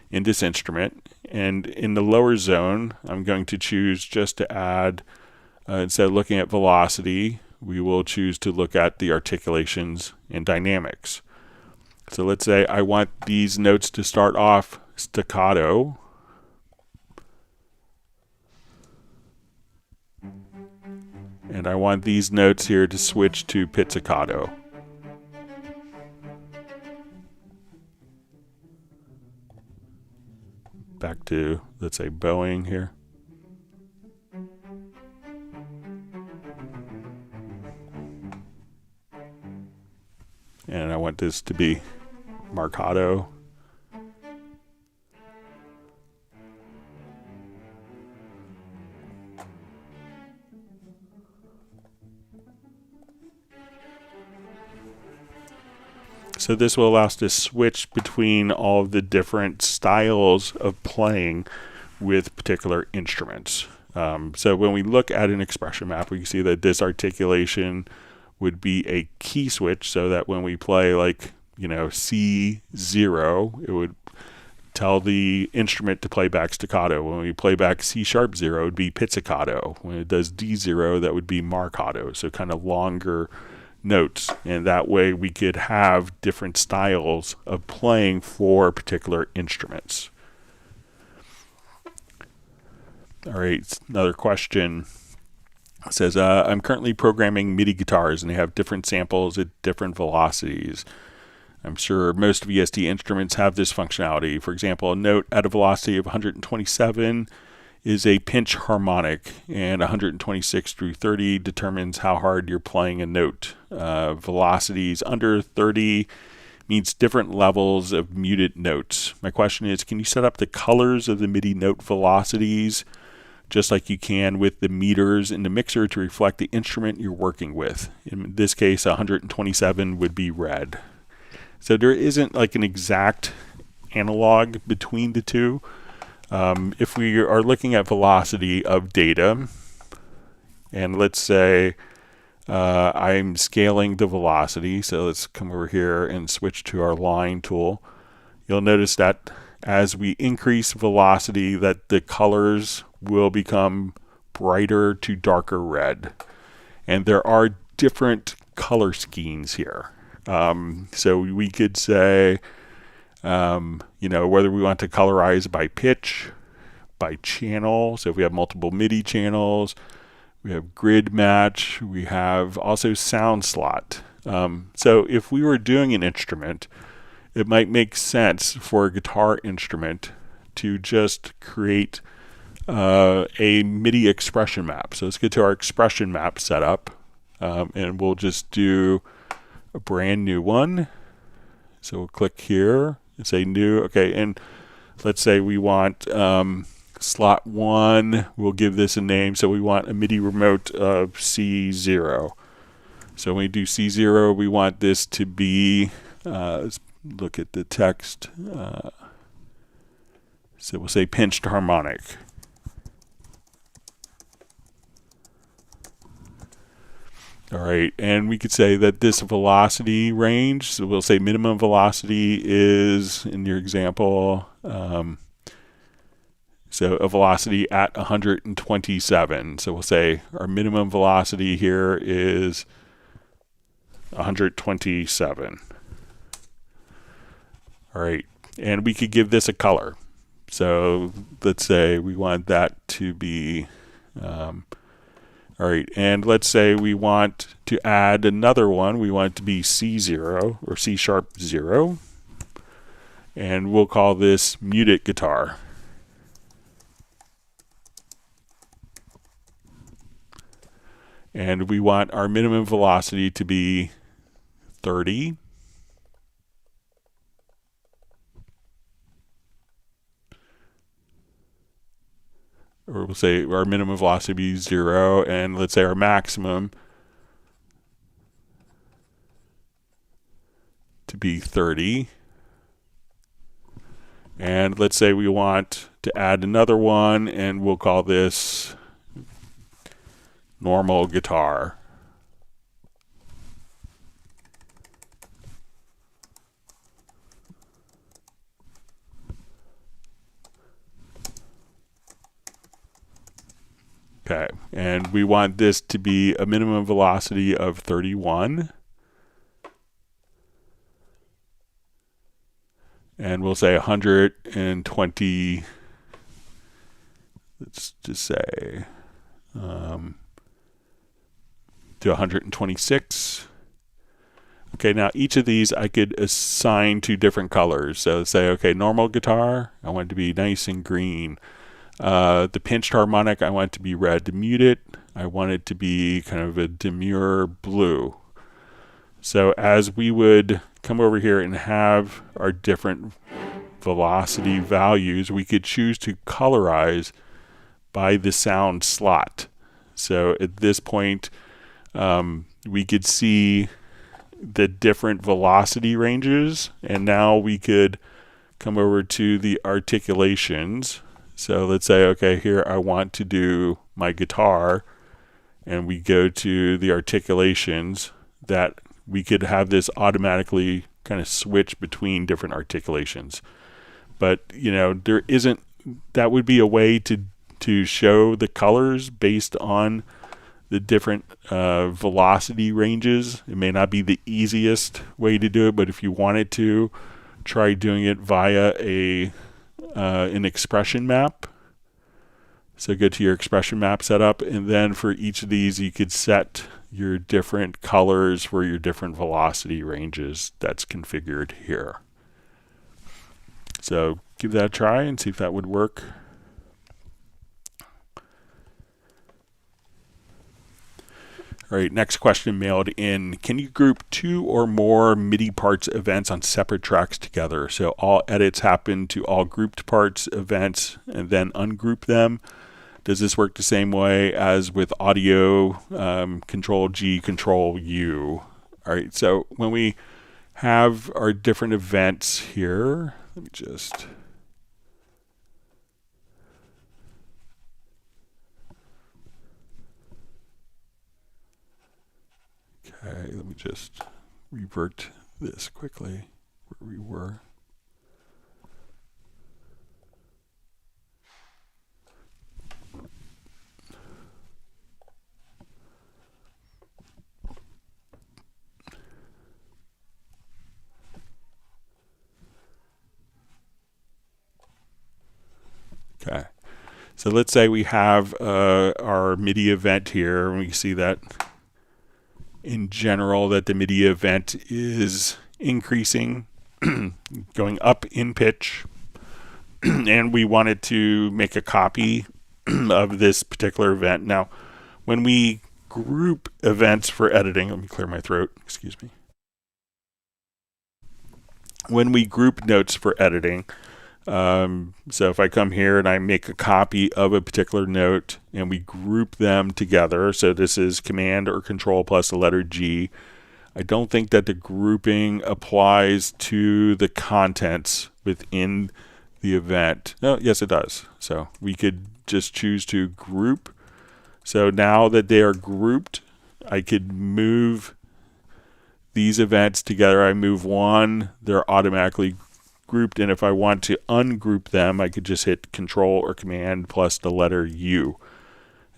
in this instrument. And in the lower zone, I'm going to choose just to add, instead of looking at velocity, we will choose to look at the articulations and dynamics. So let's say I want these notes to start off staccato. And I want these notes here to switch to pizzicato. Back to, let's say, bowing here. And I want this to be marcato. So this will allow us to switch between all of the different styles of playing with particular instruments. So when we look at an expression map, we can see that this articulation would be a key switch, so that when we play like, C0, it would tell the instrument to play back staccato. When we play back C#0, it would be pizzicato. When it does D0, that would be marcato. So kind of longer notes. And that way we could have different styles of playing for particular instruments. All right, another question. It says, I'm currently programming MIDI guitars and they have different samples at different velocities. I'm sure most VST instruments have this functionality. For example, a note at a velocity of 127 is a pinch harmonic, and 126 through 30 determines how hard you're playing a note. Velocities under 30 means different levels of muted notes. My question is, can you set up the colors of the MIDI note velocities just like you can with the meters in the mixer to reflect the instrument you're working with? In this case, 127 would be red. So there isn't like an exact analog between the two. If we are looking at velocity of data, and let's say I'm scaling the velocity, so let's come over here and switch to our line tool. You'll notice that as we increase velocity, that the colors will become brighter to darker red. And there are different color schemes here. So we could say, whether we want to colorize by pitch, by channel. So if we have multiple MIDI channels, we have grid match, we have also sound slot. So if we were doing an instrument, it might make sense for a guitar instrument to just create a MIDI expression map. So let's get to our expression map setup, and we'll just do a brand new one. So we'll click here and say new. Okay, and let's say we want slot 1. We'll give this a name. So we want a MIDI remote of C0. So when we do C0, we want this to be, let's look at the text. So we'll say pinched harmonic. All right, and we could say that this velocity range, so we'll say minimum velocity is, in your example, so a velocity at 127. So we'll say our minimum velocity here is 127. All right, and we could give this a color. So let's say we want that to be, all right, and let's say we want to add another one. We want it to be C0 or C sharp 0. And we'll call this muted guitar. And we want our minimum velocity to be 30. Or we'll say our minimum velocity be 0, and let's say our maximum to be 30. And let's say we want to add another one, and we'll call this normal guitar. Okay, and we want this to be a minimum velocity of 31. And we'll say 120, let's just say, to 126. Okay, now each of these I could assign to different colors. So say, okay, normal guitar, I want it to be nice and green. The pinched harmonic, I want it to be red. The muted, I want it to be kind of a demure blue. So as we would come over here and have our different velocity values, we could choose to colorize by the sound slot. So at this point, we could see the different velocity ranges, and now we could come over to the articulations. So let's say, okay, here I want to do my guitar, and we go to the articulations, that we could have this automatically kind of switch between different articulations. But, you know, there isn't, that would be a way to show the colors based on the different velocity ranges. It may not be the easiest way to do it, but if you wanted to, try doing it via an expression map. So go to your expression map setup, and then for each of these you could set your different colors for your different velocity ranges that's configured here. So give that a try and see if that would work. All right, next question mailed in. Can you group 2 or more MIDI parts events on separate tracks together? So all edits happen to all grouped parts events and then ungroup them. Does this work the same way as with audio, Control G, Control U? All right, so when we have our different events here, let me just... Okay, let me just revert this quickly where we were. Okay, so let's say we have our MIDI event here, and we see that in general that the MIDI event is increasing, going up in pitch, and we wanted to make a copy of this particular event. Now, when we group events for editing, let me clear my throat, excuse me. When we group notes for editing, so if I come here and I make a copy of a particular note and we group them together, so this is Command or Control plus the letter G, I don't think that the grouping applies to the contents within the event. No, yes it does. So we could just choose to group. So now that they are grouped, I could move these events together. I move one, they're automatically grouped, and if I want to ungroup them, I could just hit Control or Command plus the letter U,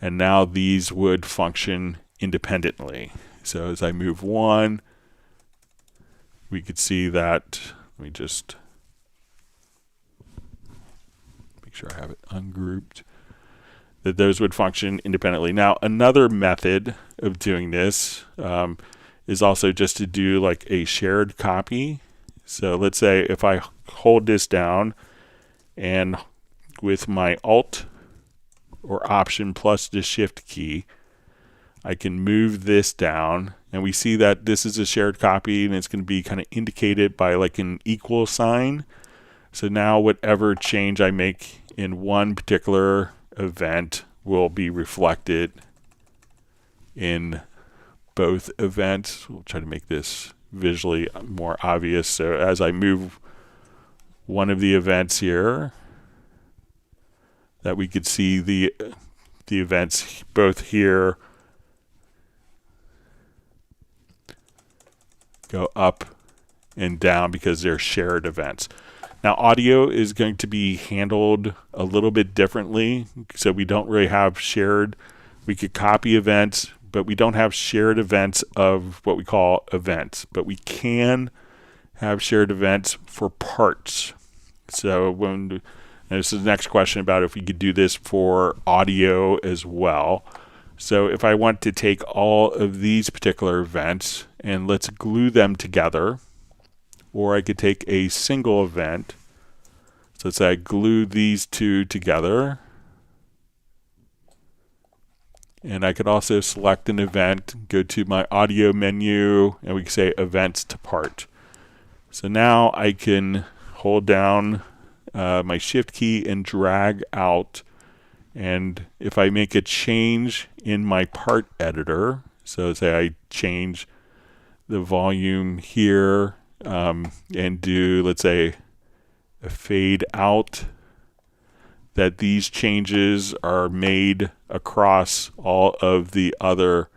and now these would function independently. So as I move one, we could see that, let me just make sure I have it ungrouped, that those would function independently. Now, another method of doing this is also just to do like a shared copy. So let's say if I hold this down and with my Alt or Option plus the Shift key, I can move this down, and we see that this is a shared copy, and it's going to be kind of indicated by like an equal sign. So now whatever change I make in one particular event will be reflected in both events. We'll try to make this visually more obvious. So as I move one of the events here, that we could see the events both here go up and down because they're shared events. Now, audio is going to be handled a little bit differently. So we don't really have shared. We could copy events, but we don't have shared events of what we call events. But we can have shared events for parts. So when this is the next question about if we could do this for audio as well. So if I want to take all of these particular events and let's glue them together, or I could take a single event. So let's say I glue these two together. And I could also select an event, go to my audio menu, and we can say events to part. So now I can hold down my Shift key and drag out. And if I make a change in my part editor, so say I change the volume here, and do, let's say, a fade out, that these changes are made across all of the other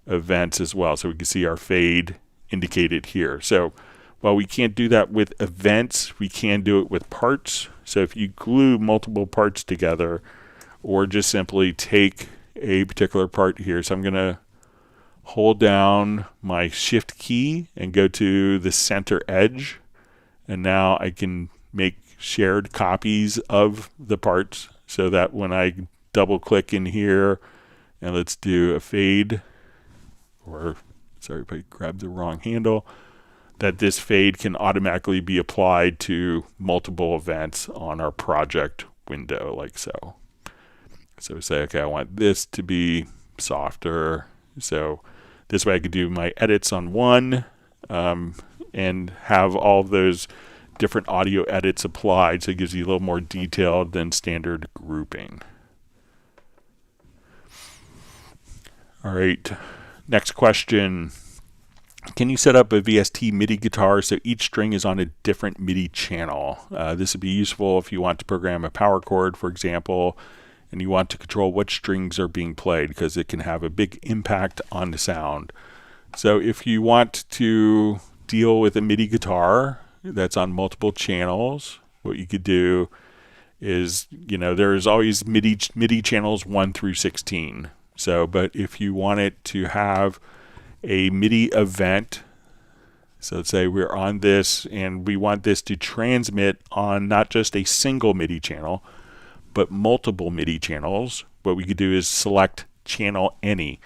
events as well. So we can see our fade indicated here. So while we can't do that with events, we can do it with parts. So if you glue multiple parts together, or just simply take a particular part here. So I'm going to hold down my Shift key and go to the center edge, and now I can make shared copies of the parts so that when I double click in here and let's do a fade, or sorry if I grabbed the wrong handle, that this fade can automatically be applied to multiple events on our project window like so. So we say, okay, I want this to be softer. So this way I could do my edits on one and have all of those different audio edits applied. So it gives you a little more detailed than standard grouping. All right, next question. Can you set up a VST MIDI guitar so each string is on a different MIDI channel? This would be useful if you want to program a power chord, for example, and you want to control which strings are being played because it can have a big impact on the sound. So if you want to deal with a MIDI guitar that's on multiple channels, what you could do is, there's always MIDI channels 1 through 16. So, but if you want it to have a MIDI event, so let's say we're on this and we want this to transmit on not just a single MIDI channel, but multiple MIDI channels, what we could do is select channel any.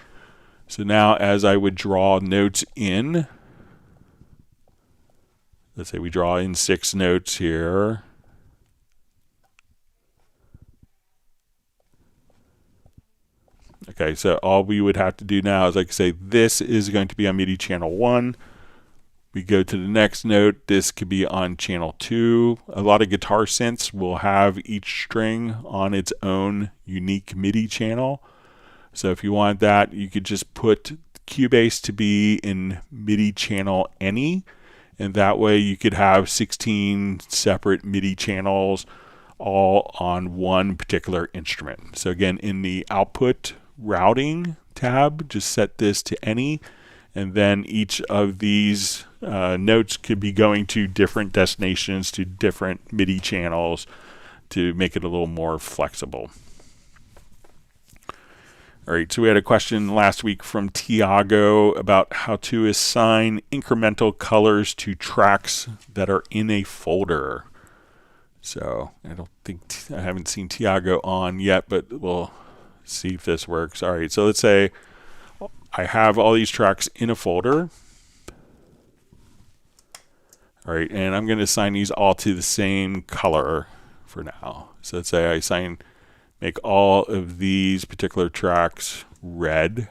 So now as I would draw notes in, let's say we draw in 6 notes here. Okay, so all we would have to do now is like say this is going to be on MIDI channel 1. We go to the next note. This could be on channel 2. A lot of guitar synths will have each string on its own unique MIDI channel. So if you want that, you could just put Cubase to be in MIDI channel any, and that way you could have 16 separate MIDI channels all on one particular instrument. So again, in the output routing tab, just set this to any, and then each of these notes could be going to different destinations, to different MIDI channels to make it a little more flexible. All right, so we had a question last week from Tiago about how to assign incremental colors to tracks that are in a folder. So I don't think, I haven't seen Tiago on yet, but we'll see if this works. All right, so let's say I have all these tracks in a folder. All right, and I'm going to assign these all to the same color for now. So let's say I make all of these particular tracks red.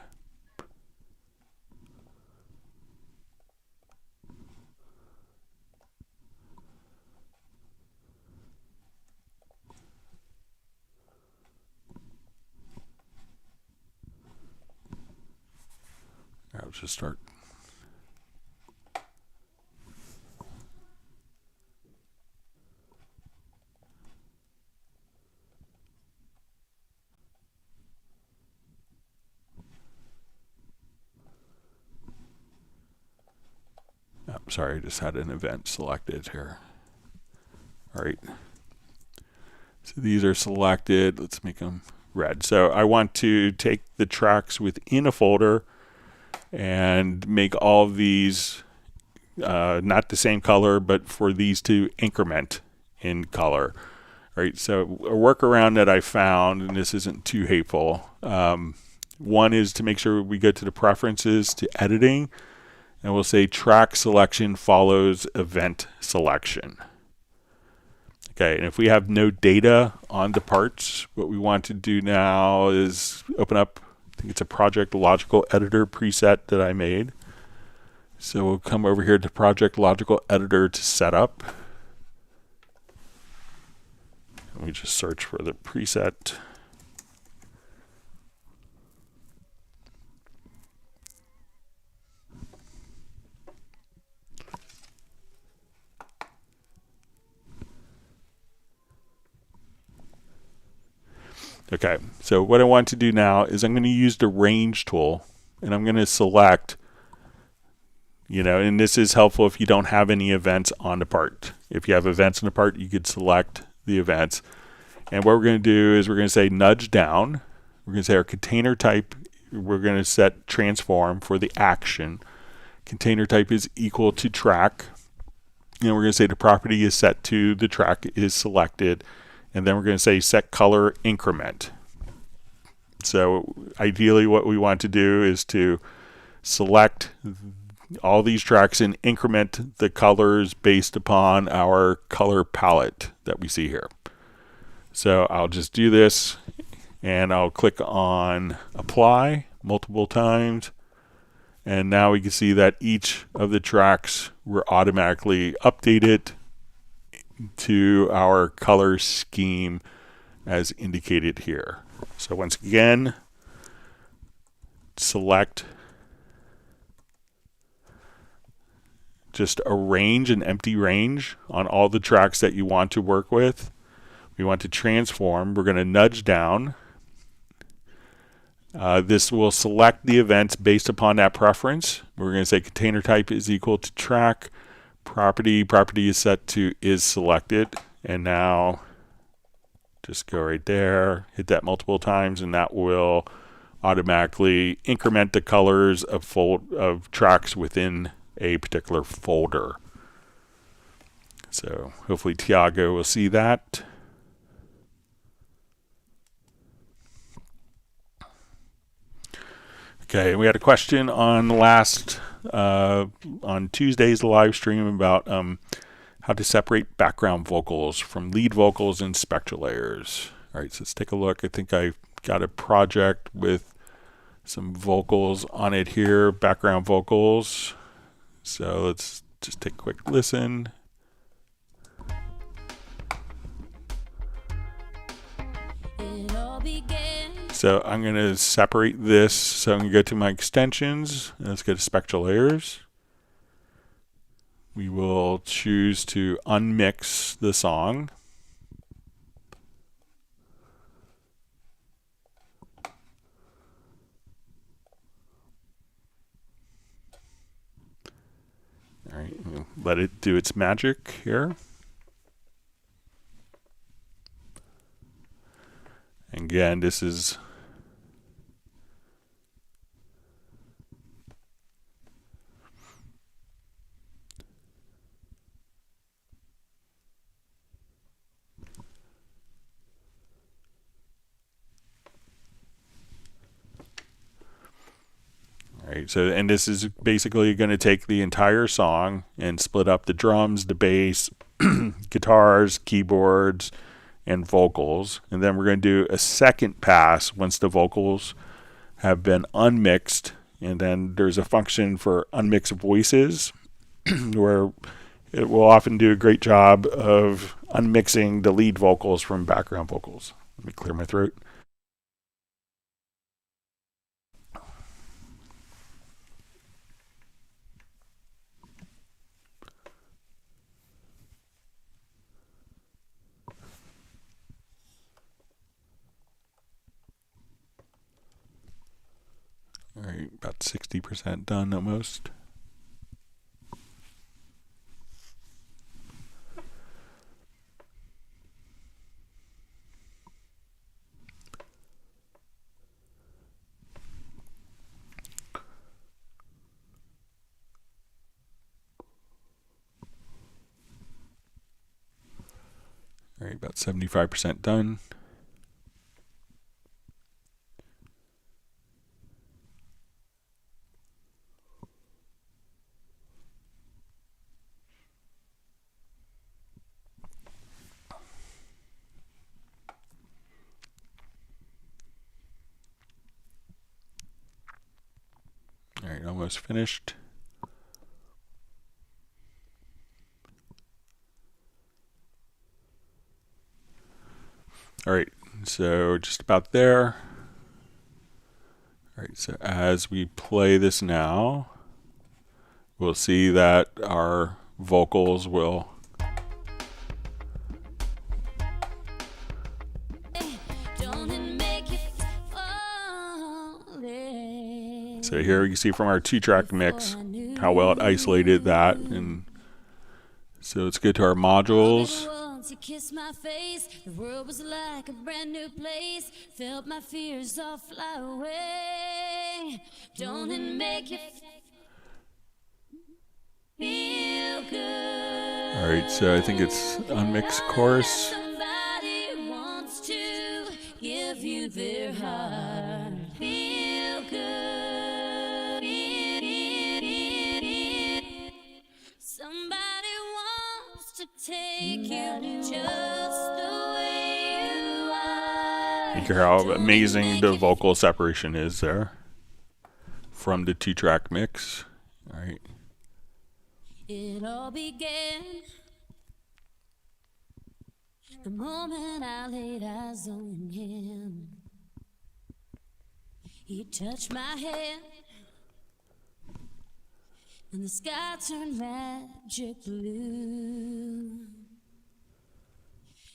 I'll just start. Oh, sorry, I just had an event selected here. All right. So these are selected. Let's make them red. So I want to take the tracks within a folder and make all of these not the same color, but for these to increment in color. All right, so a workaround that I found, and this isn't too hateful, one is to make sure we go to the preferences to editing, and we'll say track selection follows event selection. Okay, and if we have no data on the parts, what we want to do now is open up, I think it's a Project Logical Editor preset that I made. So we'll come over here to Project Logical Editor to set up. And we just search for the preset. Okay, so what I want to do now is I'm going to use the range tool, and I'm going to select, and this is helpful if you don't have any events on the part. If you have events on the part, you could select the events. And what we're going to do is we're going to say nudge down. We're going to say our container type, we're going to set transform for the action. Container type is equal to track. And we're going to say the property is set to the track is selected. And then we're going to say set color increment. So ideally what we want to do is to select all these tracks and increment the colors based upon our color palette that we see here. So I'll just do this, and I'll click on apply multiple times, and now we can see that each of the tracks were automatically updated to our color scheme as indicated here. So once again, select just a range, an empty range on all the tracks that you want to work with. We want to transform. We're going to nudge down. This will select the events based upon that preference. We're going to say container type is equal to track. Property is set to is selected. And now just go right there, hit that multiple times, and that will automatically increment the colors of tracks within a particular folder. So hopefully Tiago will see that. Okay, we had a question on on Tuesday's live stream about how to separate background vocals from lead vocals in spectral layers. All right, so let's take a look. I think I got a project with some vocals on it here, background vocals. So let's just take a quick listen. So I'm going to separate this. So I'm going to go to my extensions. Let's go to spectral layers. We will choose to unmix the song. All right, we'll let it do its magic here. Again, this is right, so and this is basically going to take the entire song and split up the drums, the bass, guitars, keyboards, and vocals. And then we're going to do a second pass once the vocals have been unmixed. And then there's a function for unmixed voices where it will often do a great job of unmixing the lead vocals from background vocals. Let me clear my throat. All right, about 60% done almost. All right, about 75% done. All right, almost finished. All right, so just about there. All right, so as we play this now, we'll see that our vocals will so here you see from our 2-track mix how well it isolated that, and so let's go to our modules. You kissed my face, the world was like a brand new place. Felt my fears all fly away. Don't it make you feel good? All right, so I think it's unmixed chorus. Somebody wants to give you their heart. Feel good. Somebody wants to take you just the way you are. You hear how amazing the vocal separation is there from the 2-track mix. All right. It all began the moment I laid eyes on him. He touched my hand, and the sky turned magic blue.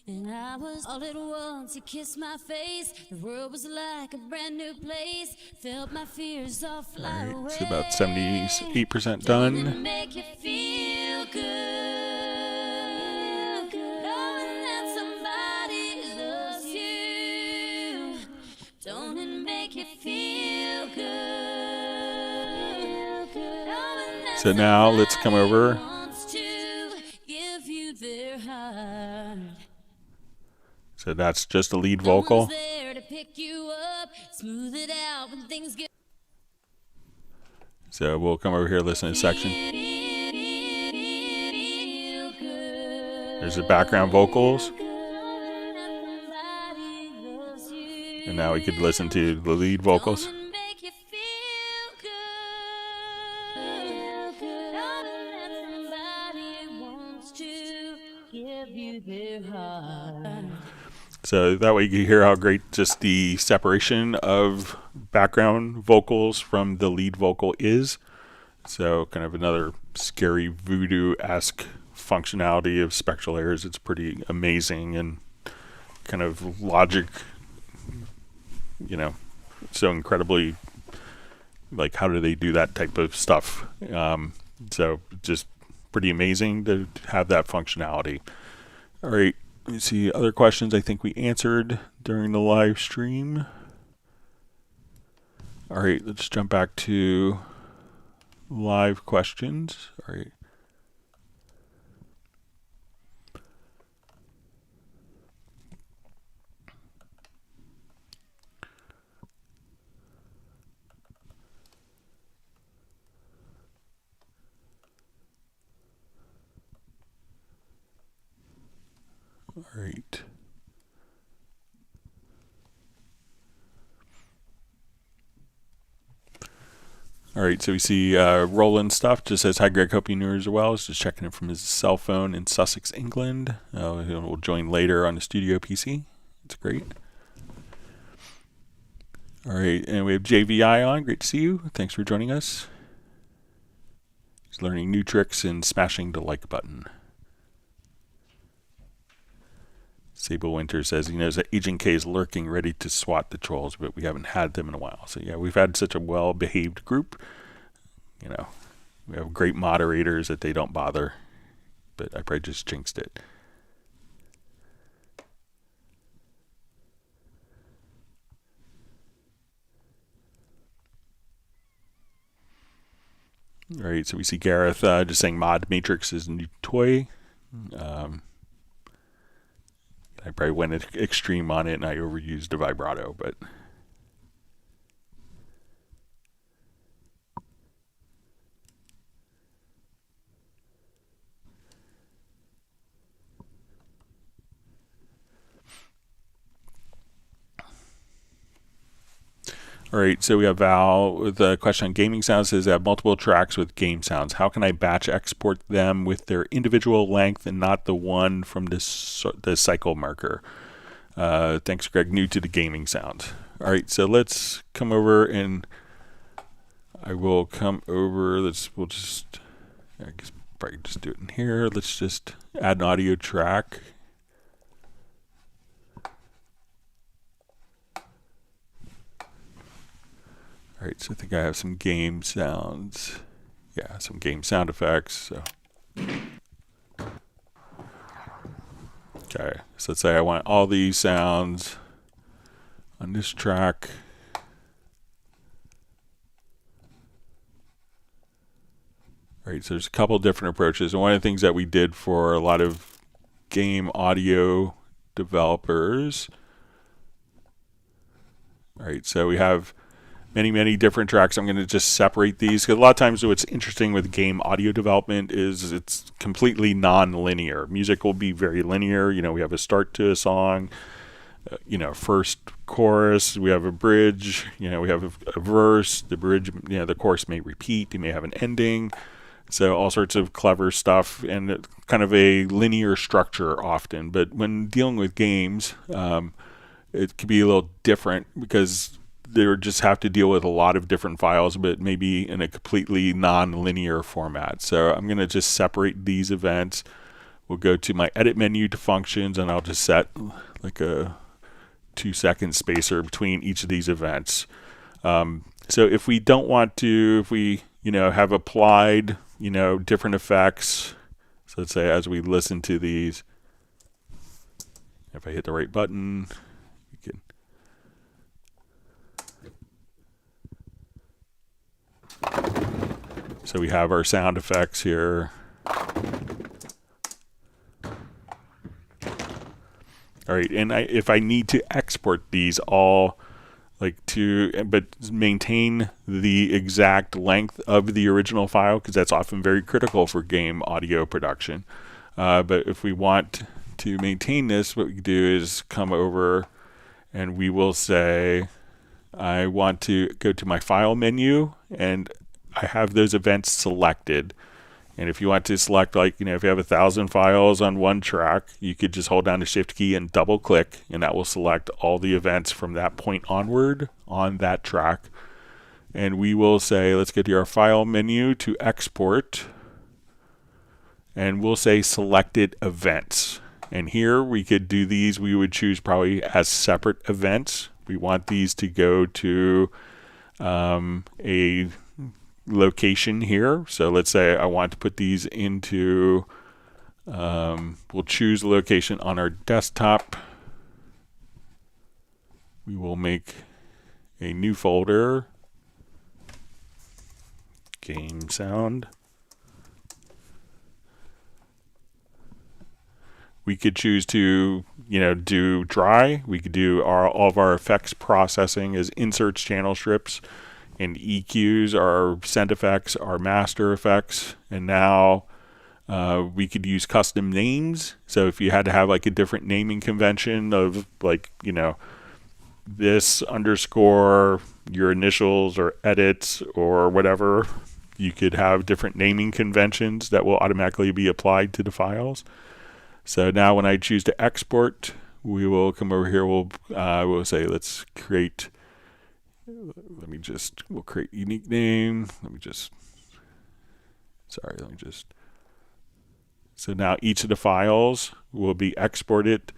And I was all at once, he kissed my face. The world was like a brand new place. Felt my fears all fly away. All right, it's about 78% done. Make you feel good. Knowing that somebody loves you. Don't it make you feel good? So now let's come over. Wants to give you their heart. So that's just the lead vocal. There to pick you up, smooth it out when things get. So we'll come over here, listen to a section. There's the background vocals. And now we could listen to the lead vocals. So that way you can hear how great just the separation of background vocals from the lead vocal is. So kind of another scary voodoo-esque functionality of spectral layers. It's pretty amazing and kind of logic, you know, so incredibly, like, how do they do that type of stuff? So just pretty amazing to have that functionality. All right. Let's see, other questions I think we answered during the live stream. All right, let's jump back to live questions. All right. All right. All right, so we see Roland stuff. Just says, hi, Greg, hope you knew as well. He's just checking in from his cell phone in Sussex, England. We'll join later on the studio PC. That's great. All right, and we have JVI on. Great to see you. Thanks for joining us. He's learning new tricks and smashing the like button. Sable Winter says he knows that Agent K is lurking, ready to swat the trolls, but we haven't had them in a while. So yeah, we've had such a well-behaved group. You know, we have great moderators that they don't bother, but I probably just jinxed it. All right, so we see Gareth just saying Mod Matrix is a new toy. I probably went extreme on it and I overused the vibrato, but all right, so we have Val with a question on gaming sounds. Says I have multiple tracks with game sounds. How can I batch export them with their individual length and not the one from the cycle marker? Thanks, Greg. New to the gaming sound. All right, so let's come over and I will come over. We'll just, I guess probably just do it in here. Let's just add an audio track. All right, so I think I have some game sounds. Yeah, some game sound effects. So. Okay, so let's say I want all these sounds on this track. All right, so there's a couple different approaches. And one of the things that we did for a lot of game audio developers. All right, so we have many different tracks. I'm going to just separate these because a lot of times what's interesting with game audio development is it's completely non-linear. Music will be very linear. You know, we have a start to a song, first chorus, we have a bridge, we have a verse, the bridge, the chorus may repeat, you may have an ending. So all sorts of clever stuff and kind of a linear structure often. But when dealing with games, it can be a little different because they just have to deal with a lot of different files, but maybe in a completely non-linear format. So I'm going to just separate these events. We'll go to my edit menu to functions, and I'll just set like a 2-second spacer between each of these events. So if we don't want to, if we have applied different effects, so let's say as we listen to these, if I hit the right button, we can. So we have our sound effects here. All right, and if I need to export these all, but maintain the exact length of the original file, because that's often very critical for game audio production. But if we want to maintain this, what we do is come over and we will say, I want to go to my file menu and I have those events selected. And if you want to select, if you have 1,000 files on one track, you could just hold down the shift key and double click, and that will select all the events from that point onward on that track. And we will say, let's get to our file menu to export, and we'll say selected events. And here we could do these, we would choose probably as separate events. We want these to go to a location here. So let's say I want to put these into, we'll choose a location on our desktop. We will make a new folder, game sound. We could choose to, do dry. We could do all of our effects processing as inserts, channel strips, and EQs, our send effects, our master effects. And now We could use custom names. So if you had to have like a different naming convention of like, this underscore your initials or edits or whatever, you could have different naming conventions that will automatically be applied to the files. So now when I choose to export, we will come over here. We'll say, let's create, we'll create unique name. So now each of the files will be exported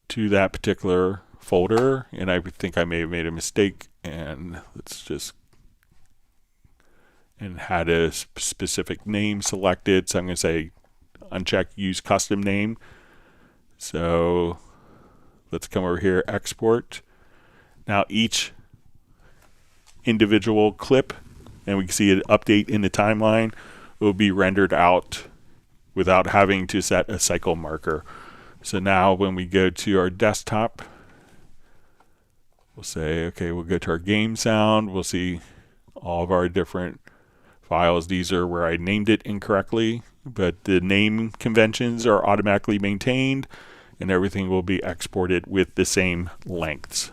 to that particular folder. And I think I may have made a mistake, and and had a specific name selected. So I'm going to say uncheck use custom name. So let's come over here, export. Now each individual clip, and we can see an update in the timeline, will be rendered out without having to set a cycle marker. So now when we go to our desktop, we'll say, okay, we'll go to our game sound. We'll see all of our different files. These are where I named it incorrectly, but the name conventions are automatically maintained, and everything will be exported with the same lengths.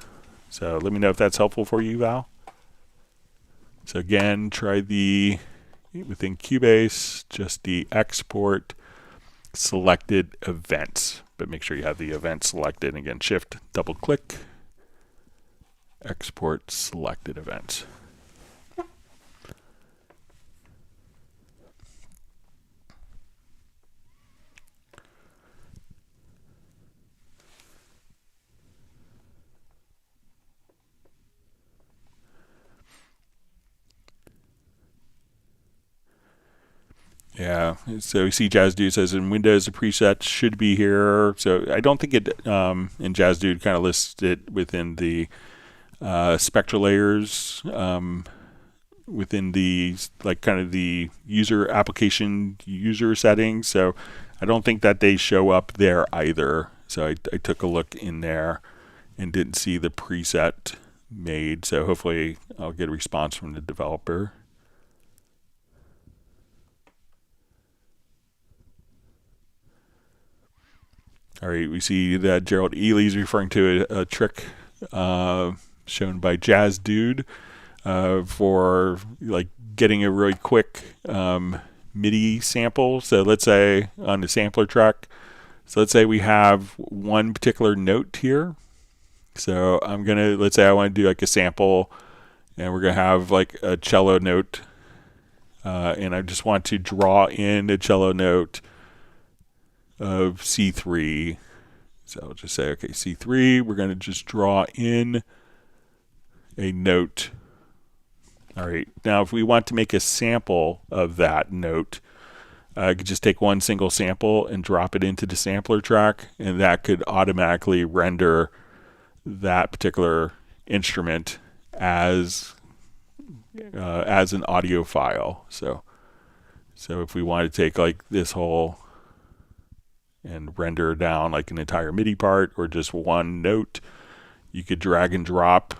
So let me know if that's helpful for you, Val. So again, try within Cubase, just the export selected events, but make sure you have the event selected. And again, shift, double click, export selected events. Yeah, so you see Jazz Dude says in Windows the preset should be here. So I don't think it in Jazz Dude kind of lists it within the spectral layers within the kind of the user application user settings. So I don't think that they show up there either. So I took a look in there and didn't see the preset made. So hopefully I'll get a response from the developer. All right, we see that Gerald Ely is referring to a trick shown by Jazz Dude for like getting a really quick MIDI sample. So let's say on the sampler track, so let's say we have one particular note here. So let's say I want to do like a sample, and we're gonna have like a cello note, and I just want to draw in a cello note of C3. So I'll just say, okay, C3, we're going to just draw in a note. All right, now if we want to make a sample of that note, I could just take one single sample and drop it into the sampler track, and that could automatically render that particular instrument as an audio file. So if we want to take like this whole and render down like an entire MIDI part or just one note, you could drag and drop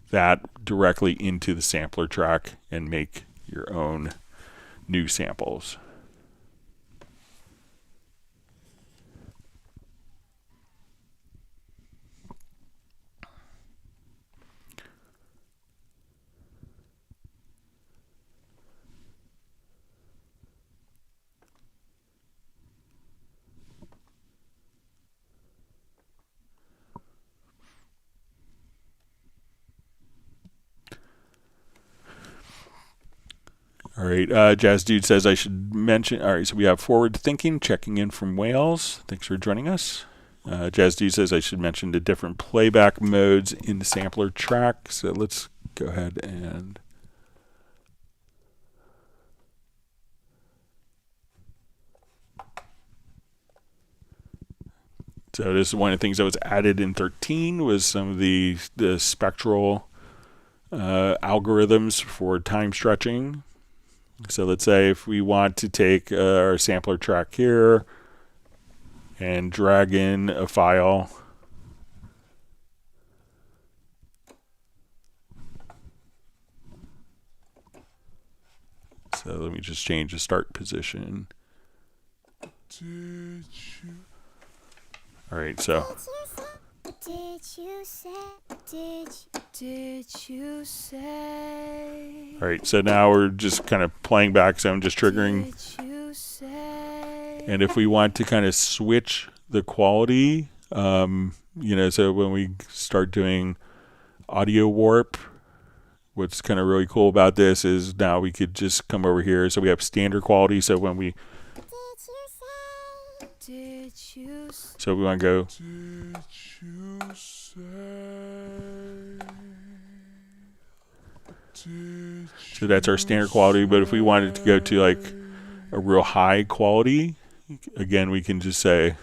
that directly into the sampler track and make your own new samples. All right, Jazz Dude says I should mention, all right, so we have Forward Thinking checking in from Wales. Thanks for joining us. Jazz Dude says I should mention the different playback modes in the sampler track. So let's go ahead and so this is one of the things that was added in 13 was some of the spectral algorithms for time stretching. So let's say if we want to take our sampler track here and drag in a file. So let me just change the start position. All right, so. Did you say? All right, so now we're just kind of playing back, so I'm just triggering. And if we want to kind of switch the quality, so when we start doing audio warp, what's kind of really cool about this is now we could just come over here. So we have standard quality. So when we, so we want to go. So that's our standard quality. But if we wanted to go to like a real high quality, again, we can just say.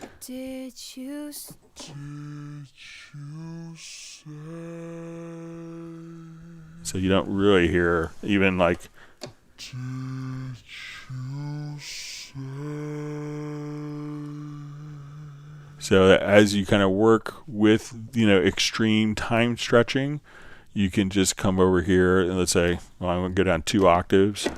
So you don't really hear even like. So as you kind of work with, extreme time stretching, you can just come over here and let's say, well, I'm going to go down 2 octaves.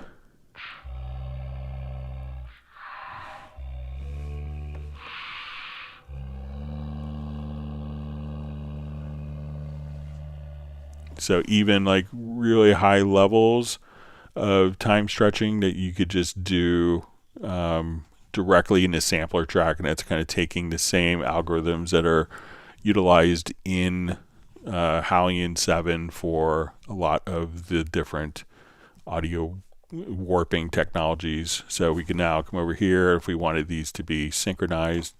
So even like really high levels of time stretching that you could just do directly in the sampler track, and that's kind of taking the same algorithms that are utilized in Hallian 7 for a lot of the different audio warping technologies. So we can now come over here if we wanted these to be synchronized.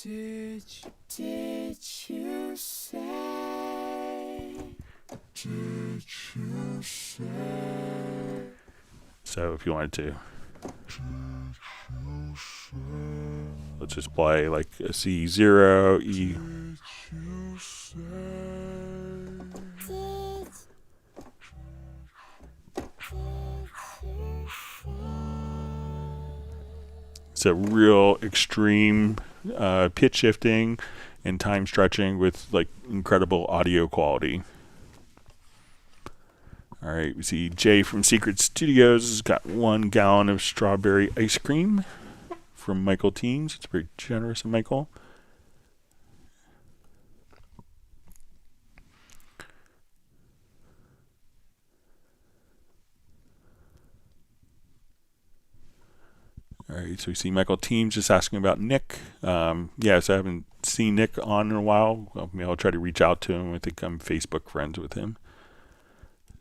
Did you say? So if you wanted to, let's just play like a C0, E. It's a real extreme pitch shifting and time stretching with like incredible audio quality. All right, we see Jay from Secret Studios has got 1 gallon of strawberry ice cream from Michael Teams. It's very generous of Michael. All right, so we see Michael Teams just asking about Nick. So I haven't seen Nick on in a while. Well, maybe I'll try to reach out to him. I think I'm Facebook friends with him.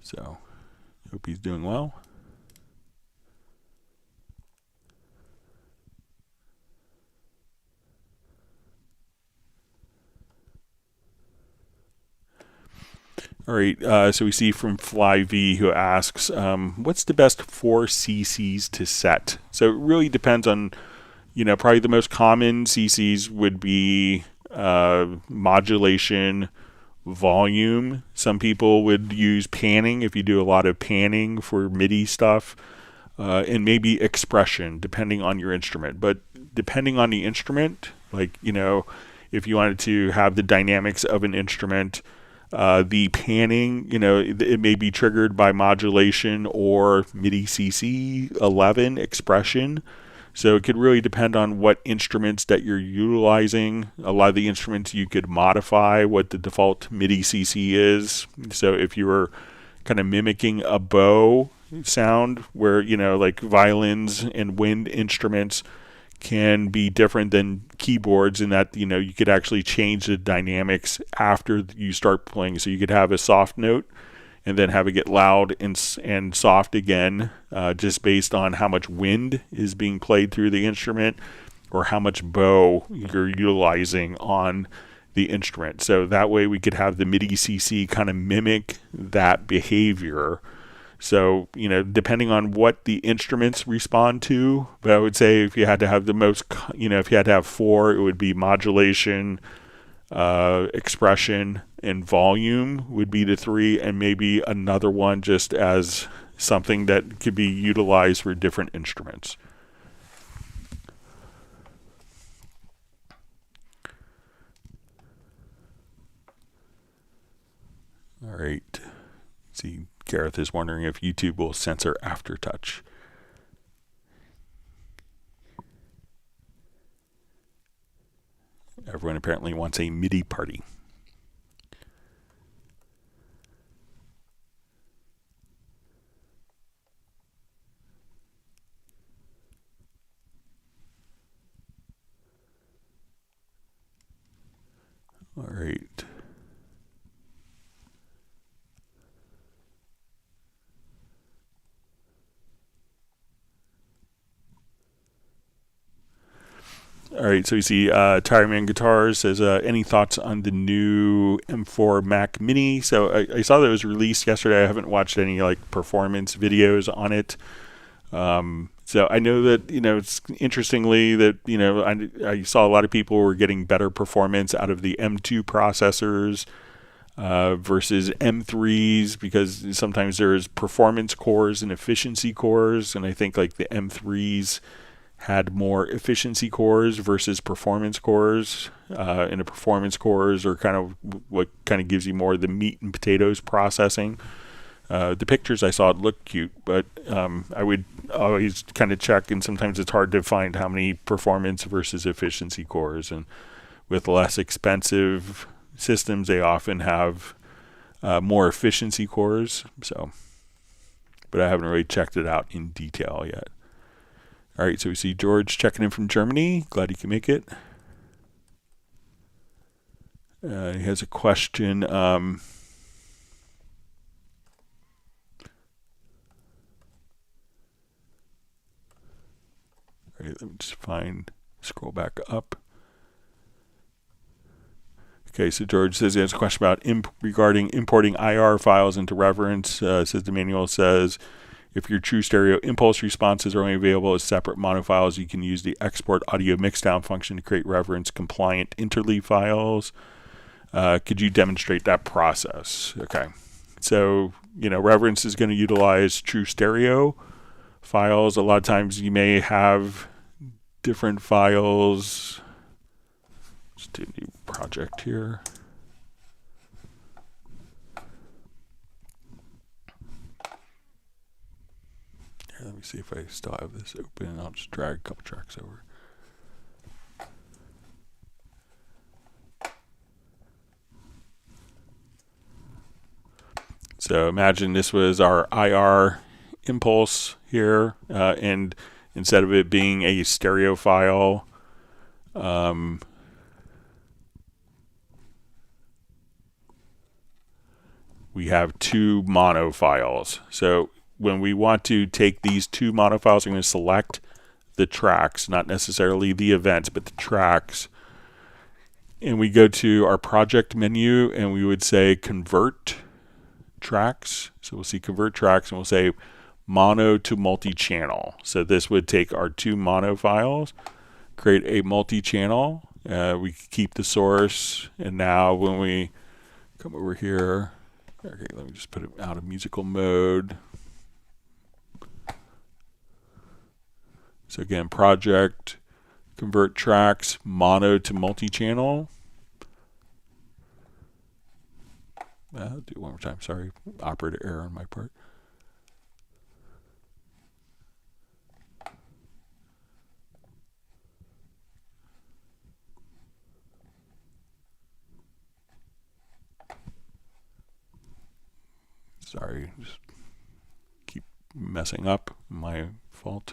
So, hope he's doing well. All right, so we see from FlyV who asks, what's the best 4 CCs to set? So it really depends on, probably the most common CCs would be modulation, volume. Some people would use panning if you do a lot of panning for MIDI stuff, and maybe expression depending on your instrument. But depending on the instrument, like, if you wanted to have the dynamics of an instrument, the panning, it may be triggered by modulation or MIDI CC 11 expression. So it could really depend on what instruments that you're utilizing. A lot of the instruments you could modify what the default MIDI CC is. So if you were kind of mimicking a bow sound where, like violins and wind instruments can be different than keyboards in that, you could actually change the dynamics after you start playing. So you could have a soft note and then have it get loud and soft again, just based on how much wind is being played through the instrument or how much bow you're utilizing on the instrument. So that way we could have the MIDI CC kind of mimic that behavior. So, depending on what the instruments respond to, but I would say if you had to have the most, if you had to have 4, it would be modulation, expression, and volume would be the 3, and maybe another one just as something that could be utilized for different instruments. All right. See, Gareth is wondering if YouTube will censor aftertouch. Everyone apparently wants a MIDI party. All right. All right, so you see Tireman Guitars says, any thoughts on the new M4 Mac Mini? So I saw that it was released yesterday. I haven't watched any like performance videos on it. So I know that, it's interestingly that, I saw a lot of people were getting better performance out of the M2 processors versus M3s, because sometimes there's performance cores and efficiency cores. And I think like the M3s had more efficiency cores versus performance cores. And the performance cores are kind of what kind of gives you more of the meat and potatoes processing. The pictures I saw, it looked cute, but I would always kind of check, and sometimes it's hard to find how many performance versus efficiency cores. And with less expensive systems, they often have more efficiency cores. So, but I haven't really checked it out in detail yet. All right, so we see George checking in from Germany. Glad you can make it. He has a question. All right, let me just scroll back up. Okay, so George says he has a question about regarding importing IR files into Reference. Says the manual says, if your true stereo impulse responses are only available as separate mono files, you can use the export audio mixdown function to create reference compliant interleave files. Could you demonstrate that process? Okay. So, Reference is going to utilize true stereo files. A lot of times you may have different files. Let's do a new project here. Let me see if I still have this open. I'll just drag a couple tracks over. So imagine this was our IR impulse here, and instead of it being a stereo file, we have two mono files. So when we want to take these two mono files, I'm going to select the tracks, not necessarily the events, but the tracks. And we go to our project menu and we would say convert tracks. So we'll see convert tracks and we'll say mono to multi-channel. So this would take our two mono files, create a multi-channel. We keep the source. And now when we come over here, okay, let me just put it out of musical mode. So again, project, convert tracks, mono to multi-channel. I'll do it one more time. Sorry, operator error on my part. Sorry, just keep messing up. My fault.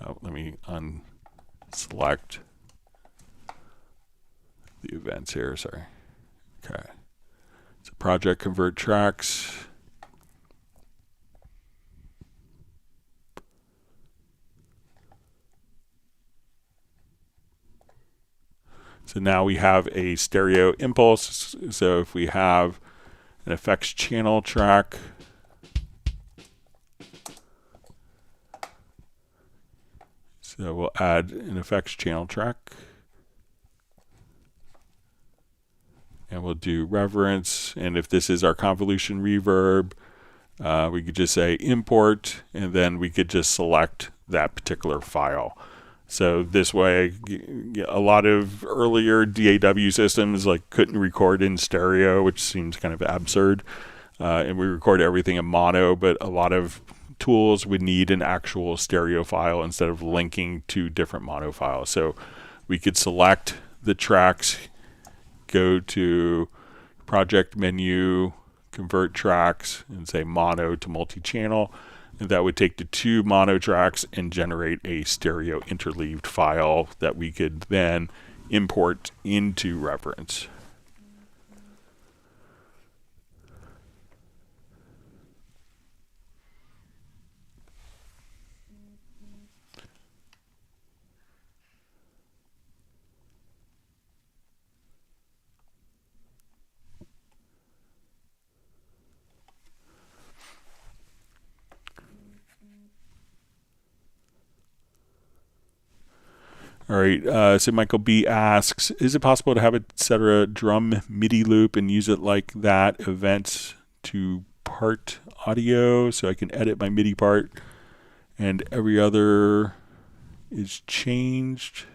Oh, let me unselect the events here. Sorry. Okay. So project convert tracks. So now we have a stereo impulse. So if we have an effects channel track, so we'll add an effects channel track. And we'll do reverence. And if this is our convolution reverb, we could just say import, and then we could just select that particular file. So this way, a lot of earlier DAW systems couldn't record in stereo, which seems kind of absurd. And we record everything in mono, but a lot of tools would need an actual stereo file instead of linking to different mono files. So we could select the tracks, go to project menu, convert tracks, and say mono to multi-channel. And that would take the 2 mono tracks and generate a stereo interleaved file that we could then import into Reference. All right, so Michael B asks, is it possible to have it set a drum MIDI loop and use it like that, events to part audio, so I can edit my MIDI part and every other is changed?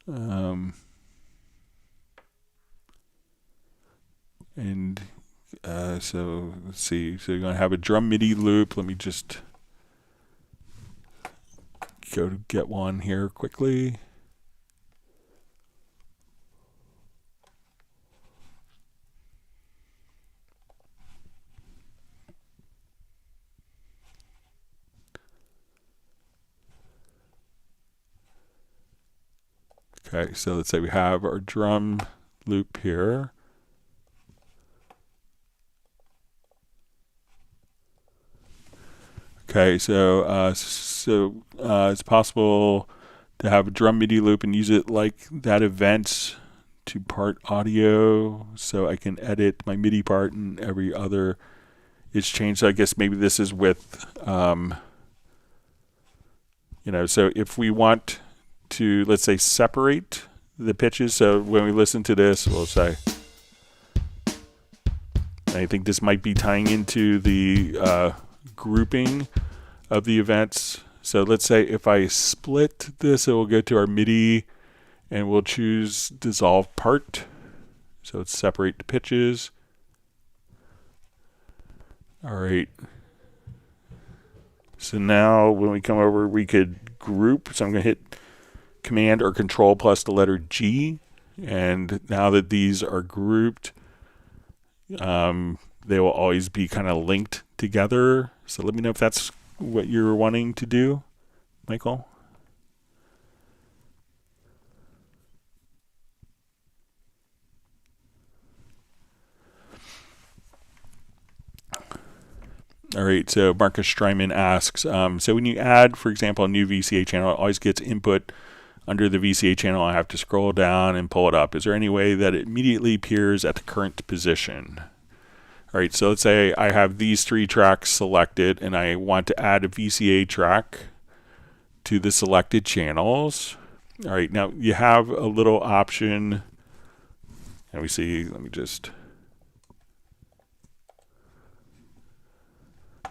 So let's see, so you're going to have a drum MIDI loop. Let me just go to get one here quickly. Okay, so let's say we have our drum loop here. Okay, so it's possible to have a drum MIDI loop and use it like that event to part audio, so I can edit my MIDI part and every other is changed. So I guess maybe this is with, so if we want to, let's say, separate the pitches, so when we listen to this, we'll say, I think this might be tying into the grouping of the events. So let's say if I split this, it will go to our MIDI and we'll choose dissolve part. So it's separate the pitches. All right. So now when we come over, we could group. So I'm going to hit Command or Control plus the letter G. And now that these are grouped, they will always be kind of linked together. So let me know if that's what you're wanting to do, Michael. All right, so Marcus Strymon asks, so when you add, for example, a new VCA channel, it always gets input under the VCA channel. I have to scroll down and pull it up. Is there any way that it immediately appears at the current position? All right, so let's say I have these 3 tracks selected and I want to add a VCA track to the selected channels. All right, now you have a little option. And we see, let me just.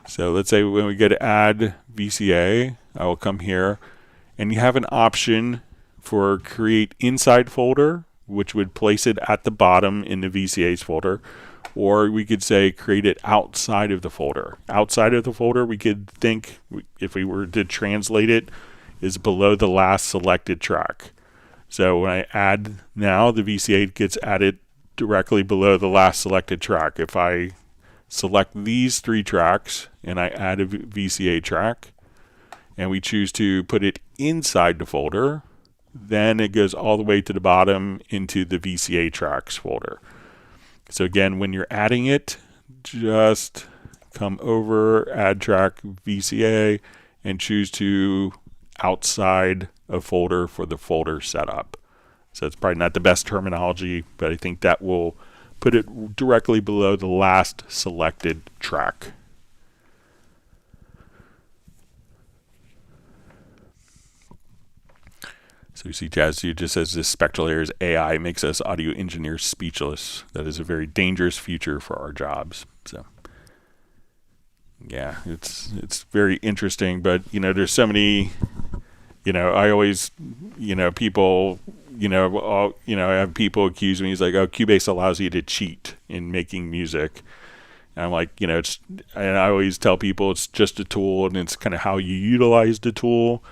So let's say when we go to add VCA, I will come here and you have an option for create inside folder, which would place it at the bottom in the VCA's folder. Or we could say create it outside of the folder. Outside of the folder, we could think, if we were to translate it, is below the last selected track. So when I add now, the VCA gets added directly below the last selected track. If I select these 3 tracks and I add a VCA track and we choose to put it inside the folder, then it goes all the way to the bottom into the VCA tracks folder. So again, when you're adding it, just come over, add track VCA, and choose to outside a folder for the folder setup. So it's probably not the best terminology, but I think that will put it directly below the last selected track. So you see Jazzu just says this spectral layers AI makes us audio engineers speechless. That is a very dangerous future for our jobs. So yeah, it's very interesting, but there's so many, I always, people, I have people accuse me, he's like, oh, Cubase allows you to cheat in making music. And I'm like, and I always tell people it's just a tool, and it's kind of how you utilize the tool.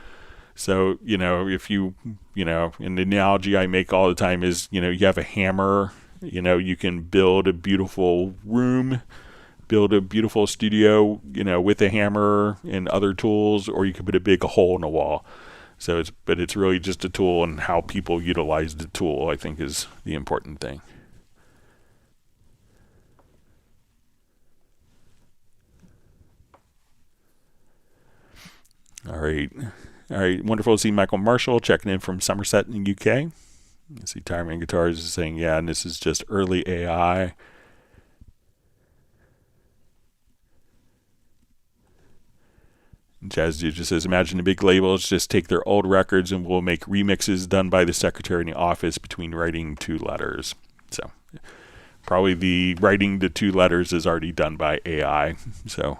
So, if you an analogy I make all the time is, you have a hammer, you can build a beautiful room, build a beautiful studio, with a hammer and other tools, or you can put a big hole in a wall. So it's really just a tool, and how people utilize the tool, I think, is the important thing. All right. Wonderful to see Michael Marshall checking in from Somerset in the UK. I see Tireman Guitars is saying, yeah, and this is just early AI. Jazz Dude just says, imagine the big labels just take their old records and will make remixes done by the secretary in the office between writing 2 letters. So probably the writing the 2 letters is already done by AI. So,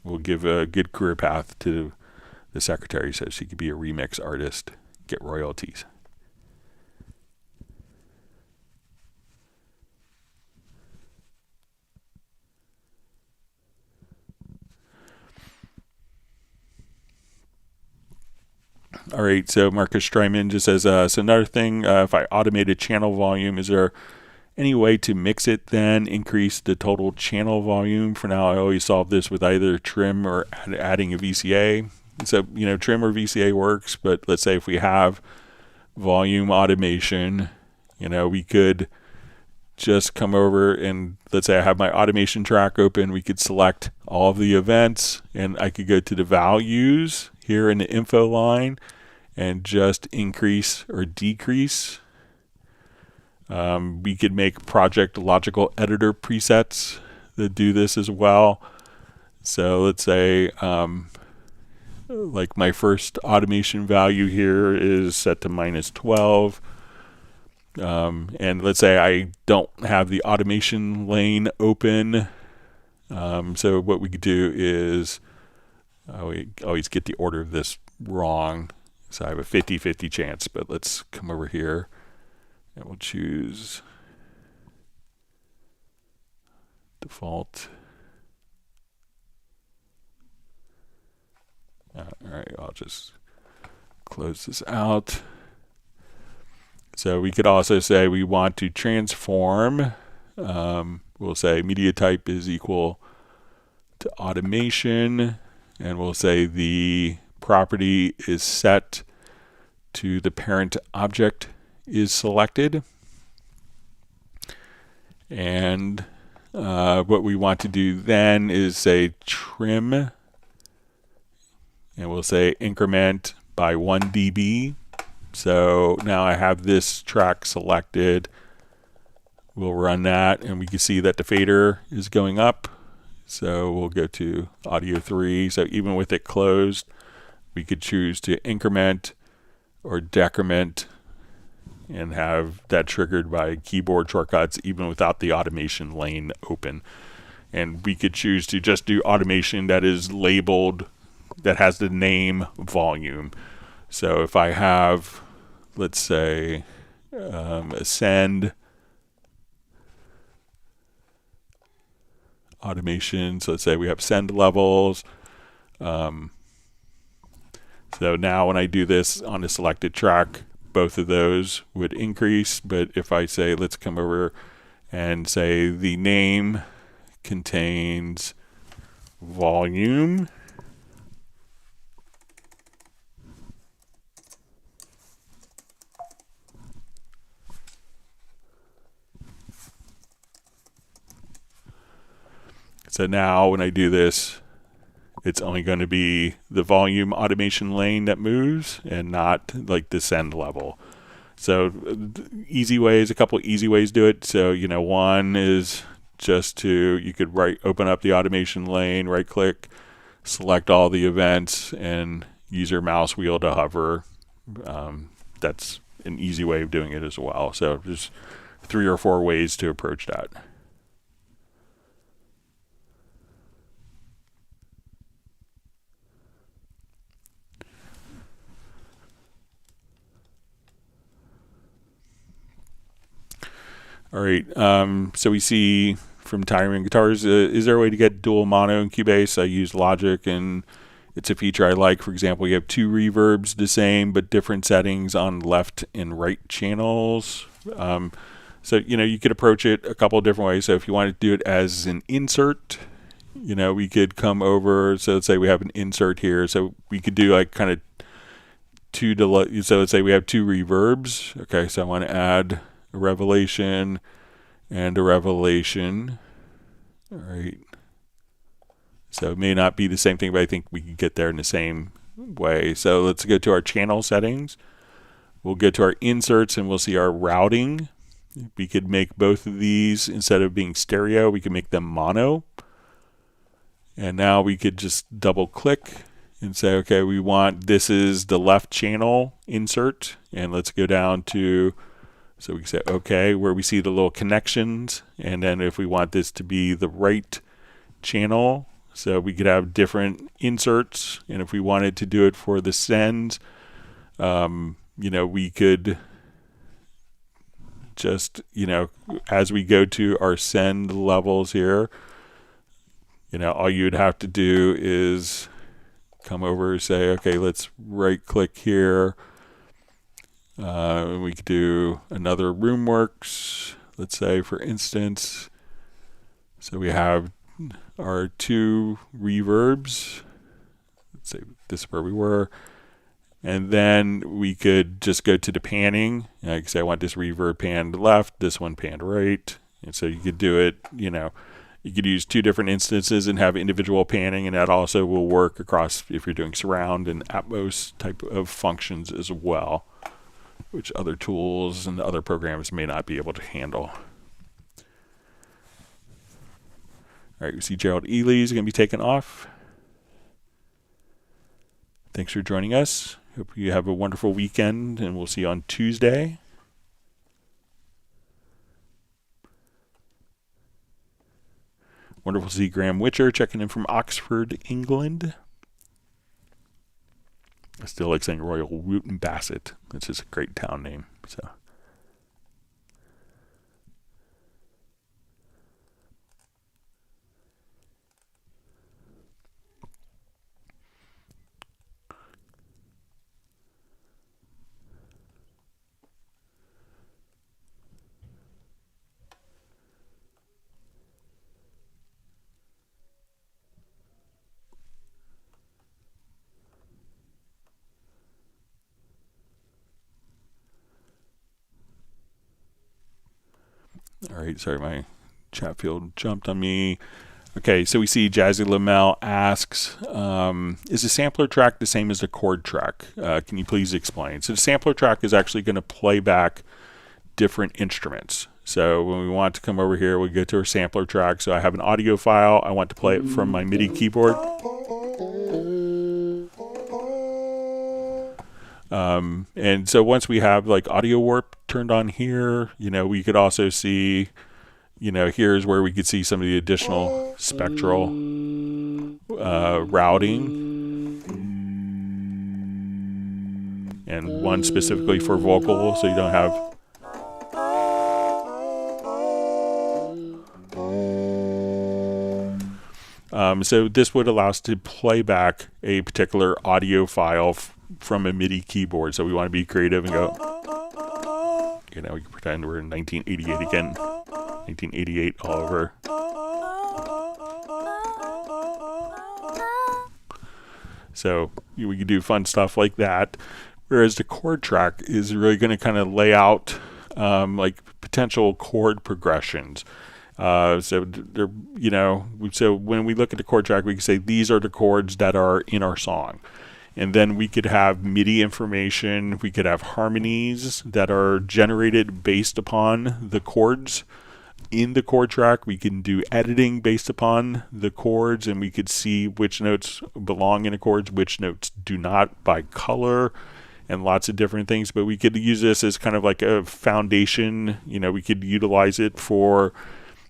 we'll give a good career path to the secretary so she could be a remix artist, get royalties. All right, so Marcus Strymon just says, so another thing, if I automated channel volume, is there any way to mix it then, increase the total channel volume? For now, I always solve this with either trim or adding a VCA. So, trim or VCA works, but let's say if we have volume automation, we could just come over and let's say I have my automation track open. We could select all of the events, and I could go to the values here in the info line and just increase or decrease. We could make project logical editor presets that do this as well. So let's say like my first automation value here is set to -12. And let's say I don't have the automation lane open. So what we could do is, we always get the order of this wrong. So I have a 50-50 chance, but let's come over here and we'll choose default. All right, I'll just close this out. So we could also say we want to transform. We'll say media type is equal to automation, and we'll say the property is set to the parent object is selected. And what we want to do then is say trim, and we'll say increment by 1 dB. So now I have this track selected. We'll run that, and we can see that the fader is going up. So we'll go to audio 3. So even with it closed, we could choose to increment or decrement and have that triggered by keyboard shortcuts even without the automation lane open. And we could choose to just do automation that is labeled, that has the name volume. So if I have, let's say, ascend automation, so let's say we have send levels. So now when I do this on a selected track, both of those would increase. But if I say, let's come over and say the name contains volume, so now when I do this, it's only going to be the volume automation lane that moves and not like the send level. So easy ways, a couple of easy ways to do it. So, one is just to, you could open up the automation lane, right click, select all the events, and use your mouse wheel to hover. That's an easy way of doing it as well. So there's 3 or 4 ways to approach that. All right, so we see from Tiring Guitars. Is there a way to get dual mono in Cubase? I use Logic, and it's a feature I like. For example, you have two reverbs the same, but different settings on left and right channels. So, you could approach it a couple of different ways. So if you want to do it as an insert, we could come over. So let's say we have an insert here. So we could do like kind of two delay. So let's say we have two reverbs. Okay, so I want to add a revelation and a revelation. All right. So it may not be the same thing, but I think we can get there in the same way. So let's go to our channel settings. We'll go to our inserts and we'll see our routing. We could make both of these, instead of being stereo, we could make them mono. And now we could just double click and say, okay, this is the left channel insert. And let's go down to, so we can say, okay, where we see the little connections. And then if we want this to be the right channel, so we could have different inserts. And if we wanted to do it for the sends, we could just, as we go to our send levels here, all you'd have to do is come over and say, okay, let's right click here. We could do another RoomWorks, let's say, for instance. So we have our two reverbs. Let's say this is where we were. And then we could just go to the panning. I could say I want this reverb panned left, this one panned right. And so you could do it, you could use two different instances and have individual panning, and that also will work across if you're doing surround and Atmos type of functions as well, which other tools and other programs may not be able to handle. All right, we see Gerald Ely is going to be taken off. Thanks for joining us. Hope you have a wonderful weekend, and we'll see you on Tuesday. Wonderful to see Graham Witcher checking in from Oxford, England. I still like saying Royal Wootton Bassett. That's just a great town name. So. All right, sorry, my chat field jumped on me. Okay, so we see Jazzy Lamel asks, is the sampler track the same as the chord track? Can you please explain? So the sampler track is actually going to play back different instruments. So when we want to come over here, we go to our sampler track. So I have an audio file. I want to play it from my MIDI keyboard. And so once we have like audio warp turned on here, we could also see, here's where we could see some of the additional spectral routing, and one specifically for vocal, so you don't have so this would allow us to play back a particular audio file from a MIDI keyboard. So we want to be creative and go, we can pretend we're in 1988 again, 1988 all over. So we could do fun stuff like that. Whereas the chord track is really going to kind of lay out like potential chord progressions. So when we look at the chord track, we can say these are the chords that are in our song. And then we could have MIDI information. We could have harmonies that are generated based upon the chords in the chord track. We can do editing based upon the chords, and we could see which notes belong in the chords, which notes do not, by color, and lots of different things. But we could use this as kind of like a foundation. We could utilize it for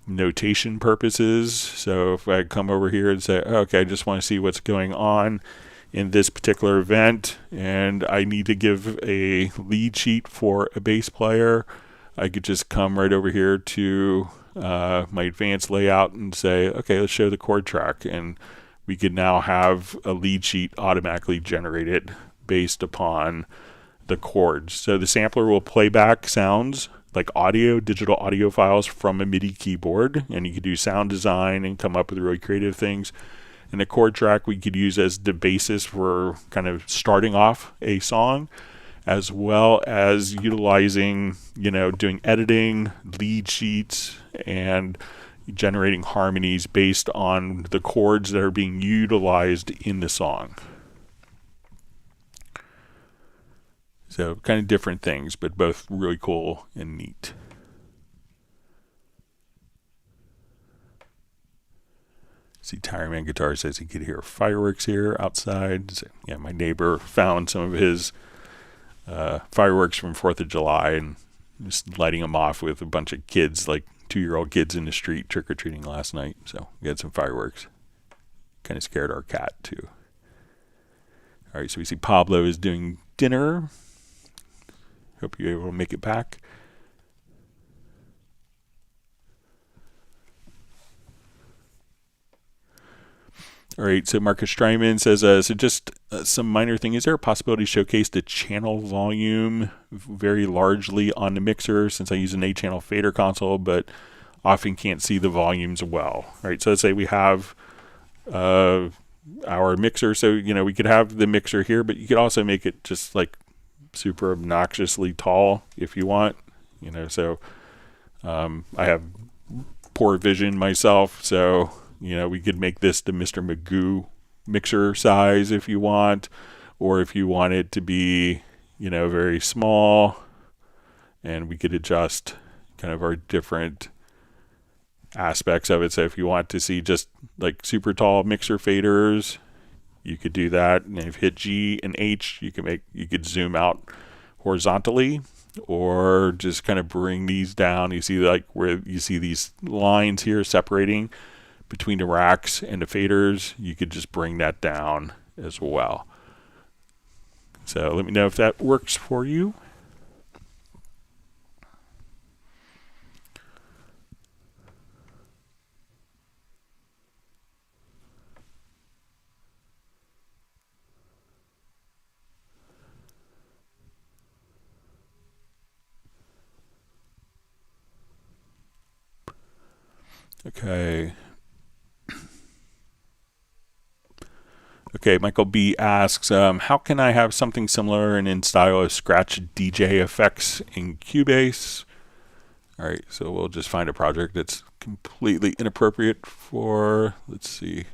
notation purposes. So if I come over here and say, okay, I just want to see what's going on in this particular event, and I need to give a lead sheet for a bass player, I could just come right over here to my advanced layout and say, okay, let's show the chord track. And we could now have a lead sheet automatically generated based upon the chords. So the sampler will play back sounds like digital audio files from a MIDI keyboard, and you could do sound design and come up with really creative things. And the chord track we could use as the basis for kind of starting off a song, as well as utilizing, doing editing, lead sheets, and generating harmonies based on the chords that are being utilized in the song. So kind of different things, but both really cool and neat. See, Tireman Guitar says he could hear fireworks here outside. So, yeah, my neighbor found some of his fireworks from 4th of July and just lighting them off with a bunch of kids, like 2-year-old kids in the street trick-or-treating last night. So we had some fireworks. Kind of scared our cat too. All right, so we see Pablo is doing dinner. Hope you're able to make it back. All right, so Marcus Strymon says, so just some minor thing. Is there a possibility to showcase the channel volume very largely on the mixer, since I use an 8-channel fader console, but often can't see the volumes well? All right, so let's say we have our mixer. So, we could have the mixer here, but you could also make it just like super obnoxiously tall if you want. So I have poor vision myself, so we could make this the Mr. Magoo mixer size if you want, or if you want it to be, very small, and we could adjust kind of our different aspects of it. So if you want to see just like super tall mixer faders, you could do that. And if you hit G and H, you could zoom out horizontally, or just kind of bring these down. You see like where you see these lines here separating between the racks and the faders, you could just bring that down as well. So let me know if that works for you. Okay. Okay, Michael B asks, how can I have something similar and in style of Scratch DJ effects in Cubase? All right, so we'll just find a project that's completely inappropriate for, let's see,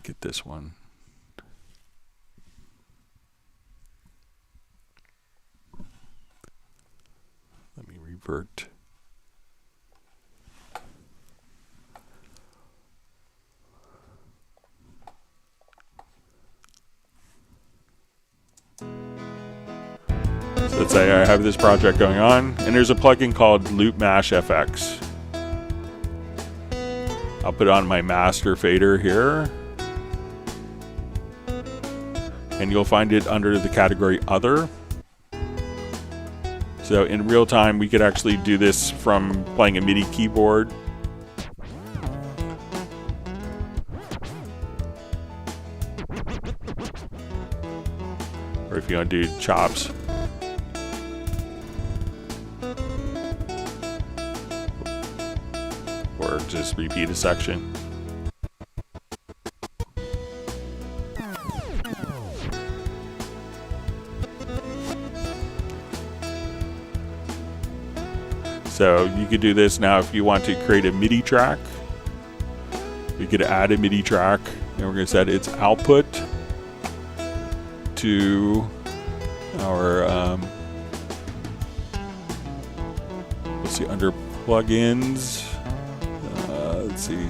get this one. Let me revert. So let's say I have this project going on, and there's a plugin called Loop Mash FX. I'll put on my master fader here, and you'll find it under the category Other. So in real time, we could actually do this from playing a MIDI keyboard. Or if you want to do chops. Or just repeat a section. So you could do this now if you want to create a MIDI track. We could add a MIDI track, and we're going to set its output to our, let's see, under plugins. Let's see.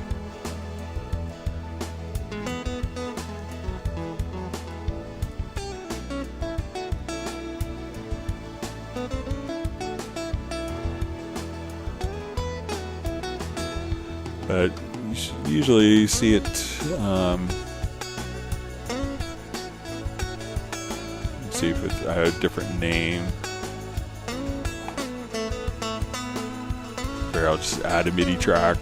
But you should usually see it. Let's see if I have a different name. software. I'll just add a MIDI track.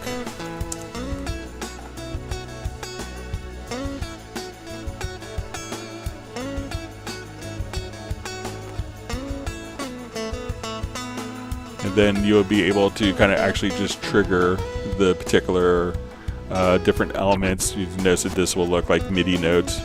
And then you'll be able to kind of actually just trigger the particular different elements. You can notice that this will look like MIDI notes.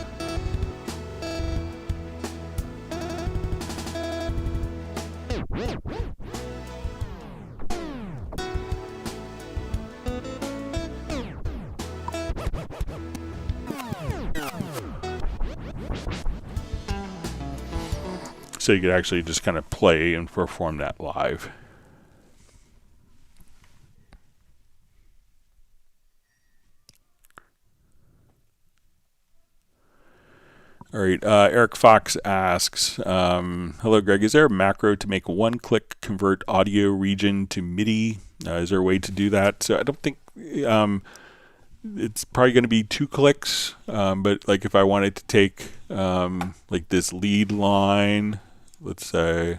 So you could actually just kind of play and perform that live. All right, Eric Fox asks, hello Greg, is there a macro to make one click convert audio region to MIDI? Is there a way to do that? So I don't think it's probably going to be 2 clicks, but like if I wanted to take like this lead line, let's say,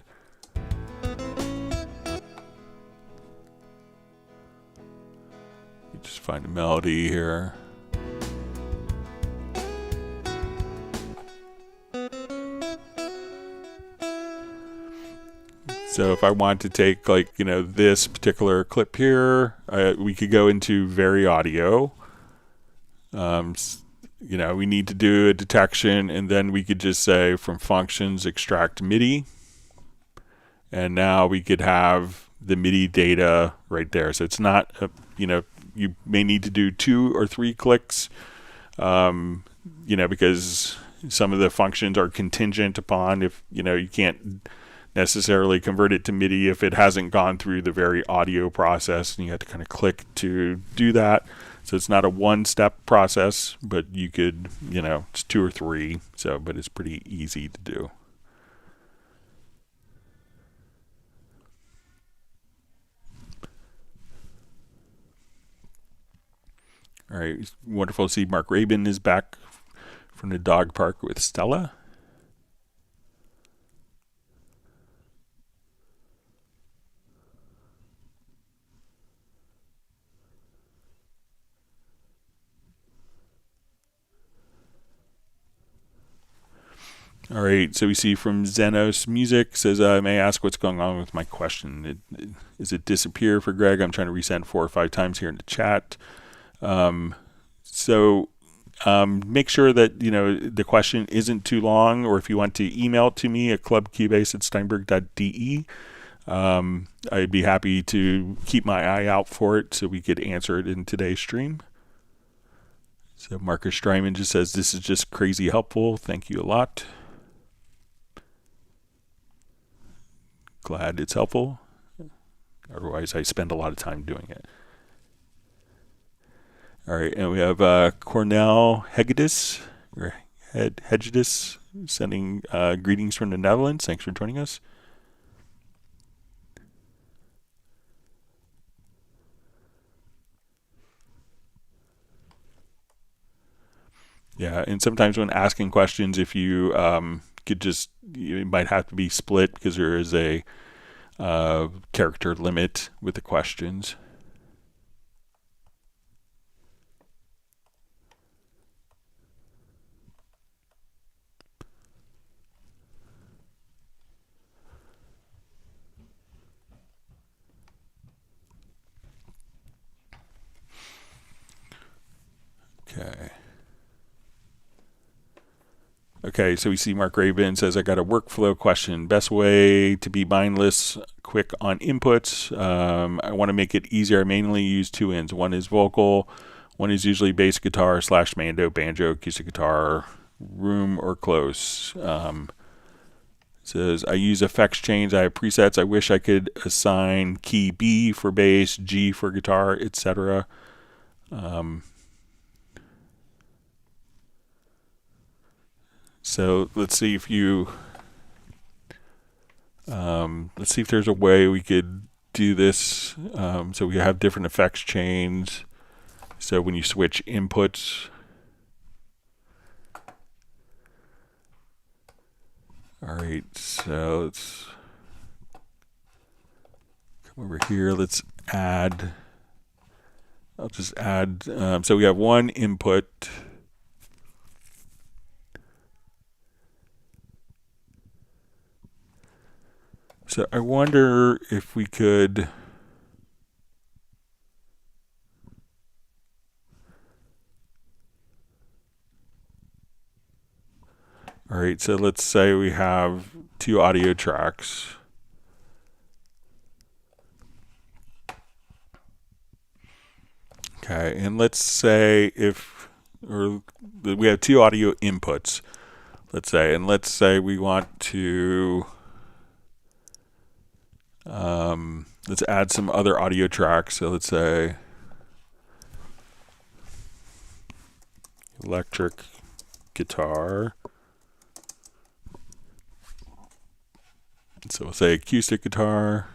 just find a melody here. So if I want to take like, you know, this particular clip here, we could go into Vary Audio. You know, we need to do a detection, and then we could just say from functions extract MIDI. And now we could have the MIDI data right there. So it's not, you know, you may need to do 2 or 3 clicks, you know, because some of the functions are contingent upon if, you know, you can't necessarily convert it to MIDI if it hasn't gone through the Vary Audio process, and you have to kind of click to do that. So it's not a one-step process, but you could, you know, it's 2 or 3. So, but it's pretty easy to do. All right, wonderful to see Mark Rabin is back from the dog park with Stella. All right, so we see from Zenos Music says, may I ask what's going on with my question? Is it disappear for Greg? I'm trying to resend 4 or 5 times here in the chat. So make sure that, you know, the question isn't too long, or if you want to email it to me at clubcubase@steinberg.de, I'd be happy to keep my eye out for it so we could answer it in today's stream. So Marcus Strymon just says, this is just crazy helpful. Thank you a lot. Glad it's helpful. Otherwise, I spend a lot of time doing it. All right, and we have Cornell Hegedus, or Hegedus, sending greetings from the Netherlands. Thanks for joining us. Yeah, and sometimes when asking questions, if you could just, you might have to be split because there is a character limit with the questions. Okay. Okay, so we see Mark Raven says, I got a workflow question. Best way to be mindless, quick on inputs. I want to make it easier. I mainly use 2 ends. One is vocal, one is usually bass guitar / mando, banjo, acoustic guitar, room or close. Says, I use effects chains. I have presets. I wish I could assign key B for bass, G for guitar, etc. So let's see if there's a way we could do this. So we have different effects chains. So when you switch inputs, all right, so let's come over here. Let's add, so we have one input. So I wonder if we could, all right, so let's say we have 2 audio tracks. Okay, and let's say we have 2 audio inputs, let's say we want to, let's add some other audio tracks. So let's say electric guitar. So we'll say acoustic guitar.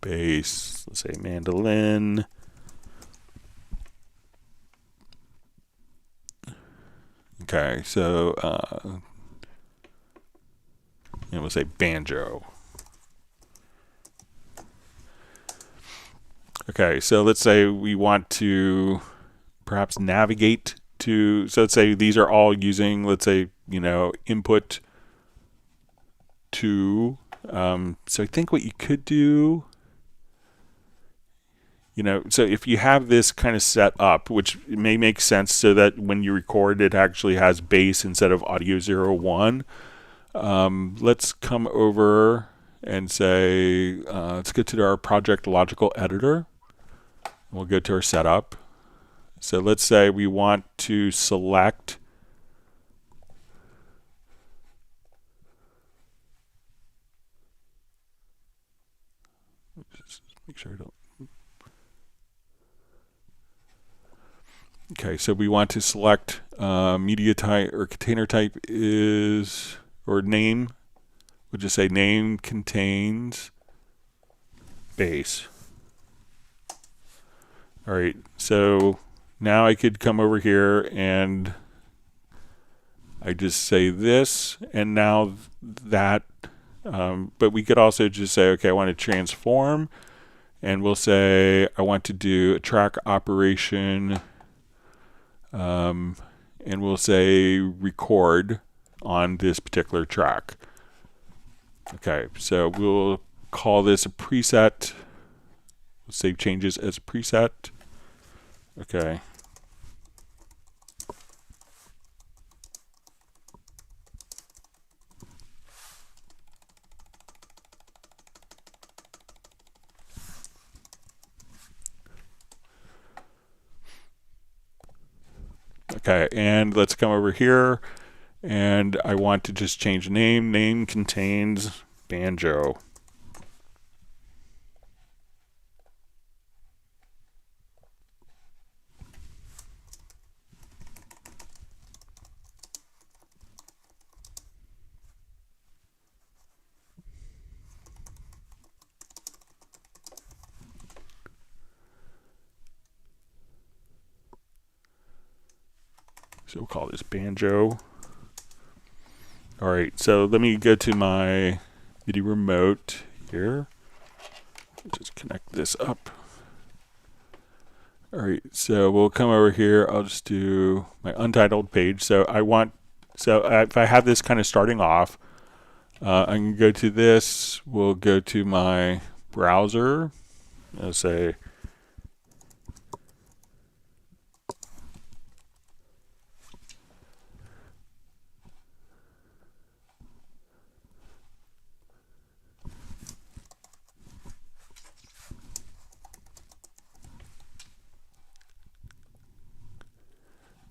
Bass, let's say mandolin. Okay, so and we'll say banjo. Okay, so let's say we want to perhaps navigate to, so let's say these are all using, let's say, input 2. So I think what you could do, so if you have this kind of set up, which may make sense so that when you record it actually has bass instead of audio 0, 1. Let's come over and say, let's go to our project logical editor. We'll go to our setup. So let's say we want to select just make sure I don't. Okay, so we want to select media type or container type is, or name. We'll just say name contains bass. All right, so now I could come over here and I just say this, and now that, but we could also just say, okay, I want to transform, and we'll say I want to do a track operation, and we'll say record on this particular track. Okay, so we'll call this a preset. We'll save changes as a preset. Okay. Okay, and let's come over here, and I want to just change name. Name contains banjo. So we'll call this banjo. All right, so let me go to my MIDI remote here. Just connect this up. All right, so we'll come over here. I'll just do my untitled page. So if I have this kind of starting off, I can go to this. We'll go to my browser. I'll say,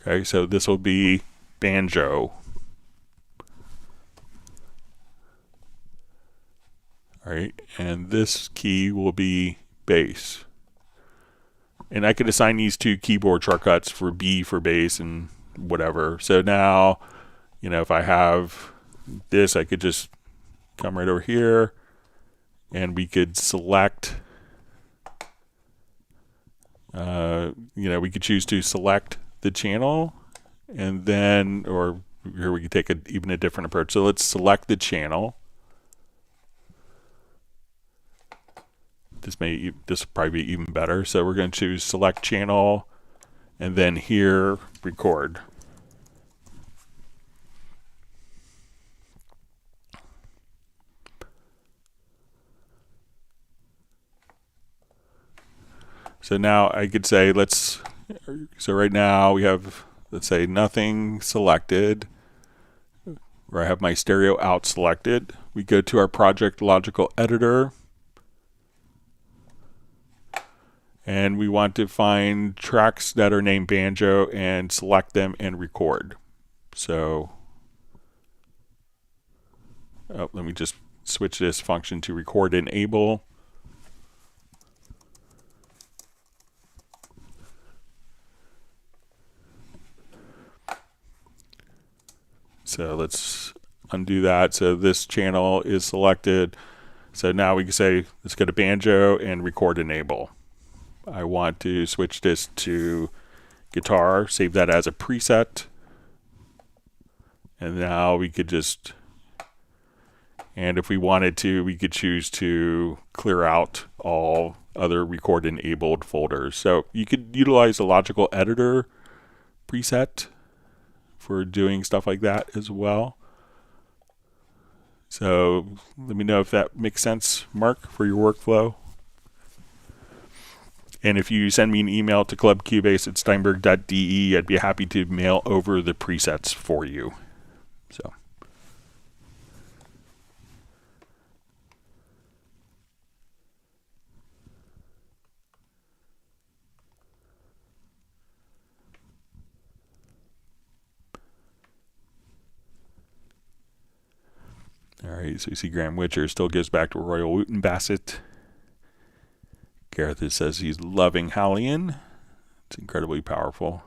okay, so this will be banjo. All right, and this key will be bass. And I could assign these 2 keyboard shortcuts for B for bass and whatever. So now, if I have this, I could just come right over here and we could select, we could choose to select the channel and then, or here we can take even a different approach. So let's select the channel. This will probably be even better. So we're going to choose select channel, and then here record. So now I could say so right now we have, let's say, nothing selected, where I have my stereo out selected. We go to our project logical editor, and we want to find tracks that are named banjo and select them and record. So let me just switch this function to record enable. So let's undo that. So this channel is selected. So now we can say, let's go to banjo and record enable. I want to switch this to guitar, save that as a preset. And now we could and if we wanted to, we could choose to clear out all other record enabled folders. So you could utilize the logical editor preset for doing stuff like that as well. So let me know if that makes sense, Mark, for your workflow. And if you send me an email to clubcubase@steinberg.de, I'd be happy to mail over the presets for you. So. All right, so you see Graham Witcher still gives back to Royal Wooten Bassett. Gareth says he's loving Hallian. It's incredibly powerful.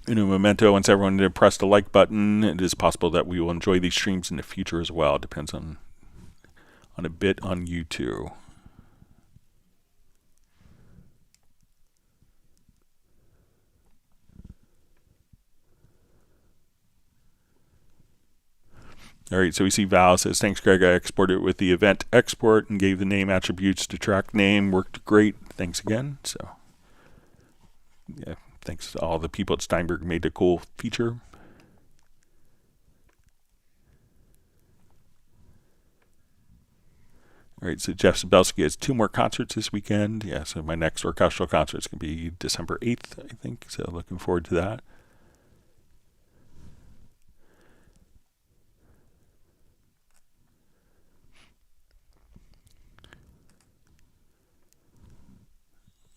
In a memento, once everyone did press the like button, it is possible that we will enjoy these streams in the future as well. It depends on a bit on you too. All right, so we see Val says, thanks, Greg. I exported it with the event export and gave the name attributes to track name. Worked great. Thanks again. So, yeah, thanks to all the people at Steinberg made a cool feature. All right, so Jeff Sabelski has 2 more concerts this weekend. Yeah, so my next orchestral concert is going to be December 8th, I think. So looking forward to that.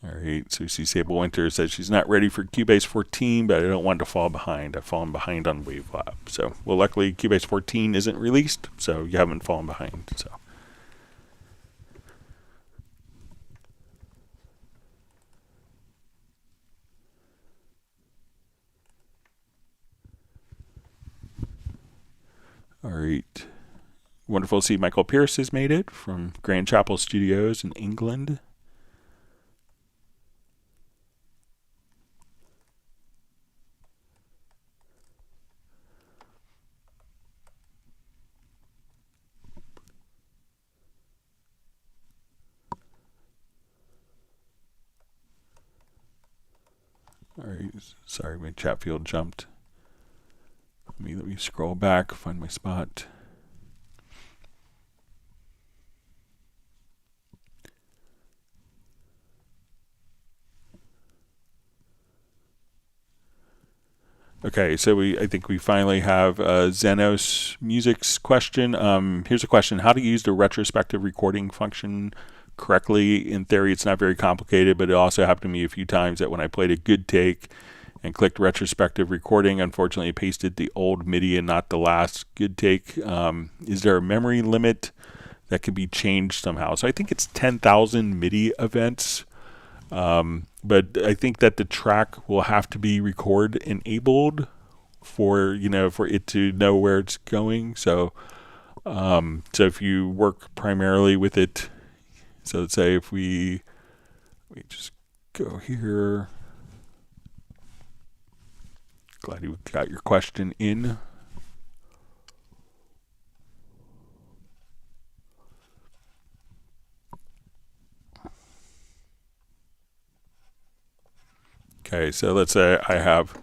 All right, so you see Sable Winter says she's not ready for Cubase 14, but I don't want to fall behind. I've fallen behind on Wavelab. So, well, luckily Cubase 14 isn't released, so you haven't fallen behind. So. All right. Wonderful to see Michael Pierce has made it from Grand Chapel Studios in England. All right, sorry, my chat field jumped. Let me scroll back, find my spot. Okay, so I think we finally have Zenos Music's question. Here's a question: how to use the retrospective recording function correctly? In theory, it's not very complicated, but it also happened to me a few times that when I played a good take and clicked retrospective recording, unfortunately, I pasted the old MIDI and not the last good take. Is there a memory limit that can be changed somehow? So I think it's 10,000 MIDI events. But I think that the track will have to be record enabled for it to know where it's going. So if you work primarily with it, so let's say if we just go here, Glad you got your question in. Okay, so let's say I have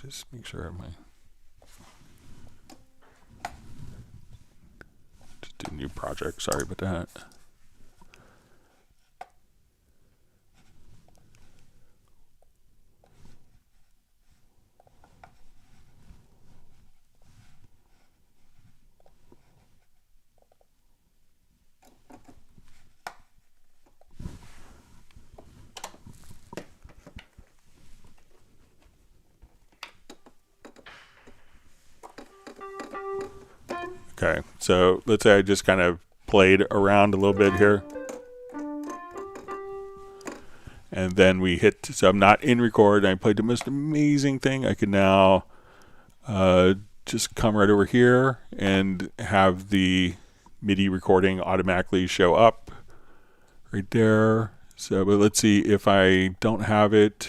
just make sure my just do new project. Sorry about that. Okay, so let's say I just kind of played around a little bit here. And then we hit, so I'm not in record, and I played the most amazing thing. I can now just come right over here and have the MIDI recording automatically show up right there. So, but let's see if I don't have it,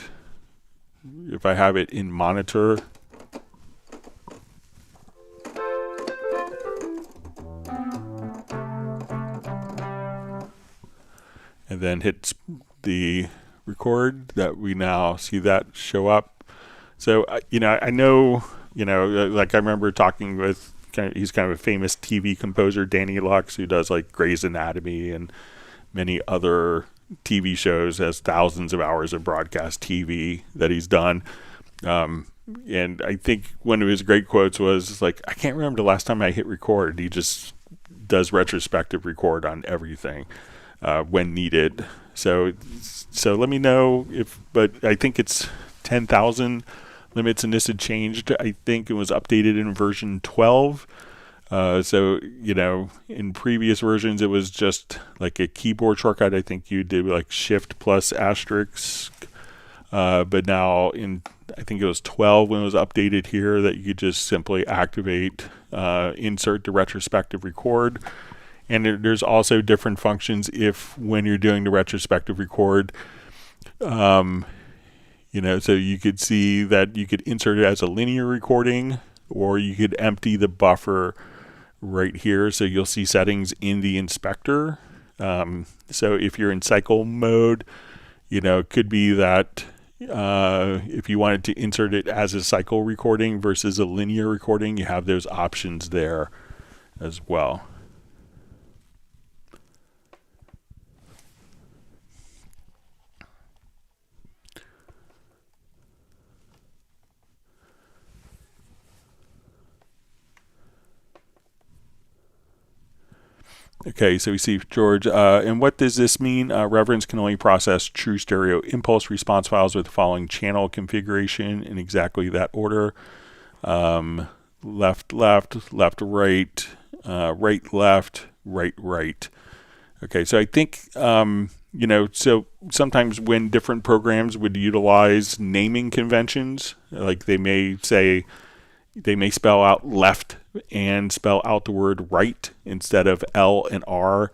if I have it in monitor. And then hit the record, that we now see that show up. So, I know, like I remember talking with, he's kind of a famous TV composer, Danny Lux, who does like Grey's Anatomy and many other TV shows, has thousands of hours of broadcast TV that he's done. And I think one of his great quotes was like, I can't remember the last time I hit record. He just does retrospective record on everything when needed. So let me know if, but I think it's 10,000 limits, and this had changed. I think it was updated in version 12. So, in previous versions, it was just like a keyboard shortcut. I think you did like Shift plus asterisk. But now I think it was 12 when it was updated here, that you could just simply activate, insert the retrospective record. And there's also different functions when you're doing the retrospective record. So you could see that you could insert it as a linear recording, or you could empty the buffer right here. So you'll see settings in the inspector. So if you're in cycle mode, it could be that if you wanted to insert it as a cycle recording versus a linear recording, you have those options there as well. Okay, so we see George, and what does this mean? Reverence can only process true stereo impulse response files with the following channel configuration in exactly that order. Left, left, left, right, right, left, right, right. Okay, so I think, so sometimes when different programs would utilize naming conventions, like they may spell out left and spell out the word right instead of L and R,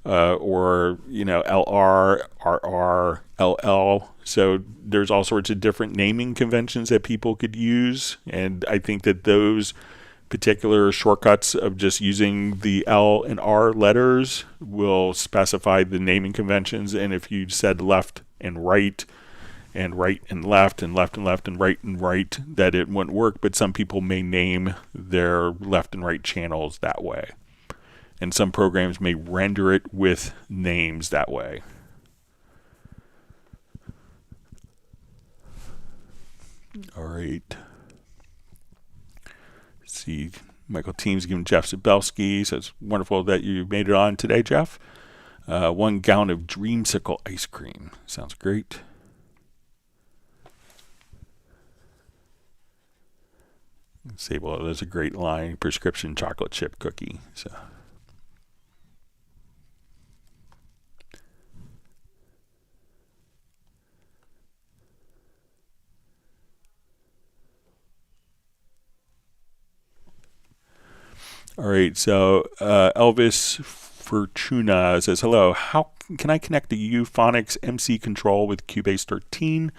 or LR, RR, LL. So there's all sorts of different naming conventions that people could use, and I think that those particular shortcuts of just using the L and R letters will specify the naming conventions. And if you said left and right and left and left and left and right, that it wouldn't work. But some people may name their left and right channels that way, and some programs may render it with names that way. All right. Let's see, Michael Teams giving Jeff Zabelski, so it's wonderful that you made it on today, Jeff. 1 gallon of dreamsicle ice cream. Sounds great. Sable, there's a great line, prescription chocolate chip cookie. So, all right. So Elvis Fortuna says, "Hello. How can I connect the Euphonics MC control with Cubase 13?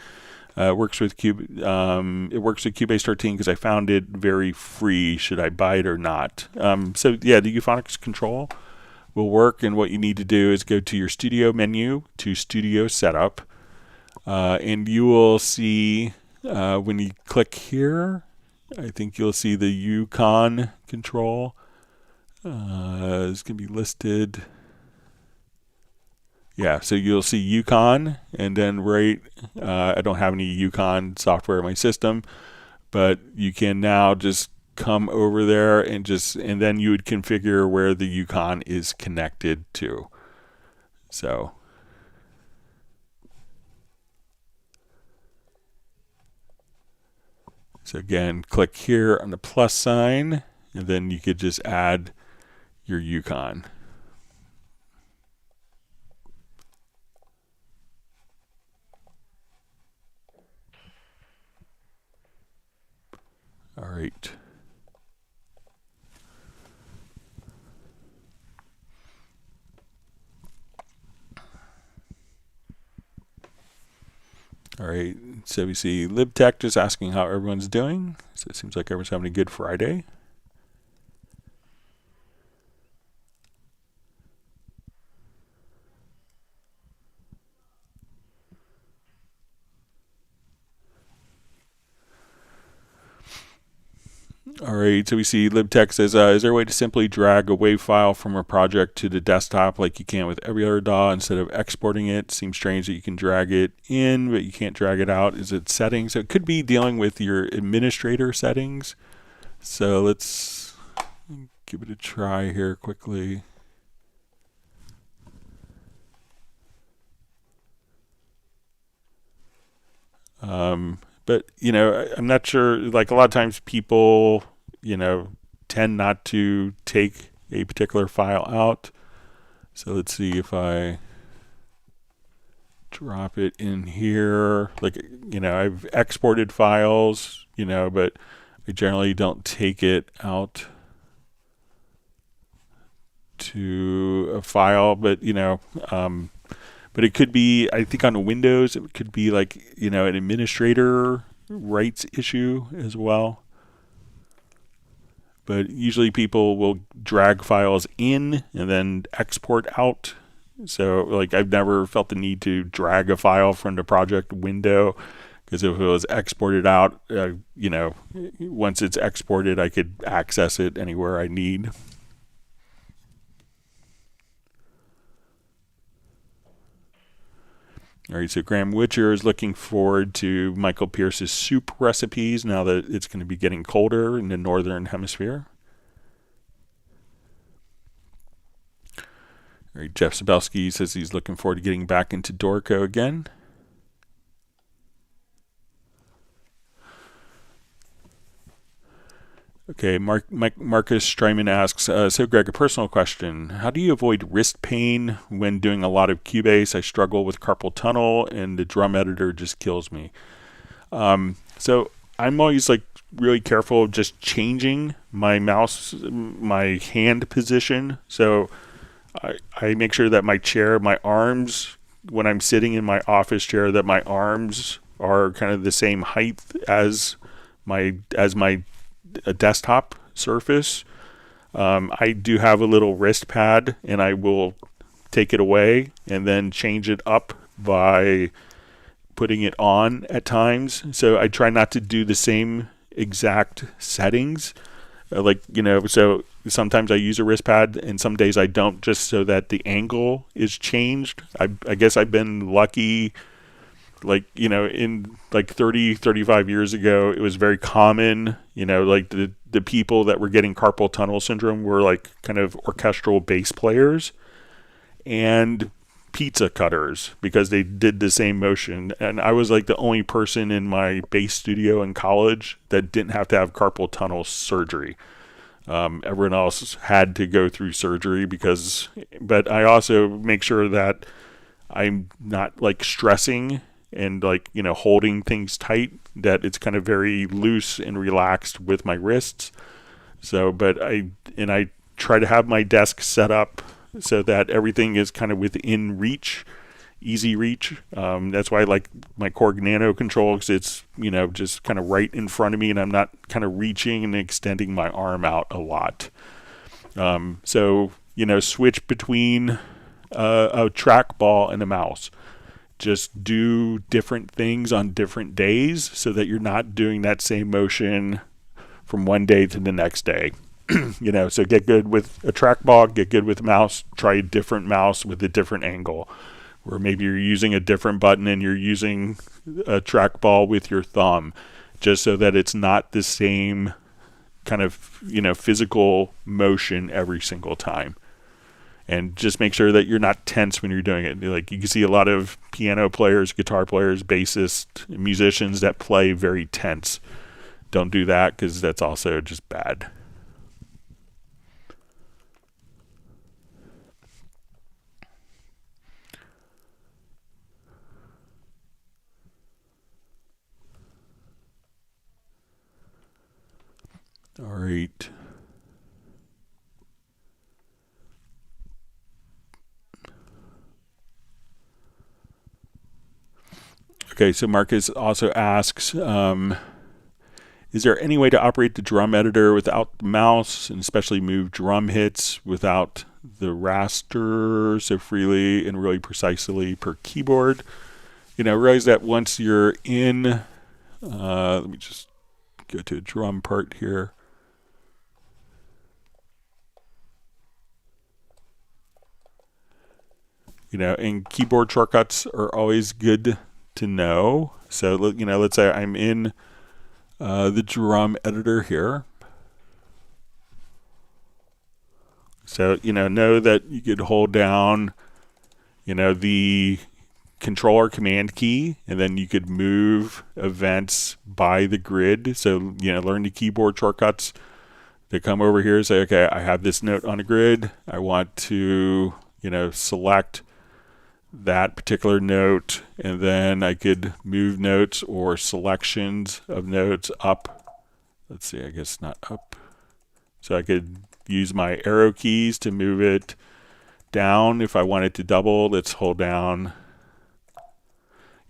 It works with Cubase 13 because I found it very free. Should I buy it or not? So yeah, the Euphonics control will work, and what you need to do is go to your studio menu to Studio Setup, and you will see when you click here, I think you'll see the Yukon control. It's going to be listed. Yeah, so you'll see Yukon, and then I don't have any Yukon software in my system, but you can now just come over there and then you would configure where the Yukon is connected to. So again, click here on the plus sign, and then you could just add your Yukon. All right. All right, so we see LibTech just asking how everyone's doing. So it seems like everyone's having a good Friday. All right, so we see LibTech says, is there a way to simply drag a WAV file from a project to the desktop like you can with every other DAW instead of exporting it? Seems strange that you can drag it in, but you can't drag it out. Is it settings? So it could be dealing with your administrator settings. So let's give it a try here quickly. But, I'm not sure, like a lot of times people, tend not to take a particular file out. So let's see if I drop it in here. Like, I've exported files, but I generally don't take it out to a file. But, but it could be, I think on Windows, it could be like, an administrator rights issue as well. But usually people will drag files in and then export out. So like I've never felt the need to drag a file from the project window, because if it was exported out, once it's exported, I could access it anywhere I need. All right, so Graham Witcher is looking forward to Michael Pierce's soup recipes now that it's going to be getting colder in the northern hemisphere. All right, Jeff Sabelski says he's looking forward to getting back into Dorico again. Okay, Marcus Strymon asks, so Greg, a personal question. How do you avoid wrist pain when doing a lot of Cubase? I struggle with carpal tunnel and the drum editor just kills me. So I'm always like really careful of just changing my hand position. So I make sure that my arms, when I'm sitting in my office chair, that my arms are kind of the same height as my desktop surface. I do have a little wrist pad, and I will take it away and then change it up by putting it on at times. So I try not to do the same exact settings. So sometimes I use a wrist pad and some days I don't, just so that the angle is changed. I guess I've been lucky. In 35 years ago, it was very common, like the people that were getting carpal tunnel syndrome were like kind of orchestral bass players and pizza cutters, because they did the same motion. And I was like the only person in my bass studio in college that didn't have to have carpal tunnel surgery. Everyone else had to go through surgery but I also make sure that I'm not like stressing and holding things tight, that it's kind of very loose and relaxed with my wrists. So, I try to have my desk set up so that everything is kind of within reach, easy reach. That's why I like my Korg Nano control, because it's, just kind of right in front of me, and I'm not kind of reaching and extending my arm out a lot. So, switch between a trackball and a mouse. Just do different things on different days so that you're not doing that same motion from one day to the next day. So get good with a trackball, get good with a mouse, try a different mouse with a different angle. Or maybe you're using a different button and you're using a trackball with your thumb, just so that it's not the same kind of, physical motion every single time. And just make sure that you're not tense when you're doing it. Like, you can see a lot of piano players, guitar players, bassists, musicians that play very tense. Don't do that, because that's also just bad. All right. Okay, so Marcus also asks, is there any way to operate the drum editor without the mouse, and especially move drum hits without the raster so freely and really precisely per keyboard? Realize that once you're in, let me just go to a drum part here. And keyboard shortcuts are always good to know. So, let's say I'm in the drum editor here. So, know that you could hold down, the controller command key, and then you could move events by the grid. So, learn the keyboard shortcuts to come over here and say, okay, I have this note on a grid. I want to, select that particular note, and then I could move notes or selections of notes up. Let's see, I guess not up. So I could use my arrow keys to move it down. If I wanted to double, let's hold down,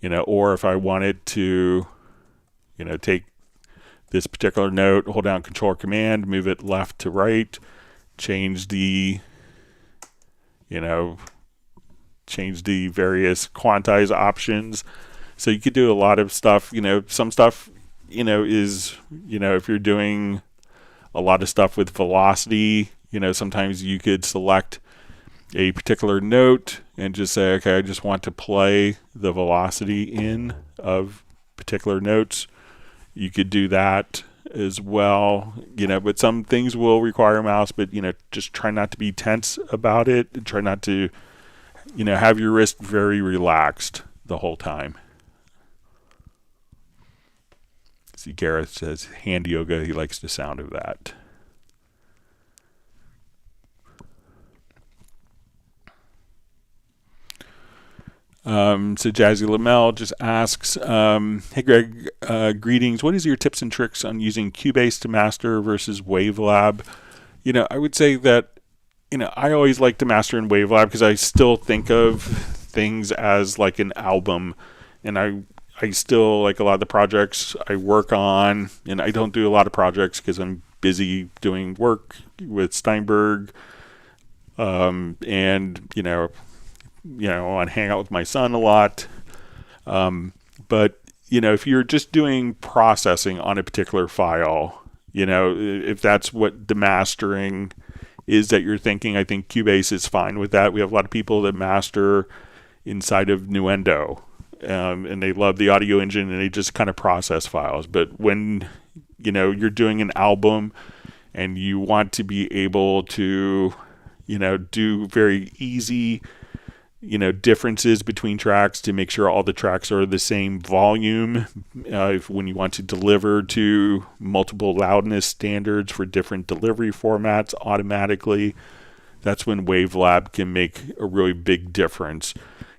or if I wanted to, take this particular note, hold down Control Command, move it left to right, change the, change the various quantize options. So you could do a lot of stuff. Some stuff, is, if you're doing a lot of stuff with velocity, sometimes you could select a particular note and just say, okay, I just want to play the velocity in of particular notes. You could do that as well, but some things will require a mouse, but, just try not to be tense about it, and try not to, have your wrist very relaxed the whole time. See, Gareth says hand yoga, he likes the sound of that. So Jazzy Lamel just asks, hey Greg, greetings. What is your tips and tricks on using Cubase to master versus Wavelab? I would say that, I always like to master in Wavelab because I still think of things as like an album, and I still like a lot of the projects I work on, and I don't do a lot of projects because I'm busy doing work with Steinberg, and I hang out with my son a lot. But if you're just doing processing on a particular file, if that's what the mastering is that you're thinking, I think Cubase is fine with that. We have a lot of people that master inside of Nuendo, and they love the audio engine and they just kind of process files. But when you're doing an album and you want to be able to do very easy differences between tracks to make sure all the tracks are the same volume, when you want to deliver to multiple loudness standards for different delivery formats automatically, that's when Wavelab can make a really big difference.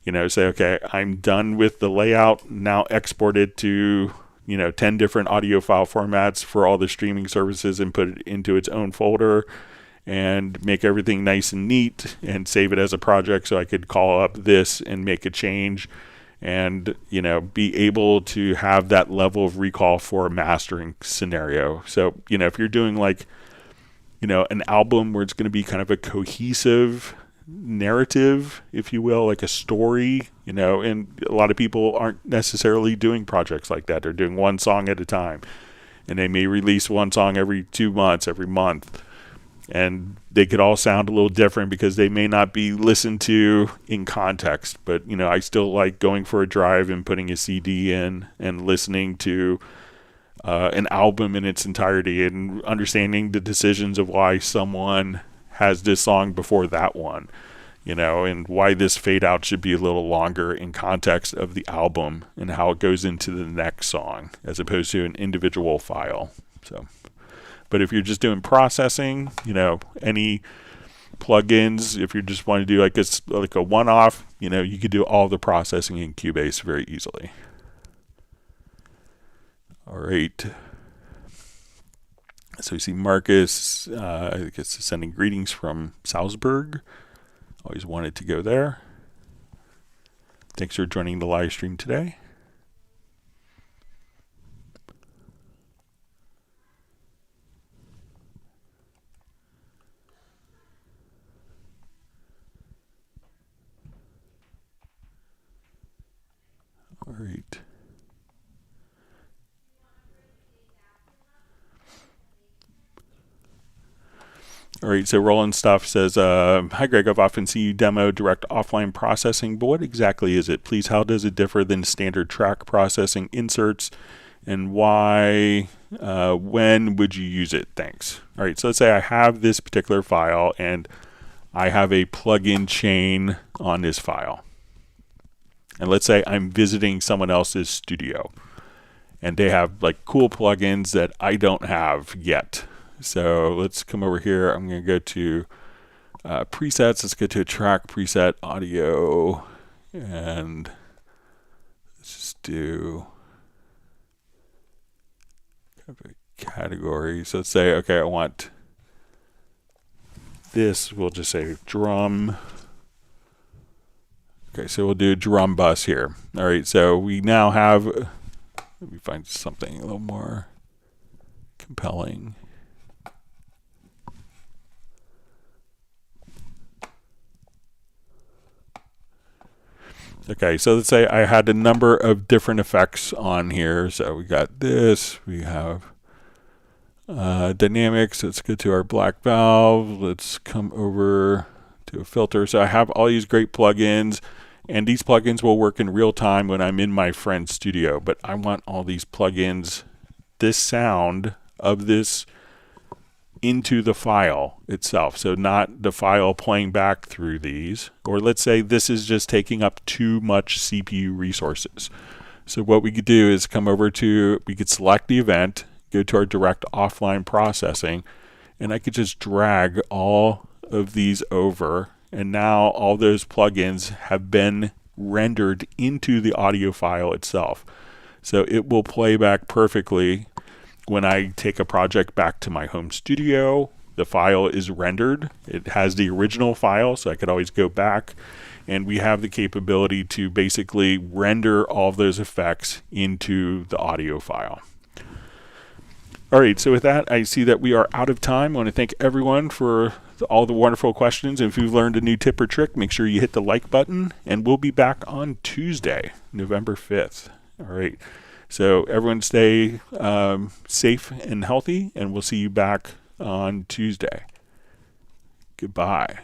Say, okay, I'm done with the layout, now export it to 10 different audio file formats for all the streaming services and put it into its own folder. and make everything nice and neat and save it as a project so I could call up this and make a change and, you know, be able to have that level of recall for a mastering scenario. So, you know, if you're doing like, you know, an album where it's going to be kind of a cohesive narrative, if you will, like a story, you know, and a lot of people aren't necessarily doing projects like that. They're doing one song at a time, and they may release one song every 2 months, every month. And they could all sound a little different because they may not be listened to in context. But, you know, I still like going for a drive and putting a CD in and listening to an album in its entirety and understanding the decisions of why someone has this song before that one, you know, and why this fade out should be a little longer in context of the album and how it goes into the next song as opposed to an individual file. So. But if you're just doing processing, you know, any plugins, if you just want to do like a one-off, you know, you could do all the processing in Cubase very easily. All right. So we see Marcus, I guess, sending greetings from Salzburg. Always wanted to go there. Thanks for joining the live stream today. All right. All right, so Roland Stuff says, hi Greg, I've often seen you demo direct offline processing, but what exactly is it? Please, how does it differ than standard track processing inserts, and why, when would you use it? Thanks. All right, so let's say I have this particular file, and I have a plugin chain on this file. And let's say I'm visiting someone else's studio, and they have like cool plugins that I don't have yet. So let's come over here. I'm going to go to presets. Let's go to a track preset audio, and let's just do kind of a category. So let's say, okay, I want this. We'll just say drum. Okay, so we'll do drum bus here. All right, so we now have, let me find something a little more compelling. Okay, so let's say I had a number of different effects on here. So we got this, we have dynamics. Let's go to our black valve. Let's come over to a filter. So I have all these great plugins, and these plugins will work in real time when I'm in my friend's studio. But I want all these plugins, this sound of this into the file itself. So not the file playing back through these, or let's say this is just taking up too much CPU resources. So what we could do is come over to, we could select the event, go to our direct offline processing, and I could just drag all of these over, and now all those plugins have been rendered into the audio file itself. So it will play back perfectly. When I take a project back to my home studio, the file is rendered. It has the original file, so I could always go back, and we have the capability to basically render all of those effects into the audio file. All right, so with that, I see that we are out of time. I want to thank everyone for all the wonderful questions. If you've learned a new tip or trick, make sure you hit the like button, and we'll be back on Tuesday, November 5th. All right. So everyone stay safe and healthy, and we'll see you back on Tuesday. Goodbye.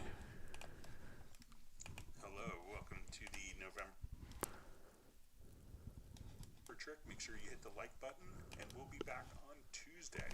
Hello, welcome to the November trick. Make sure you hit the like button, and we'll be back on Tuesday.